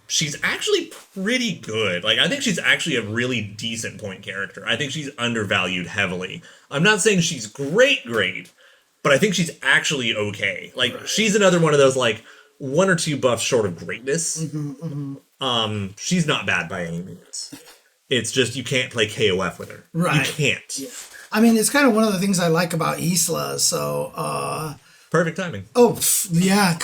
she's actually pretty good. Like, I think she's actually a really decent point character. I think she's undervalued heavily. I'm not saying she's great, but I think she's actually okay. Like, she's another one of those, like, 1 or 2 buffs short of greatness. She's not bad by any means. It's just you can't play KOF with her. Right. You can't. Yeah. I mean, it's kind of one of the things I like about Isla, so... Perfect timing. Oh, yeah.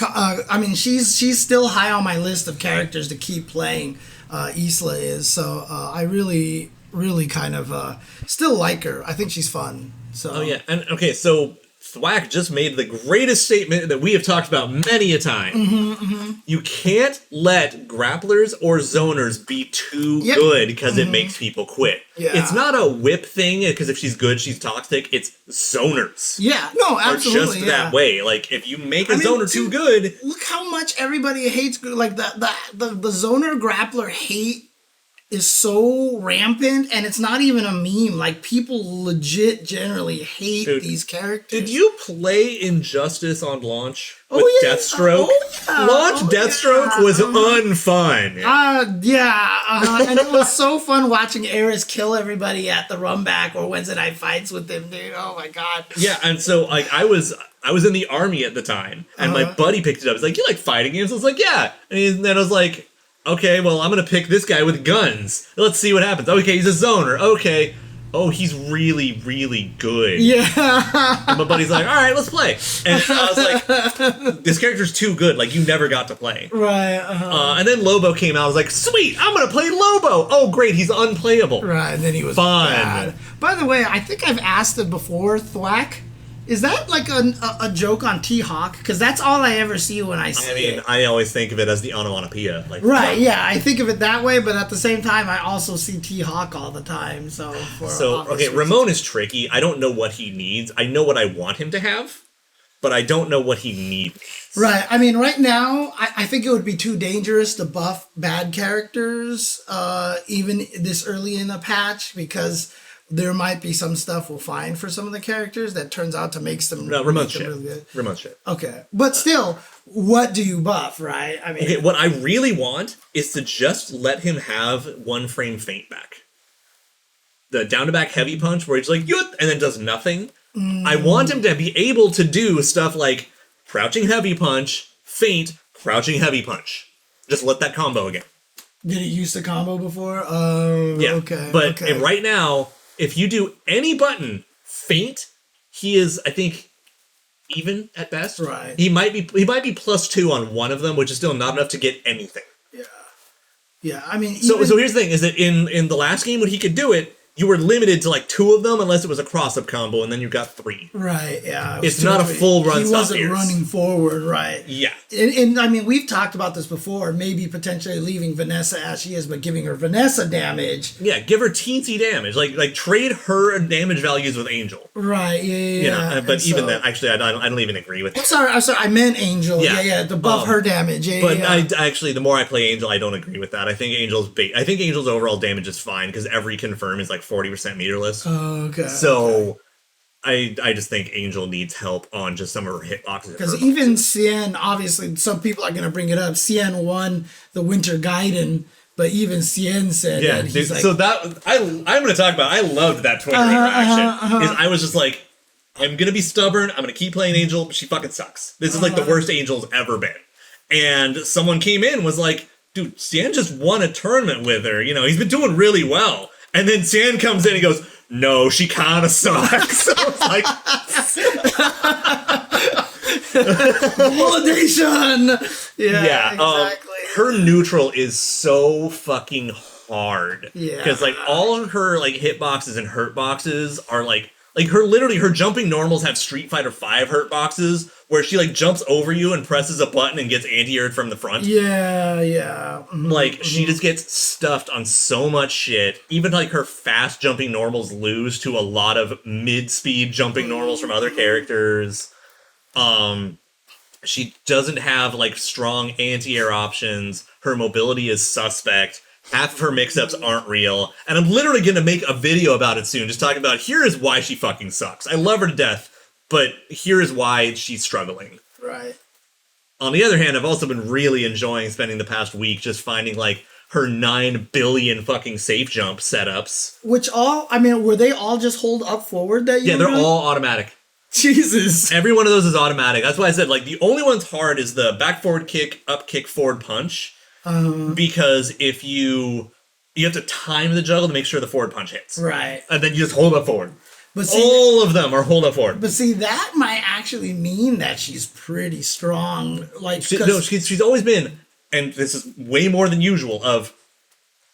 I mean, she's still high on my list of characters to keep playing. Isla is, so I really, really kind of still like her. I think she's fun. So. Oh, yeah. And, okay, so Thwack just made the greatest statement that we have talked about many a time. You can't let grapplers or zoners be too good because it makes people quit. Yeah. It's not a Whip thing because if she's good, she's toxic. It's zoners. Yeah, no, absolutely. Are just that way. Like, if you make a zoner too good... Look how much everybody hates... Like, the zoner grappler hate is so rampant, and it's not even a meme. Like, people legit generally hate these characters. Did you play Injustice on launch with Deathstroke? Launch Deathstroke was unfun. And it was so fun watching Eris kill everybody at the Rumback or Wednesday Night Fights with him, dude. Oh my god. Yeah, and so like I was in the army at the time, and my buddy picked it up. He's like, "You like fighting games?" I was like, "Yeah," and then I was like, okay, well, I'm going to pick this guy with guns. Let's see what happens. Okay, he's a zoner. Okay. Oh, he's really, really good. Yeah. And my buddy's like, all right, let's play. And I was like, this character's too good. Like, you never got to play. Right. And then Lobo came out. I was like, sweet, I'm going to play Lobo. Oh, great, he's unplayable. Right, and then he was fun. Bad. By the way, I think I've asked it before, Thwack. Is that like a joke on T-Hawk? Because that's all I ever see when I see it. I always think of it as the onomatopoeia. Like, right, yeah, I think of it that way, but at the same time, I also see T-Hawk all the time. So, okay, Ramon is tricky. I don't know what he needs. I know what I want him to have, but I don't know what he needs. Right, I mean, right now, I think it would be too dangerous to buff bad characters, even this early in the patch, because... there might be some stuff we'll find for some of the characters that turns out to make them Ramon's shit. Really good. Ramon's shit. Okay. But still, what do you buff, right? I mean, okay, what I really want is to just let him have one frame feint back. The down to back heavy punch where he's like, and then does nothing. I want him to be able to do stuff like crouching heavy punch, feint, crouching heavy punch. Just let that combo again. Did he use the combo before? Yeah. Okay. But right now, if you do any button, feint, he is, I think, even at best. Right. He might be +2 on one of them, which is still not enough to get anything. Yeah. Yeah, I mean... So here's the thing, is that in the last game when he could do it, you were limited to like 2 of them unless it was a cross-up combo, and then you got 3. Right, yeah. It's not a full run. He wasn't running forward, right. Yeah. And I mean, we've talked about this before, maybe potentially leaving Vanessa as she is, but giving her Vanessa damage. Yeah, give her teensy damage. Like trade her damage values with Angel. Right, yeah. You know, but even then, actually, I don't even agree with that. I'm sorry, I meant Angel. Yeah, to buff her damage. But I actually, the more I play Angel, I don't agree with that. I think Angel's overall damage is fine, because every confirm is like 40% meterless. Oh, okay. So I just think Angel needs help on just some of her hitboxes. Because even Cien, obviously, some people are going to bring it up. Cien won the Winter Gaiden, but even Cien said that he's like... So that, I'm going to talk about, I loved that Twitter interaction. Is I was just like, I'm going to be stubborn, I'm going to keep playing Angel, but she fucking sucks. This is like the worst Angel's ever been. And someone came in and was like, dude, Xian just won a tournament with her. You know, he's been doing really well. And then Xian comes in and goes, no, she kind of sucks. So it's like... validation. Yeah, exactly. Her neutral is so fucking hard. Yeah. Because, like, all of her, like, hitboxes and hurt boxes are, like her jumping normals have Street Fighter V hurt boxes where she, like, jumps over you and presses a button and gets anti-aired from the front. Yeah. Like, she just gets stuffed on so much shit. Even, like, her fast jumping normals lose to a lot of mid-speed jumping normals from other characters. She doesn't have, like, strong anti-air options. Her mobility is suspect. Half of her mix-ups aren't real. And I'm literally going to make a video about it soon, just talking about, here is why she fucking sucks. I love her to death, but here is why she's struggling. Right. On the other hand, I've also been really enjoying spending the past week just finding, like, her 9 billion fucking safe jump setups. Which all, I mean, were they all just hold up forward that you Yeah, they're all automatic. Jesus. Every one of those is automatic. That's why I said, like, the only one's hard is the back forward kick, up kick, forward punch. Because if you have to time the juggle to make sure the forward punch hits. Right. And then you just hold up forward. But see, all of them are hold up forward. But see, that might actually mean that she's pretty strong. Like, she's always been, and this is way more than usual, of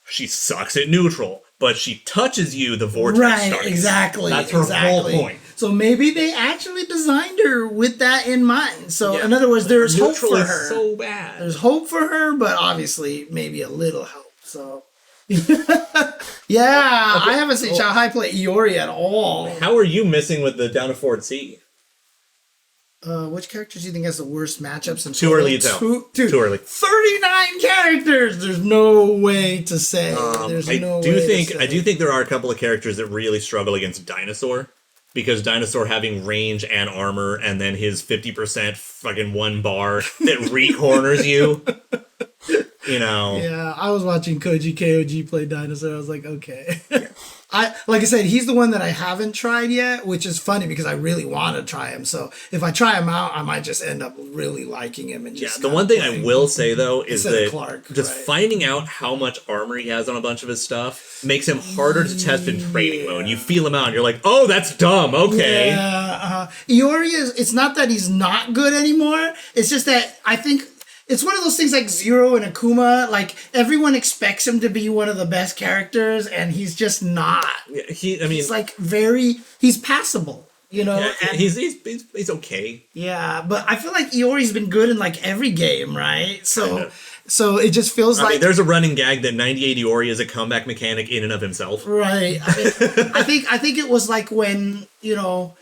she sucks at neutral, but she touches you, the vortex starts. Exactly. That's her whole point. So maybe they actually designed her with that in mind. So in other words, there's hope for her. Neutral is so bad. There's hope for her, but obviously maybe a little help. So yeah, I haven't seen Shanghai play Iori at all. How are you missing with the down to forward C? Which characters do you think has the worst matchups? Too early to tell. Too early. 39 characters. There's no way to say. I do think there are a couple of characters that really struggle against Dinosaur. Because Dinosaur having range and armor, and then his 50% fucking 1 bar that re-corners you. You know. Yeah, I was watching Koji KOG play Dinosaur. I was like, okay. Like I said, he's the one that I haven't tried yet, which is funny because I really want to try him. So if I try him out, I might just end up really liking him. And just the one thing I will say, though, is that Clark, finding out how much armor he has on a bunch of his stuff makes him harder to test in training mode. You feel him out, and you're like, oh, that's dumb, okay. Yeah, Iori it's not that he's not good anymore. It's just that I think it's one of those things like Zero and Akuma. Like, everyone expects him to be one of the best characters, and he's just not. He's like he's passable, you know? Yeah, he's okay. Yeah, but I feel like Iori's been good in like every game, right? So it just feels like... there's a running gag that 98 Iori is a comeback mechanic in and of himself. Right. I think it was like when, you know...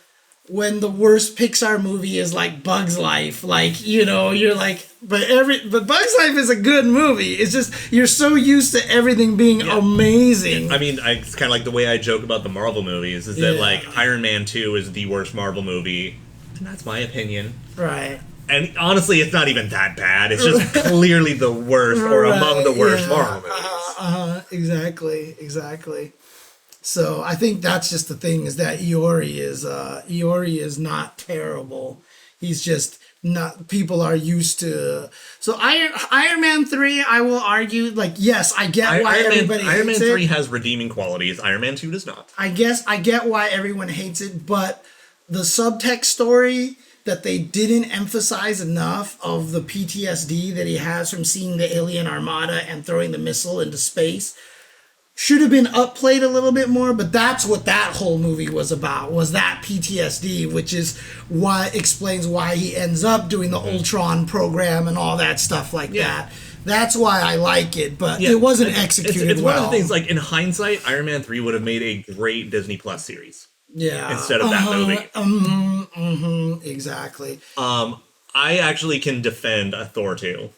when the worst Pixar movie is like Bug's Life, like, you know, you're like, but Bug's Life is a good movie. It's just, you're so used to everything being amazing. I mean, it's kind of like the way I joke about the Marvel movies, is that like Iron Man 2 is the worst Marvel movie. And that's my opinion. Right. And honestly, it's not even that bad. It's just clearly the worst or among the worst Marvel movies. Exactly. So I think that's just the thing, is that Iori is not terrible. He's just not, people are used to. So Iron Man 3, I will argue, like, yes, I get why everybody hates it. Iron Man 3 has redeeming qualities. Iron Man 2 does not. I guess I get why everyone hates it, but the subtext story that they didn't emphasize enough of the PTSD that he has from seeing the alien armada and throwing the missile into space should have been upplayed a little bit more, but that's what that whole movie was about, was that PTSD, which is why explains why he ends up doing the Ultron program and all that stuff like that. That's why I like it, but it wasn't executed it's well. One of the things, like, in hindsight, Iron Man 3 would have made a great Disney Plus series. Yeah. Instead of that movie. Exactly. I actually can defend a Thor 2.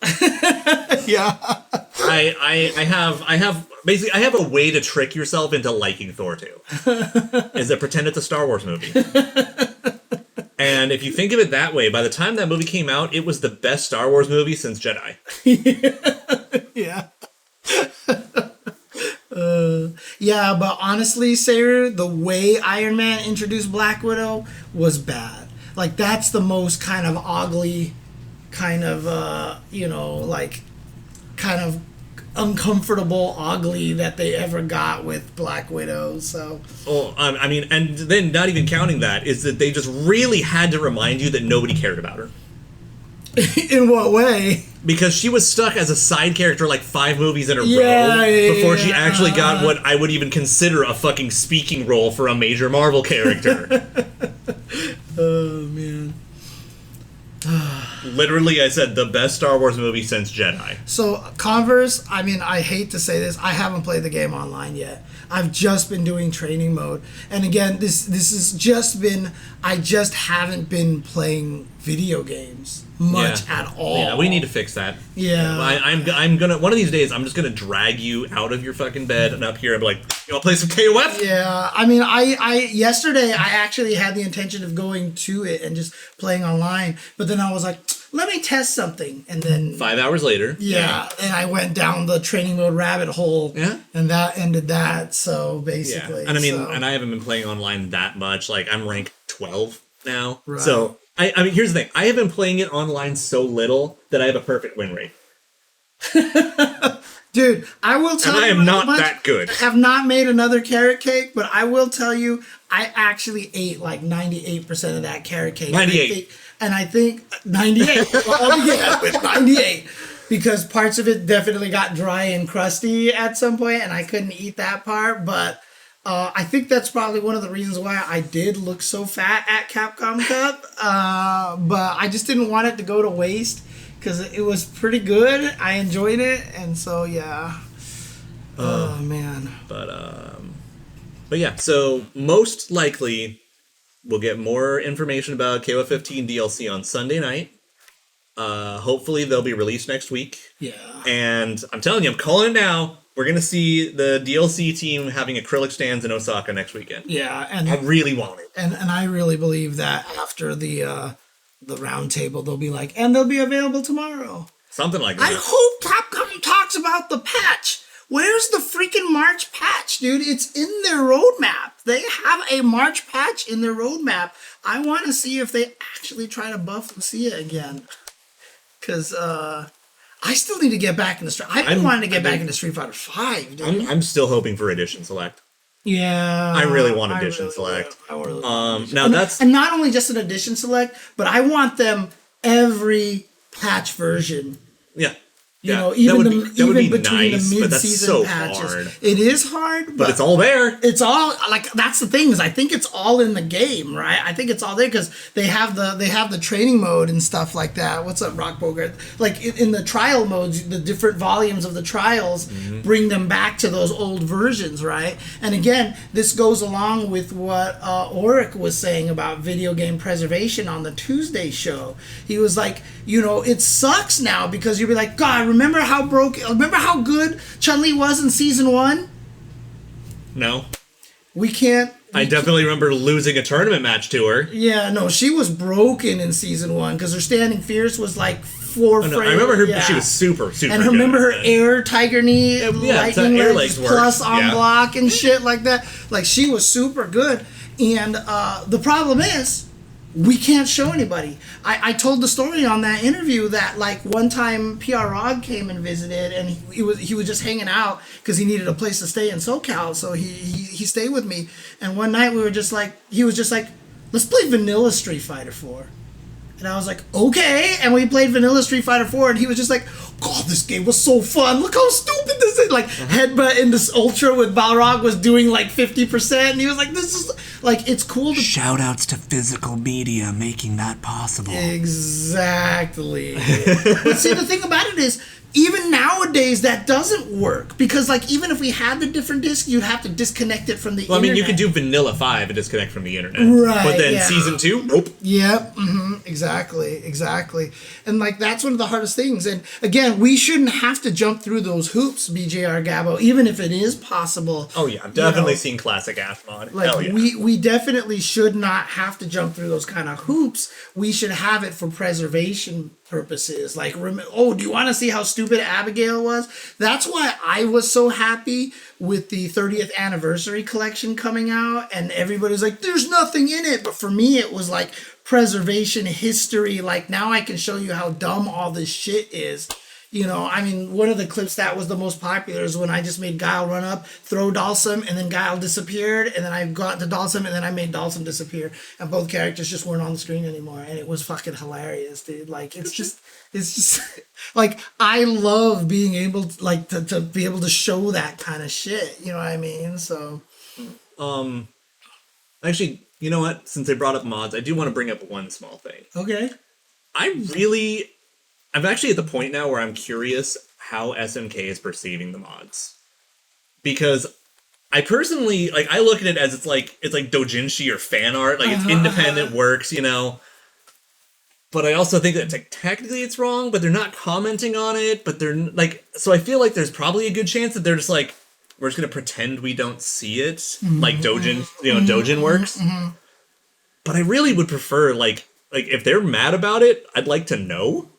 Yeah. I have a way to trick yourself into liking Thor 2. Is to pretend it's a Star Wars movie. And if you think of it that way, by the time that movie came out, it was the best Star Wars movie since Jedi. Yeah. Yeah, but honestly, Sarah, the way Iron Man introduced Black Widow was bad. Like, that's the most kind of ugly, kind of kind of uncomfortable ugly that they ever got with Black Widow. So, I mean, and then not even counting that is that they just really had to remind you that nobody cared about her. In what way? Because she was stuck as a side character like 5 movies in a row before she actually got what I would even consider a fucking speaking role for a major Marvel character. Oh, man. Literally, I said the best Star Wars movie since Jedi. So, Converse, I mean, I hate to say this, I haven't played the game online yet. I've just been doing training mode. And again, this has just been, I just haven't been playing video games much at all. Yeah, we need to fix that. Yeah. I'm gonna, one of these days, I'm just gonna drag you out of your fucking bed and up here and be like, you wanna play some KOF? Yeah, I mean, I yesterday, I actually had the intention of going to it and just playing online. But then I was like, let me test something. And then 5 hours later. Yeah, and I went down the training mode rabbit hole. Yeah. And that ended that. So basically. Yeah. And I mean, and I haven't been playing online that much. Like, I'm rank 12 now. Right. So, I mean, here's the thing. I have been playing it online so little that I have a perfect win rate. Dude, I will tell you. And I am not that good. I have not made another carrot cake, but I will tell you, I actually ate like 98% of that carrot cake. 98. And I think 98. Well, yeah, with 98. Because parts of it definitely got dry and crusty at some point, and I couldn't eat that part. But I think that's probably one of the reasons why I did look so fat at Capcom Cup. But I just didn't want it to go to waste because it was pretty good. I enjoyed it, and so yeah. Oh man. But yeah. So most likely, we'll get more information about KOF15 DLC on Sunday night. Hopefully they'll be released next week. Yeah. And I'm telling you, I'm calling it now. We're going to see the DLC team having acrylic stands in Osaka next weekend. Yeah, and I really want it. And I really believe that after the round table, they'll be like, and they'll be available tomorrow. Something like that. I hope Capcom talks about the patch. Where's the freaking March patch, dude? It's in their roadmap. They have a March patch in their roadmap. I want to see if they actually try to buff Lucia again. Because I still need to get back into Street. I've been wanting to get back into Street Fighter 5, dude. I'm still hoping for Edition Select. Yeah. I really want Edition Select. Now that's... And not only just an Edition Select, but I want them every patch version. Yeah. You know, even between nice, the but that's mid-season so patches. hard. It is hard, but it's all there. It's all like that's the thing is I think it's all in the game, right? I think it's all there because they have the training mode and stuff like that. What's up, Rock Bogart? Like in the trial modes, the different volumes of the trials bring them back to those old versions, right? And again, this goes along with what Auric was saying about video game preservation on the Tuesday show. He was like, you know, it sucks now because you'll be like, God, remember how good Chun-Li was in season 1? No. I definitely remember losing a tournament match to her. Yeah, no, she was broken in season 1 because her standing fierce was like 4 frames. I remember her. Yeah. She was super and remember her air tiger knee, lightning air legs plus on block and shit like that. Like she was super good. And the problem is, we can't show anybody. I told the story on that interview that like one time PR Rog came and visited and he was just hanging out because he needed a place to stay in SoCal, so he stayed with me. And one night he was just like, let's play vanilla Street Fighter 4. And I was like, okay. And we played vanilla Street Fighter 4 and he was just like, God, this game was so fun. Look how stupid this is. Like, headbutt in this Ultra with Balrog was doing like 50%. And he was like, this is, like, it's cool to... Shout-outs to physical media making that possible. Exactly. But see, the thing about it is, even nowadays, that doesn't work. Because, like, even if we had the different discs, you'd have to disconnect it from the internet. Well, I mean, you could do Vanilla 5 and disconnect from the internet. Right, But then Season 2, nope. Yep, exactly. And, like, that's one of the hardest things. And, again, we shouldn't have to jump through those hoops, BJR Gabo, even if it is possible. Oh, yeah, I've definitely seen classic Athmon. Like, Hell yeah. we definitely should not have to jump through those kind of hoops. We should have it for preservation purposes. Like, do you want to see how stupid Abigail was? That's why I was so happy with the 30th anniversary collection coming out, and everybody's like, there's nothing in it. But for me, it was like preservation history. Like, now I can show you how dumb all this shit is. You know, I mean, one of the clips that was the most popular is when I just made Guile run up, throw Dalsum, and then Guile disappeared, and then I got to Dalsum, and then I made Dalsum disappear, and both characters just weren't on the screen anymore, and it was fucking hilarious, dude. Like, it's just like, I love being able to, like, to be able to show that kind of shit, you know what I mean? So, actually, you know what? Since they brought up mods, I do want to bring up one small thing. okay. I'm actually at the point now where I'm curious how SNK is perceiving the mods. Because I personally, like, I look at it as it's like doujinshi or fan art, like, it's independent works, you know. But I also think that technically it's wrong, but they're not commenting on it, but they're, like, so I feel like there's probably a good chance that they're just like, we're just gonna pretend we don't see it, like doujin, you know, doujin works. But I really would prefer, like if they're mad about it, I'd like to know.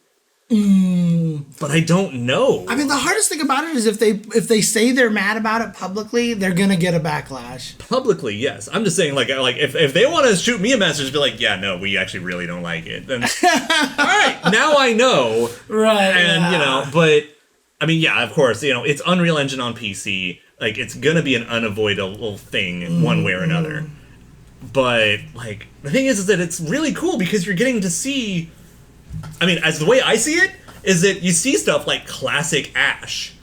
But I don't know. I mean, the hardest thing about it is if they say they're mad about it publicly, they're gonna get a backlash. Publicly, yes. I'm just saying, like if they want to shoot me a message, be like, yeah, no, we actually really don't like it. Then, all right, now I know, right? And you know, but I mean, yeah, of course, you know, it's Unreal Engine on PC. Like, it's gonna be an unavoidable thing, one way or another. But like, the thing is that it's really cool because you're getting to see. I mean, as the way I see it, is that you see stuff like classic Ash.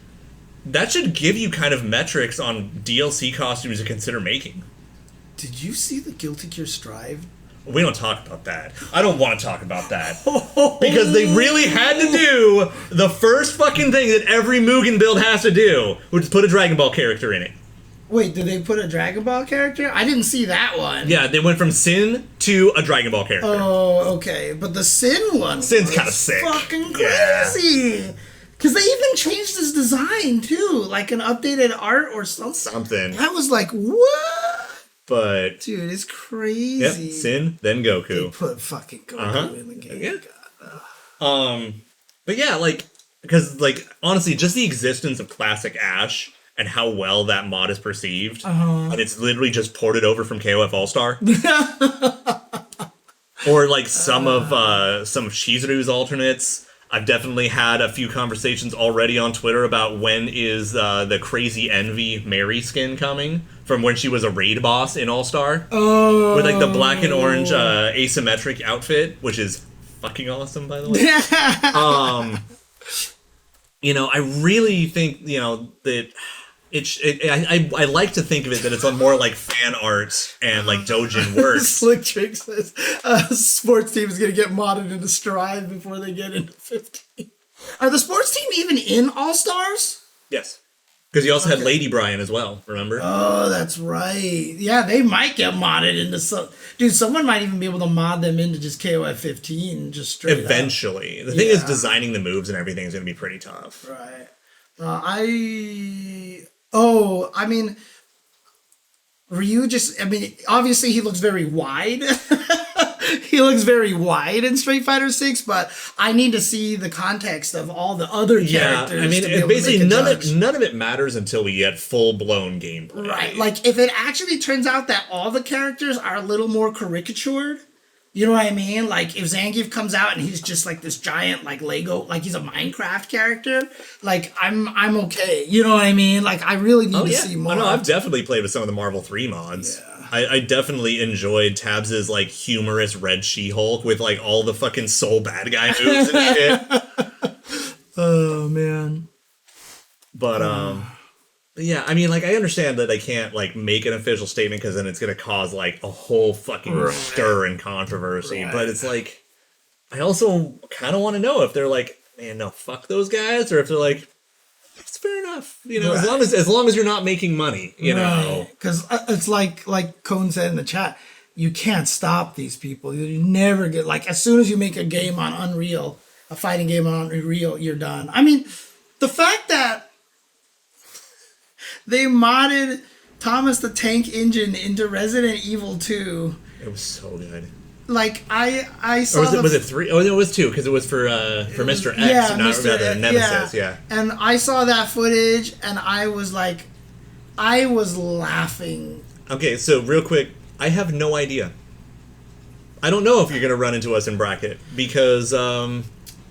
That should give you kind of metrics on DLC costumes to consider making. Did you see the Guilty Gear Strive? We don't talk about that. I don't want to talk about that. Because they really had to do the first fucking thing that every Mugen build has to do, which is put a Dragon Ball character in it. Wait, did they put a Dragon Ball character? I didn't see that one. Yeah, they went from Sin to a Dragon Ball character. Oh, okay. But the Sin one Sin's kind of sick. Fucking crazy. Because they even changed his design, too. Like an updated art or something. I was like, what? But... Dude, it's crazy. Yep, Sin, then Goku. They put fucking Goku in the game. Yeah. But yeah, like... Because, like, honestly, just the existence of classic Ash... and how well that mod is perceived. And it's literally just ported over from KOF All-Star. Or like some of Shizuru's alternates. I've definitely had a few conversations already on Twitter about when is the Crazy Envy Mary skin coming from when she was a raid boss in All-Star. Oh. With like the black and orange asymmetric outfit, which is fucking awesome, by the way. You know, I really think, you know, that... I like to think of it that it's on more like fan art and like doujin works. Slick Trick says sports team is going to get modded into Strive before they get into 15. Are the sports team even in All Stars? Yes. Because you also had Lady Brian as well, remember? Oh, that's right. Yeah, they might get modded into some... Dude, someone might even be able to mod them into just KOF 15 just straight Eventually. The thing is, designing the moves and everything is going to be pretty tough. Right. I mean, Ryu obviously he looks very wide. He looks very wide in Street Fighter 6, but I need to see the context of all the other characters. I mean, to be able basically to make a none of it matters until we get full-blown gameplay. Right, like if it actually turns out that all the characters are a little more caricatured, you know what I mean? Like if Zangief comes out and he's just like this giant like Lego, like he's a Minecraft character, like I'm okay. You know what I mean? Like I really need to see more. Oh, no, I've definitely played with some of the Marvel 3 mods. Yeah. I definitely enjoyed Tabs' like humorous Red She-Hulk with like all the fucking soul bad guy moves and shit. Oh man. But yeah, I mean, like, I understand that they can't, like, make an official statement because then it's going to cause, like, a whole fucking stir and controversy. Right. But it's like, I also kind of want to know if they're like, man, no, fuck those guys, or if they're like, it's fair enough, you know, as long as you're not making money, you know. Because it's like Cone said in the chat, you can't stop these people. You never get, like, as soon as you make a game on Unreal, a fighting game on Unreal, you're done. I mean, the fact that they modded Thomas the Tank Engine into Resident Evil 2. It was so good. Like I saw. Or was it 3? Oh, no, it was 2 because it was for Mr. X, not Nemesis. Yeah. And I saw that footage and I was like, I was laughing. Okay, so real quick, I have no idea. I don't know if you're gonna run into us in bracket because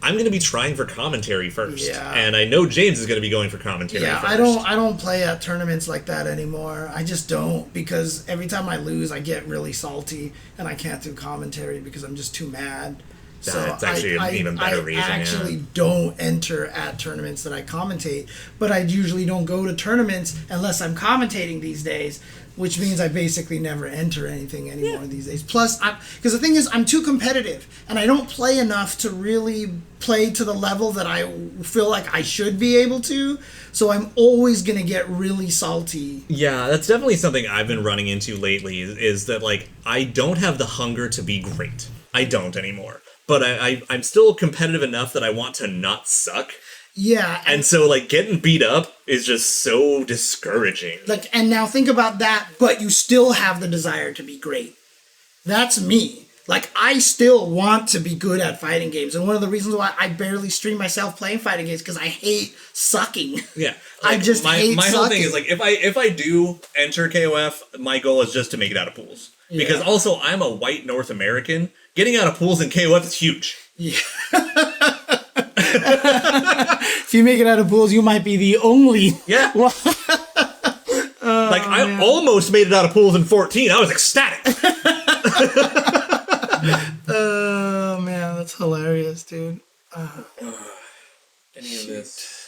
I'm going to be trying for commentary first. Yeah. And I know James is going to be going for commentary Yeah, first. I don't play at tournaments like that anymore. I just don't, because every time I lose, I get really salty, and I can't do commentary because I'm just too mad. That's actually an even better reason. I actually don't enter at tournaments that I commentate, but I usually don't go to tournaments unless I'm commentating these days, which means I basically never enter anything anymore these days. Plus, because the thing is, I'm too competitive, and I don't play enough to really play to the level that I feel like I should be able to, so I'm always going to get really salty. Yeah, that's definitely something I've been running into lately, is that, like, I don't have the hunger to be great. I don't anymore. But I'm still competitive enough that I want to not suck. Yeah. And so, like, getting beat up is just so discouraging. Like, and now think about that, but you still have the desire to be great. That's me. Like, I still want to be good at fighting games. And one of the reasons why I barely stream myself playing fighting games, because I hate sucking. Yeah. Like, I just hate my whole sucking. thing is, like, if I do enter KOF, my goal is just to make it out of pools. Because also, I'm a white North American. Getting out of pools in KOF is huge. Yeah. If you make it out of pools, you might be the only. Yeah. I almost made it out of pools in 14. I was ecstatic. Oh, man, that's hilarious, dude. Any of this.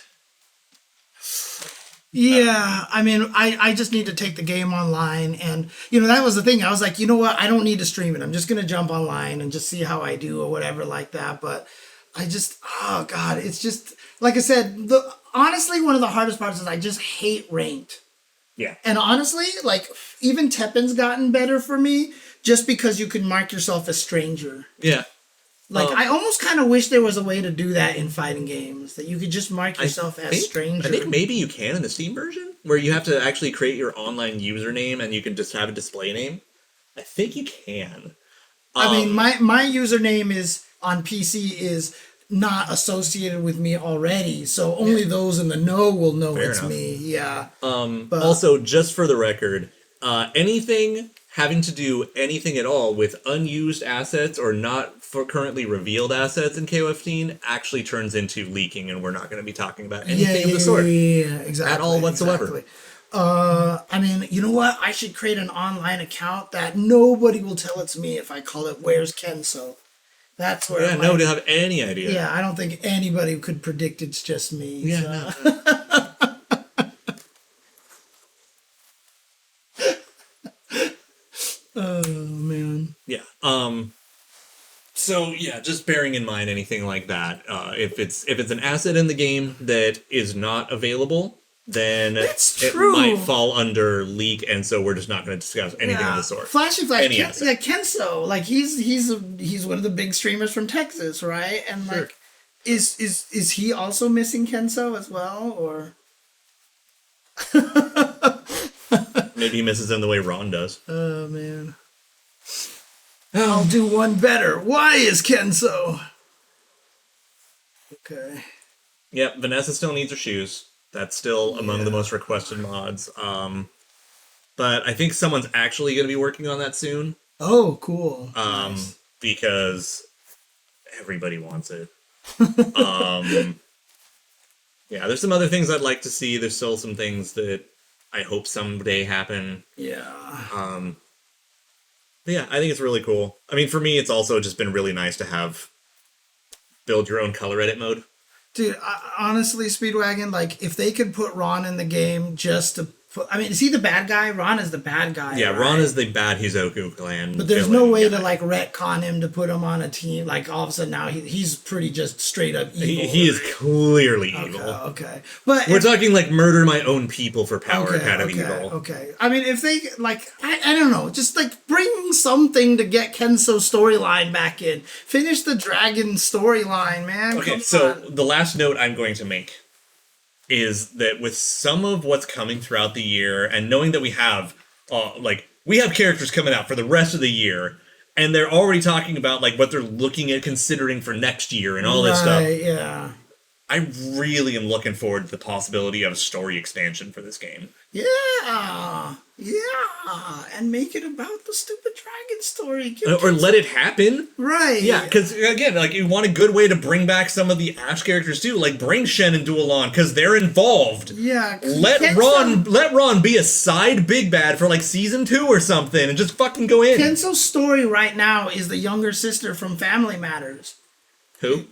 Yeah, I mean, I just need to take the game online, and, you know, that was the thing. I was like, you know what, I don't need to stream it. I'm just going to jump online and just see how I do or whatever like that, but I just, oh, God, it's just, like I said, honestly, one of the hardest parts is I just hate ranked. Yeah. And honestly, like, even Teppen's gotten better for me, just because you can mark yourself as stranger. Yeah. Like, I almost kind of wish there was a way to do that in fighting games, that you could just mark yourself as stranger. I think maybe you can in the Steam version, where you have to actually create your online username and you can just have a display name. I think you can. I mean, my username is on PC is not associated with me already, so only those in the know will know it's enough. me. Yeah. But also, just for the record, anything having to do anything at all with unused assets or not for currently revealed assets in KO15 actually turns into leaking, and we're not going to be talking about anything of the sort. Yeah, exactly. At all whatsoever. Exactly. I mean, you know what? I should create an online account that nobody will tell it's me if I call it Where's Kenso. That's where nobody will have any idea. Yeah, I don't think anybody could predict it's just me. Yeah, so. no. Oh, man. Yeah. So yeah, just bearing in mind anything like that. If it's an asset in the game that is not available, then it might fall under leak, and so we're just not going to discuss anything of the sort. Flashy Flash, Kenso, like he's one of the big streamers from Texas, right? And like, is he also missing Kenso as well, or? Maybe he misses him the way Ron does. Oh, man. I'll do one better. Why is Kenso? Okay. Yep, Vanessa still needs her shoes. That's still among the most requested mods. But I think someone's actually going to be working on that soon. Oh, cool. Nice. Because everybody wants it. Yeah, there's some other things I'd like to see. There's still some things that I hope someday happen. Yeah. But yeah, I think it's really cool. I mean, for me, it's also just been really nice to have build your own color edit mode. Dude, honestly, Speedwagon, like, if they could put Ron in the game just to put... I mean, is he the bad guy? Ron is the bad guy, Yeah, right? Ron is the bad Hizoku clan. But there's no way to, like, retcon him to put him on a team. Like, all of a sudden now he's pretty just straight up evil. He is clearly evil. Okay. But we're talking, like, murder my own people for power kind of evil. Okay. I mean, if they, like, I don't know, just, like, bring something to get Kenso's storyline back in. Finish the dragon storyline, man. Okay, Come so on. the last note I'm going to make is that with some of what's coming throughout the year, and knowing that we have characters coming out for the rest of the year, and they're already talking about, like, what they're looking at considering for next year and all this stuff. Yeah. I really am looking forward to the possibility of a story expansion for this game. Yeah, and make it about the stupid dragon story. Or let it happen. Right. Yeah, because again, like you want a good way to bring back some of the Ash characters too. Like bring Chen and Dualon because they're involved. Yeah. Let Ron be a side big bad for like season 2 or something, and just fucking go in. Kenso's story right now is the younger sister from Family Matters. Who?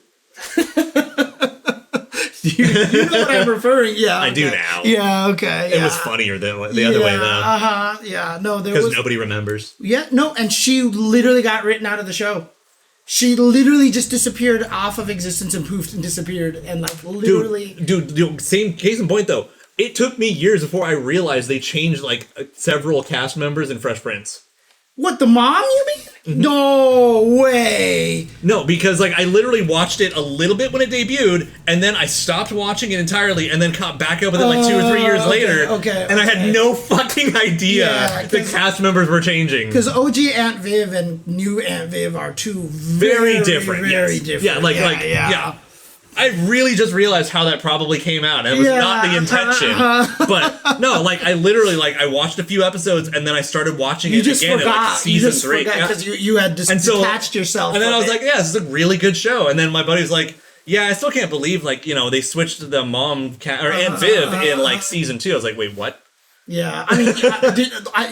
you know what I'm referring? Yeah, I do now. Yeah, okay. It was funnier the other way though. Yeah, no, there because was nobody remembers. Yeah, no, and she literally got written out of the show. She literally just disappeared off of existence and poofed and disappeared and like literally. Dude, same case in point though. It took me years before I realized they changed like several cast members in Fresh Prince. What, the mom, you mean? Mm-hmm. No way. No, because like I literally watched it a little bit when it debuted, and then I stopped watching it entirely, and then caught back up with it like 2 or 3 years later. And I had no fucking idea the cast members were changing. Because OG Aunt Viv and new Aunt Viv are two very different. Very different. Yeah. I really just realized how that probably came out. And it was not the intention. But no, like I literally I watched a few episodes and then I started watching it again at like season 3. Because you had detached yourself. And then I was like, yeah, this is a really good show. And then my buddy was like, yeah, I still can't believe they switched to the mom or Aunt Viv in like season 2. I was like, wait, what? Yeah, I mean,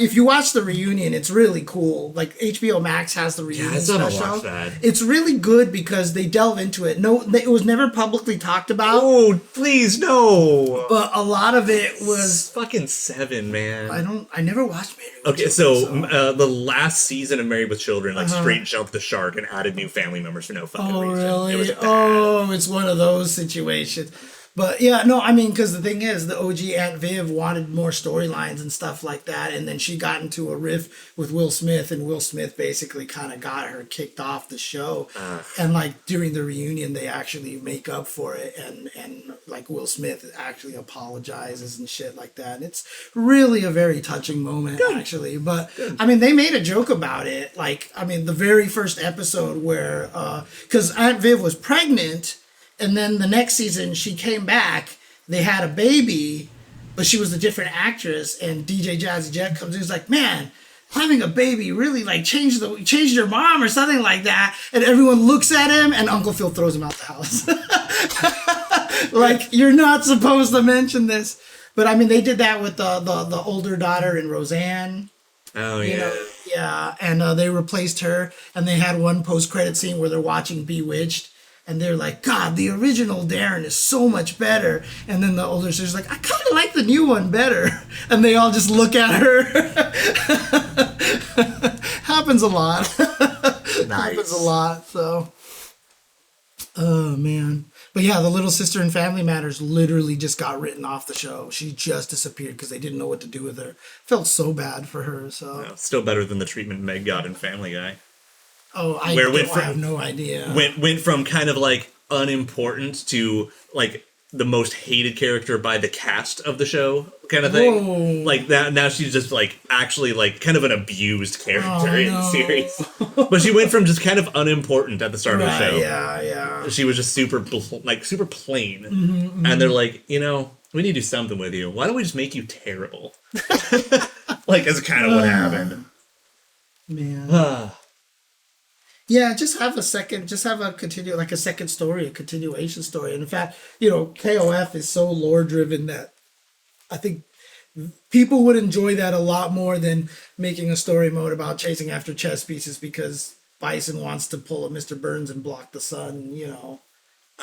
if you watch the reunion, it's really cool. Like HBO Max has the reunion special. Watch that. It's really good because they delve into it. No, it was never publicly talked about. Oh, please no! But a lot of it was fucking 7, man. I never watched Married with Okay, Children, so the last season of Married with Children, straight jumped the shark and added new family members for no fucking reason. Really? It was bad. Oh, it's one of those situations. But yeah, no, I mean, because the thing is, the OG Aunt Viv wanted more storylines and stuff like that, and then she got into a riff with Will Smith, and Will Smith basically kind of got her kicked off the show. And like during the reunion, they actually make up for it, and like Will Smith actually apologizes and shit like that. And it's really a very touching moment, actually. But I mean, they made a joke about it. Like, I mean, the very first episode where, because Aunt Viv was pregnant. And then the next season, she came back. They had a baby, but she was a different actress. And DJ Jazzy Jet comes in, he's like, "Man, having a baby really like changed your mom or something like that." And everyone looks at him, and Uncle Phil throws him out the house. Like, you're not supposed to mention this. But I mean, they did that with the older daughter in Roseanne. Oh yeah. Yeah, and they replaced her, and they had one post-credit scene where they're watching Bewitched. And they're like, "God, the original Darren is so much better." And then the older sister's like, "I kind of like the new one better." And they all just look at her. Happens a lot. Nice. Happens a lot. So, oh man. But yeah, the little sister in Family Matters literally just got written off the show. She just disappeared because they didn't know what to do with her. Felt so bad for her. So still better than the treatment Meg got in Family Guy. Oh, I have no idea. Went from kind of like unimportant to like the most hated character by the cast of the show kind of thing. Whoa. Like that now she's just like actually like kind of an abused character in the series. But she went from just kind of unimportant at the start of the show. Yeah. She was just super plain. Mm-hmm. And they're like, we need to do something with you. Why don't we just make you terrible? Like that's kind of what happened. Man. Yeah, just have a second story, a continuation story. And in fact, KOF is so lore driven that I think people would enjoy that a lot more than making a story mode about chasing after chess pieces because Bison wants to pull a Mr. Burns and block the sun,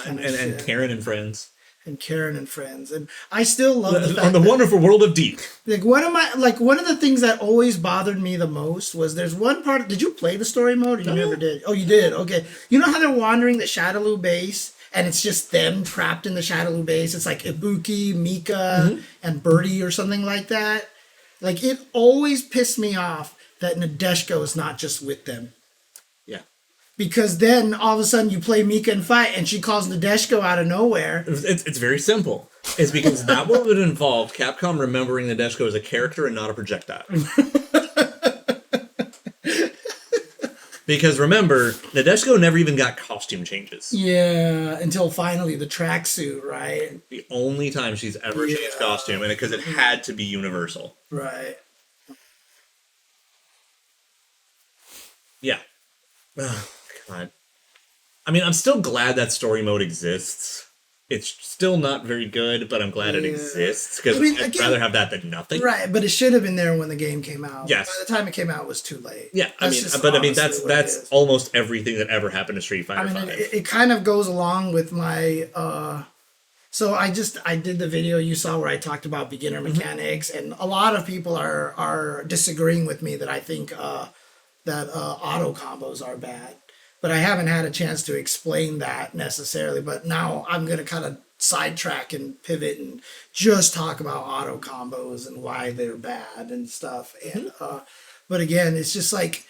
and Karen and Friends. And Karen and Friends. And I still love the fact on the wonderful world of Deep. One of the things that always bothered me the most was there's one part. Did you play the story mode? You never did. Oh, you did. Okay. You know how they're wandering the Shadaloo base and it's just them trapped in the Shadaloo base. It's like Ibuki, Mika, and Birdie or something like that. Like, it always pissed me off that Nadeshiko is not just with them. Because then all of a sudden you play Mika and fight and she calls Nadeshiko out of nowhere. It's very simple. It's because that would involve Capcom remembering Nadeshiko as a character and not a projectile. Because remember, Nadeshiko never even got costume changes. Yeah, until finally the tracksuit, right? The only time she's ever changed costume, and because it had to be universal. Right. Yeah. Oh, God. I mean, I'm still glad that story mode exists. It's still not very good, but I'm glad it exists, because I'd rather have that than nothing. Right, but it should have been there when the game came out. Yes. By the time it came out, it was too late. Yeah, that's almost everything that ever happened to Street Fighter V. It kind of goes along with my... So I did the video you saw where I talked about beginner mechanics, and a lot of people are disagreeing with me that I think that auto combos are bad. But I haven't had a chance to explain that necessarily. But now I'm going to kind of sidetrack and pivot and just talk about auto combos and why they're bad and stuff. And but again, it's just like,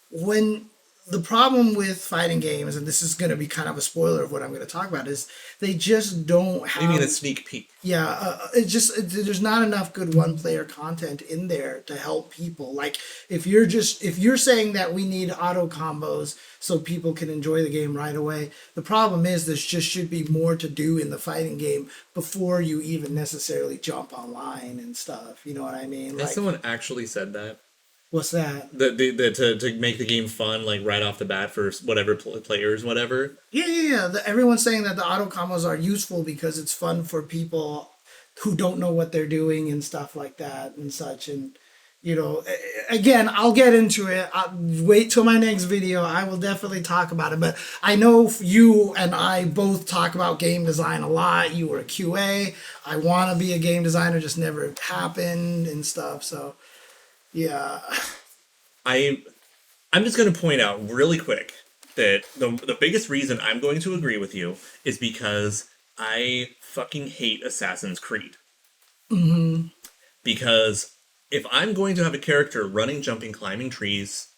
when the problem with fighting games, and this is going to be kind of a spoiler of what I'm going to talk about, is they just don't have... You mean a sneak peek? Yeah, there's not enough good one-player content in there to help people. Like, if you're saying that we need auto combos so people can enjoy the game right away, the problem is there just should be more to do in the fighting game before you even necessarily jump online and stuff. You know what I mean? Has someone actually said that? What's that? To make the game fun, like right off the bat for whatever players, whatever. Yeah. Everyone's saying that the auto combos are useful because it's fun for people who don't know what they're doing and stuff like that and such. And again, I'll get into it. I'll wait till my next video. I will definitely talk about it. But I know you and I both talk about game design a lot. You were a QA. I want to be a game designer, just never happened and stuff. So. Yeah. I'm just going to point out really quick that the biggest reason I'm going to agree with you is because I fucking hate Assassin's Creed. Mm-hmm. Because if I'm going to have a character running, jumping, climbing trees,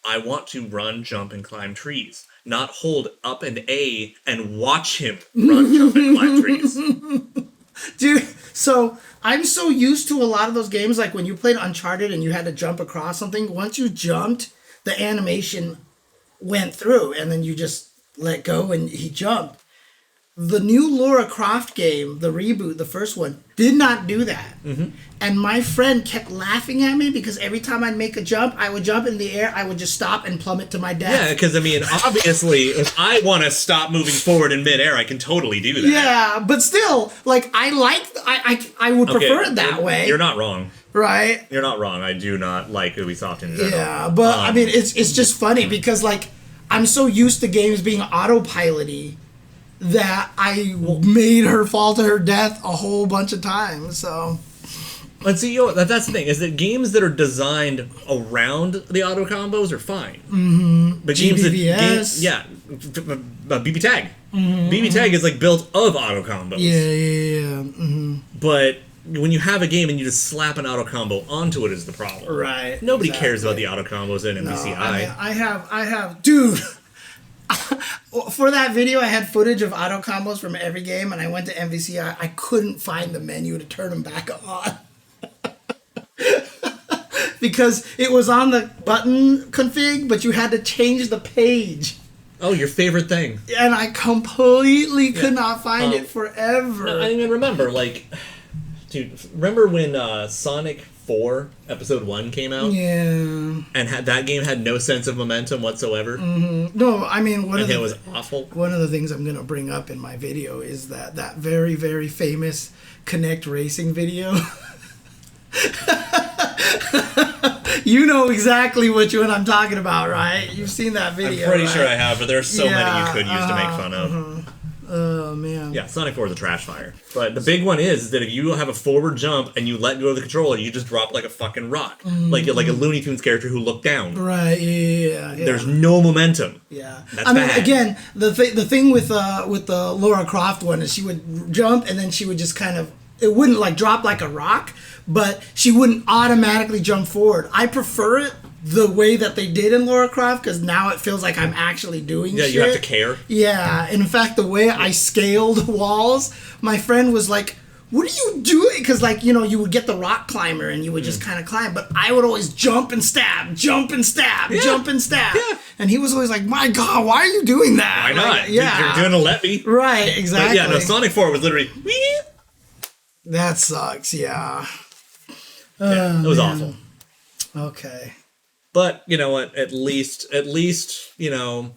I want to run, jump, and climb trees. Not hold up and A and watch him run, jump, and climb trees. Dude, so I'm so used to a lot of those games, like when you played Uncharted and you had to jump across something, once you jumped, the animation went through and then you just let go and he jumped. The new Lara Croft game, the reboot, the first one, did not do that. Mm-hmm. And my friend kept laughing at me because every time I'd make a jump, I would jump in the air, I would just stop and plummet to my death. Yeah, because, obviously, if I want to stop moving forward in midair, I can totally do that. Yeah, but still, like, I would prefer it that way. You're not wrong. Right? You're not wrong. I do not like Ubisoft in general. Yeah, but, it's just funny because, like, I'm so used to games being autopilot-y that I made her fall to her death a whole bunch of times, so... Let's see, that's the thing, is that games that are designed around the auto combos are fine. Mm-hmm. But GBVS. BB Tag. Mm-hmm. BB Tag is, like, built of auto combos. Yeah. Mm-hmm. But when you have a game and you just slap an auto combo onto it is the problem. Right. Nobody cares about the auto combos in MVCI. No, I have... Dude... For that video, I had footage of auto combos from every game, and I went to MVCI. I couldn't find the menu to turn them back on. Because it was on the button config, but you had to change the page. Oh, your favorite thing. And I completely could not find it forever. No, I even remember, like... Dude, remember when Sonic 4 Episode 1 came out? Yeah. And that game had no sense of momentum whatsoever? Mm-hmm. No, it was awful. One of the things I'm going to bring up in my video is that very, very famous Connect Racing video. You know exactly which one I'm talking about, right? You've seen that video, I'm pretty sure I have, but there are so many you could use to make fun of. Mm-hmm. Oh, man. Yeah, Sonic 4 is a trash fire. But the big one is that if you have a forward jump and you let go of the controller, you just drop like a fucking rock. Mm-hmm. Like a Looney Tunes character who looked down. Right, yeah. There's no momentum. Yeah. That's bad. Again, the thing with the Lara Croft one is she would jump and then she would just kind of... It wouldn't like drop like a rock, but she wouldn't automatically jump forward. I prefer it the way that they did in Lara Croft, because now it feels like I'm actually doing shit. Yeah, you have to care. Yeah, and in fact, the way I scaled walls, my friend was like, what are you doing? Because, like, you know, you would get the rock climber and you would just kind of climb, but I would always jump and stab, jump and stab, jump and stab. Yeah. And he was always like, my God, why are you doing that? Why not? Like, yeah. You're going to let me. Right, exactly. But yeah, no, Sonic 4 was literally... That sucks, yeah. Yeah, it was awful. Okay. But, you know what? At least, you know,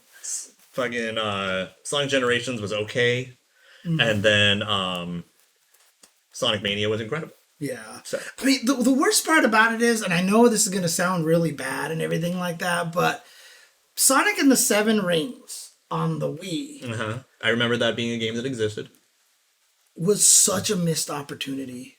fucking Sonic Generations was okay. And then Sonic Mania was incredible. Yeah. So. I mean, the worst part about it is, and I know this is going to sound really bad and everything like that, but Sonic and the Seven Rings on the Wii I remember that being a game that existed. Was such a missed opportunity.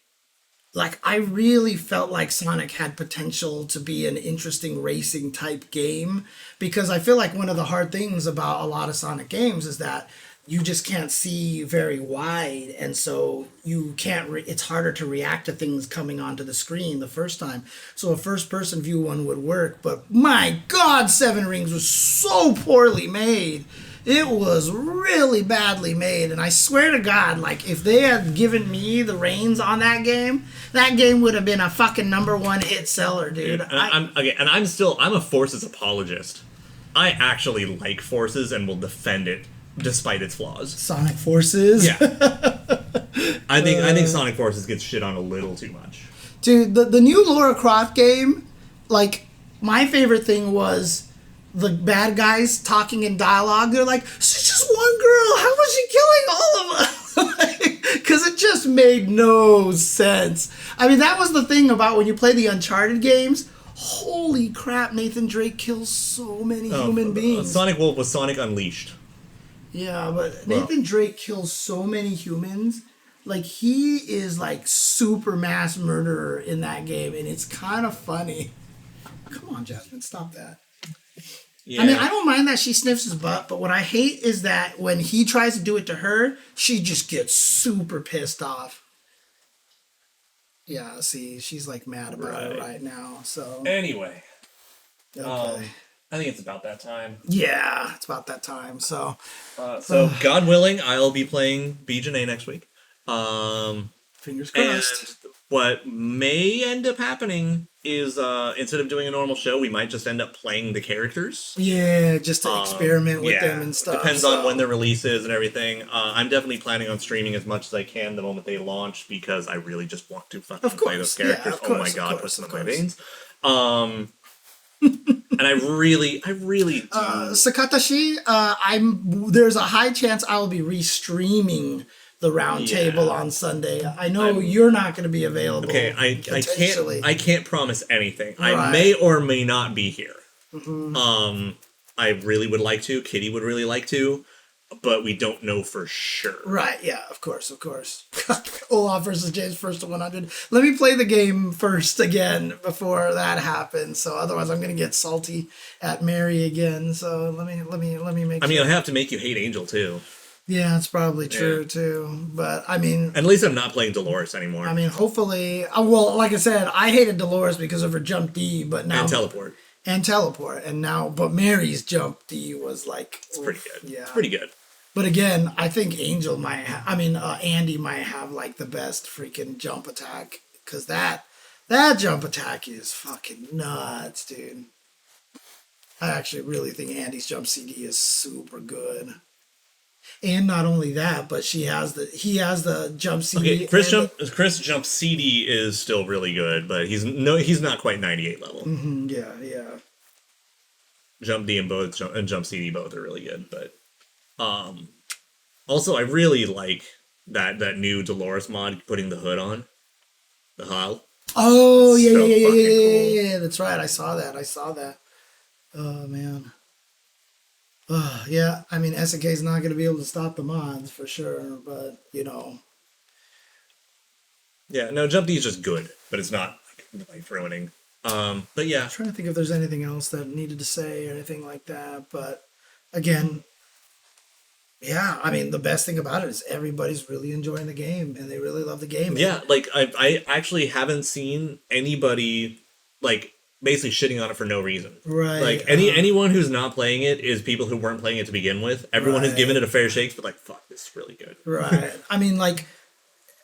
Like, I really felt like Sonic had potential to be an interesting racing type game, because I feel like one of the hard things about a lot of Sonic games is that you just can't see very wide, and so you can't it's harder to react to things coming onto the screen the first time. So a first person view one would work, but my God, Seven Rings was so poorly made. It was really badly made, and I swear to God, like, if they had given me the reins on that game would have been a fucking #1 hit seller, dude. I'm a Forces apologist. I actually like Forces and will defend it despite its flaws. Sonic Forces? Yeah. I think Sonic Forces gets shit on a little too much. Dude, the new Lara Croft game, like, my favorite thing was the bad guys talking in dialogue. They're like, she's just one girl. How was she killing all of us? Because it just made no sense. I mean, that was the thing about when you play the Uncharted games. Holy crap, Nathan Drake kills so many human beings. Sonic Wolf was Sonic Unleashed. Yeah, but Nathan Drake kills so many humans. Like, he is like super mass murderer in that game, and it's kind of funny. Come on, Jasmine, stop that. Yeah. I mean, I don't mind that she sniffs his butt, but what I hate is that when he tries to do it to her, she just gets super pissed off. Yeah, see, she's like mad about it right now. So anyway, okay. I think it's about that time. Yeah, it's about that time. So, God willing, I'll be playing Jenet next week. Fingers crossed. And what may end up happening is instead of doing a normal show, we might just end up playing the characters. Yeah, just to experiment with them and stuff. Depends on when the release is and everything. I'm definitely planning on streaming as much as I can the moment they launch, because I really just want to fucking play those characters. Yeah, oh my God, what's in my veins? And I really do. Sakatashi, there's a high chance I will be restreaming the roundtable on Sunday. I know you're not going to be available. Okay, I can't promise anything. Right. I may or may not be here. Mm-hmm. I really would like to. Kitty would really like to, but we don't know for sure. Right? Yeah, of course. Olaf versus James first to 100. Let me play the game first again before that happens. So otherwise, I'm going to get salty at Mary again. So let me make. I mean, I have to make you hate Angel too. Yeah, it's probably true too. But I mean, at least I'm not playing Dolores anymore. I mean, hopefully, well, like I said, I hated Dolores because of her jump D, but now and teleport, and now, but Mary's jump D was like, it's pretty good. Yeah, it's pretty good. But again, I think Angel might Andy might have like the best freaking jump attack, because that jump attack is fucking nuts, dude. I actually really think Andy's jump CD is super good. And not only that, but he has the jump CD. Okay, Chris jump CD is still really good, but he's not quite 98 level. Mm-hmm, yeah. Jump D and jump CD both are really good, but also I really like that new Dolores mod putting the hood on the HAL. Oh yeah. That's right. I saw that. Oh man. Yeah, I mean, SNK is not going to be able to stop the mods for sure, but, you know. Yeah, no, Jump D is just good, but it's not like ruining. But yeah. I'm trying to think if there's anything else that I needed to say or anything like that, but again, yeah, I mean, the best thing about it is everybody's really enjoying the game, and they really love the game. Yeah, like, I actually haven't seen anybody, like, basically shitting on it for no reason. Right. Like, anyone who's not playing it is people who weren't playing it to begin with. Everyone has given it a fair shake, but like, fuck, this is really good. Right. I mean, like,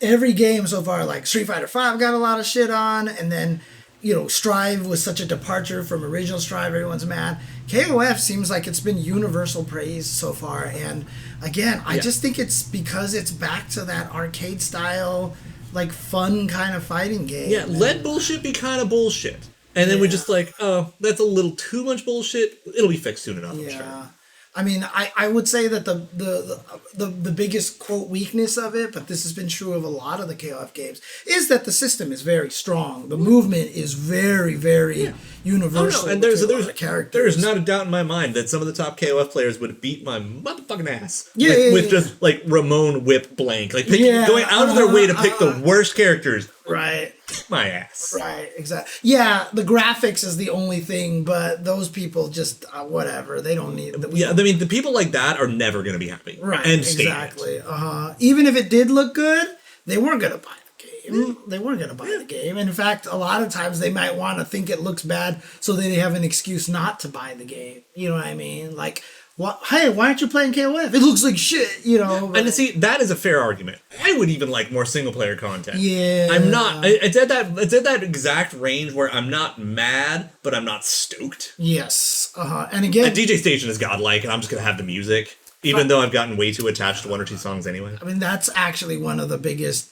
every game so far, like Street Fighter V got a lot of shit on, and then, you know, Strive was such a departure from original Strive, everyone's mad. KOF seems like it's been universal praise so far, and again, I just think it's because it's back to that arcade style, like fun kind of fighting game. Yeah, let bullshit be kind of bullshit. And then we're just like, oh, that's a little too much bullshit. It'll be fixed soon enough, I'm sure. I mean, I would say that the biggest quote weakness of it, but this has been true of a lot of the KOF games, is that the system is very strong. The movement is very, very universal. And there's not a doubt in my mind that some of the top KOF players would beat my motherfucking ass with just like Ramon whip blank, like going out of their way to pick the worst characters. Right. My ass. Right, exactly. Yeah, the graphics is the only thing, but those people just, whatever, they don't need... I mean, the people like that are never going to be happy. Right, and exactly. Even if it did look good, they weren't going to buy the game. They weren't going to buy the game. And in fact, a lot of times they might want to think it looks bad so they have an excuse not to buy the game. You know what I mean? Like... Hey, why aren't you playing KOF? It looks like shit, you know. And see, that is a fair argument. I would even like more single player content. Yeah. I'm not. It's at that exact range where I'm not mad, but I'm not stoked. Yes. And again, a DJ station is godlike, and I'm just gonna have the music, even though I've gotten way too attached to one or two songs anyway. I mean, that's actually one of the biggest.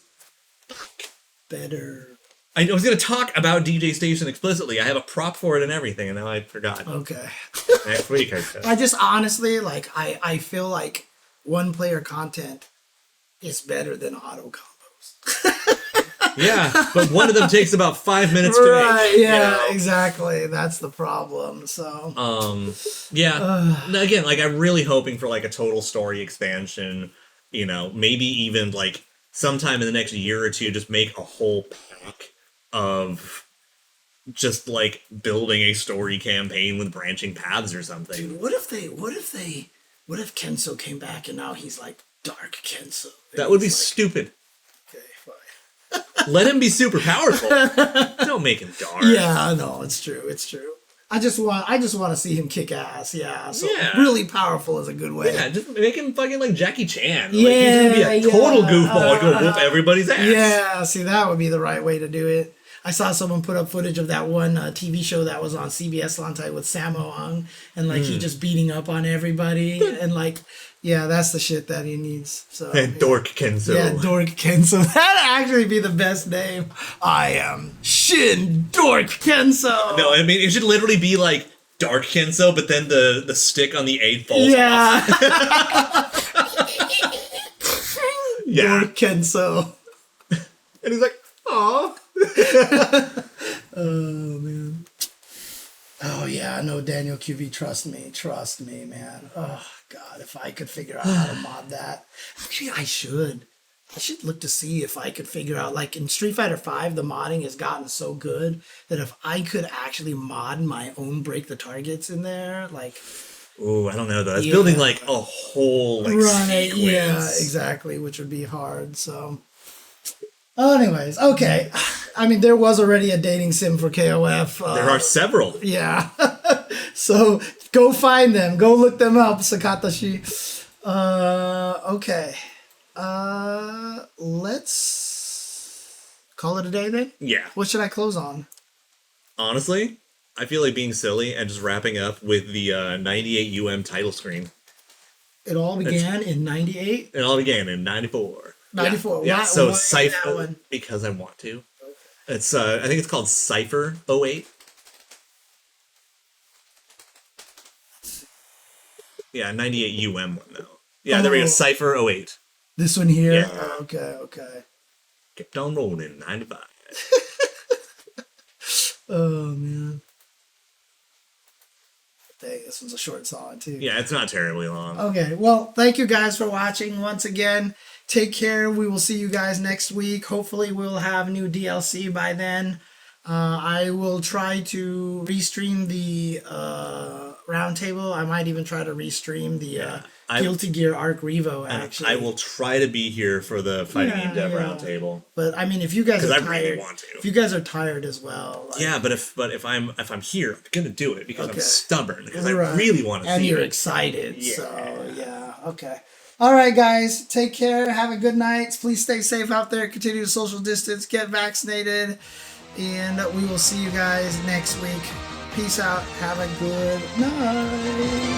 Better. I was going to talk about DJ Station explicitly. I have a prop for it and everything, and now I forgot. Okay. Next week, I said. I just honestly, like, I feel like one-player content is better than auto combos. Yeah, but one of them takes about 5 minutes to make. Yeah, exactly. That's the problem, so. Yeah. Again, like, I'm really hoping for, like, a total story expansion. You know, maybe even, like, sometime in the next year or two, just make a whole pack of just like building a story campaign with branching paths or something. Dude, what if Kenso came back and now he's like Dark Kenso? That would be stupid. Okay, fine. Let him be super powerful. Don't make him dark. Yeah, no, it's true. It's true. I just want to see him kick ass. Yeah, so really powerful is a good way. Yeah, just make him fucking like Jackie Chan. Like, he's gonna be a total goofball and go whoop everybody's ass. Yeah, see, that would be the right way to do it. I saw someone put up footage of that one TV show that was on CBS Lantai with Sammo Hung, and like he just beating up on everybody, and like, yeah, that's the shit that he needs. So Dork Kenso. Yeah, Dork Kenso. That'd actually be the best name. I am Shin Dork Kenso. No, I mean it should literally be like Dark Kenso, but then the stick on the 8 falls off. Yeah. Dork Kenso. And he's like, aw. Oh man. Oh yeah, no, Daniel QV, trust me, man. Oh god, if I could figure out how to mod that. Actually, I should look to see if I could figure out, like in Street Fighter V, the modding has gotten so good that if I could actually mod my own break the targets in there, like. Ooh, I don't know though. It's building like a whole like sequence. Yeah, exactly, which would be hard. So. Anyways, okay. I mean, there was already a dating sim for KOF. There are several. Yeah. So go find them. Go look them up, Sakatashi. Okay. Let's call it a day then? Yeah. What should I close on? Honestly, I feel like being silly and just wrapping up with the 98 UM title screen. It all began in 98? It all began in 94. 94. Yeah. Why, So why Cypher, because I want to. Okay. It's I think it's called Cypher 08. Yeah, 98 UM one though. Yeah, there we go. Cypher 08. This one here. Yeah. Oh, okay. Kept on rolling 95. Oh man. Dang, this was a short song too. Yeah, it's not terribly long. Okay, well, thank you guys for watching once again. Take care. We will see you guys next week. Hopefully, we'll have new DLC by then. I will try to restream the roundtable. I might even try to restream the Guilty Gear Arc Revo. Actually, I will try to be here for the Fighting Game Dev roundtable. But I mean, if you guys are tired, I really want to. If you guys are tired as well, like, yeah. But if I'm here, I'm gonna do it because I'm stubborn. Because I right. really want to. And see you're it. excited. Yeah. So yeah. Okay. All right, guys, take care. Have a good night. Please stay safe out there. Continue to social distance. Get vaccinated. And we will see you guys next week. Peace out. Have a good night.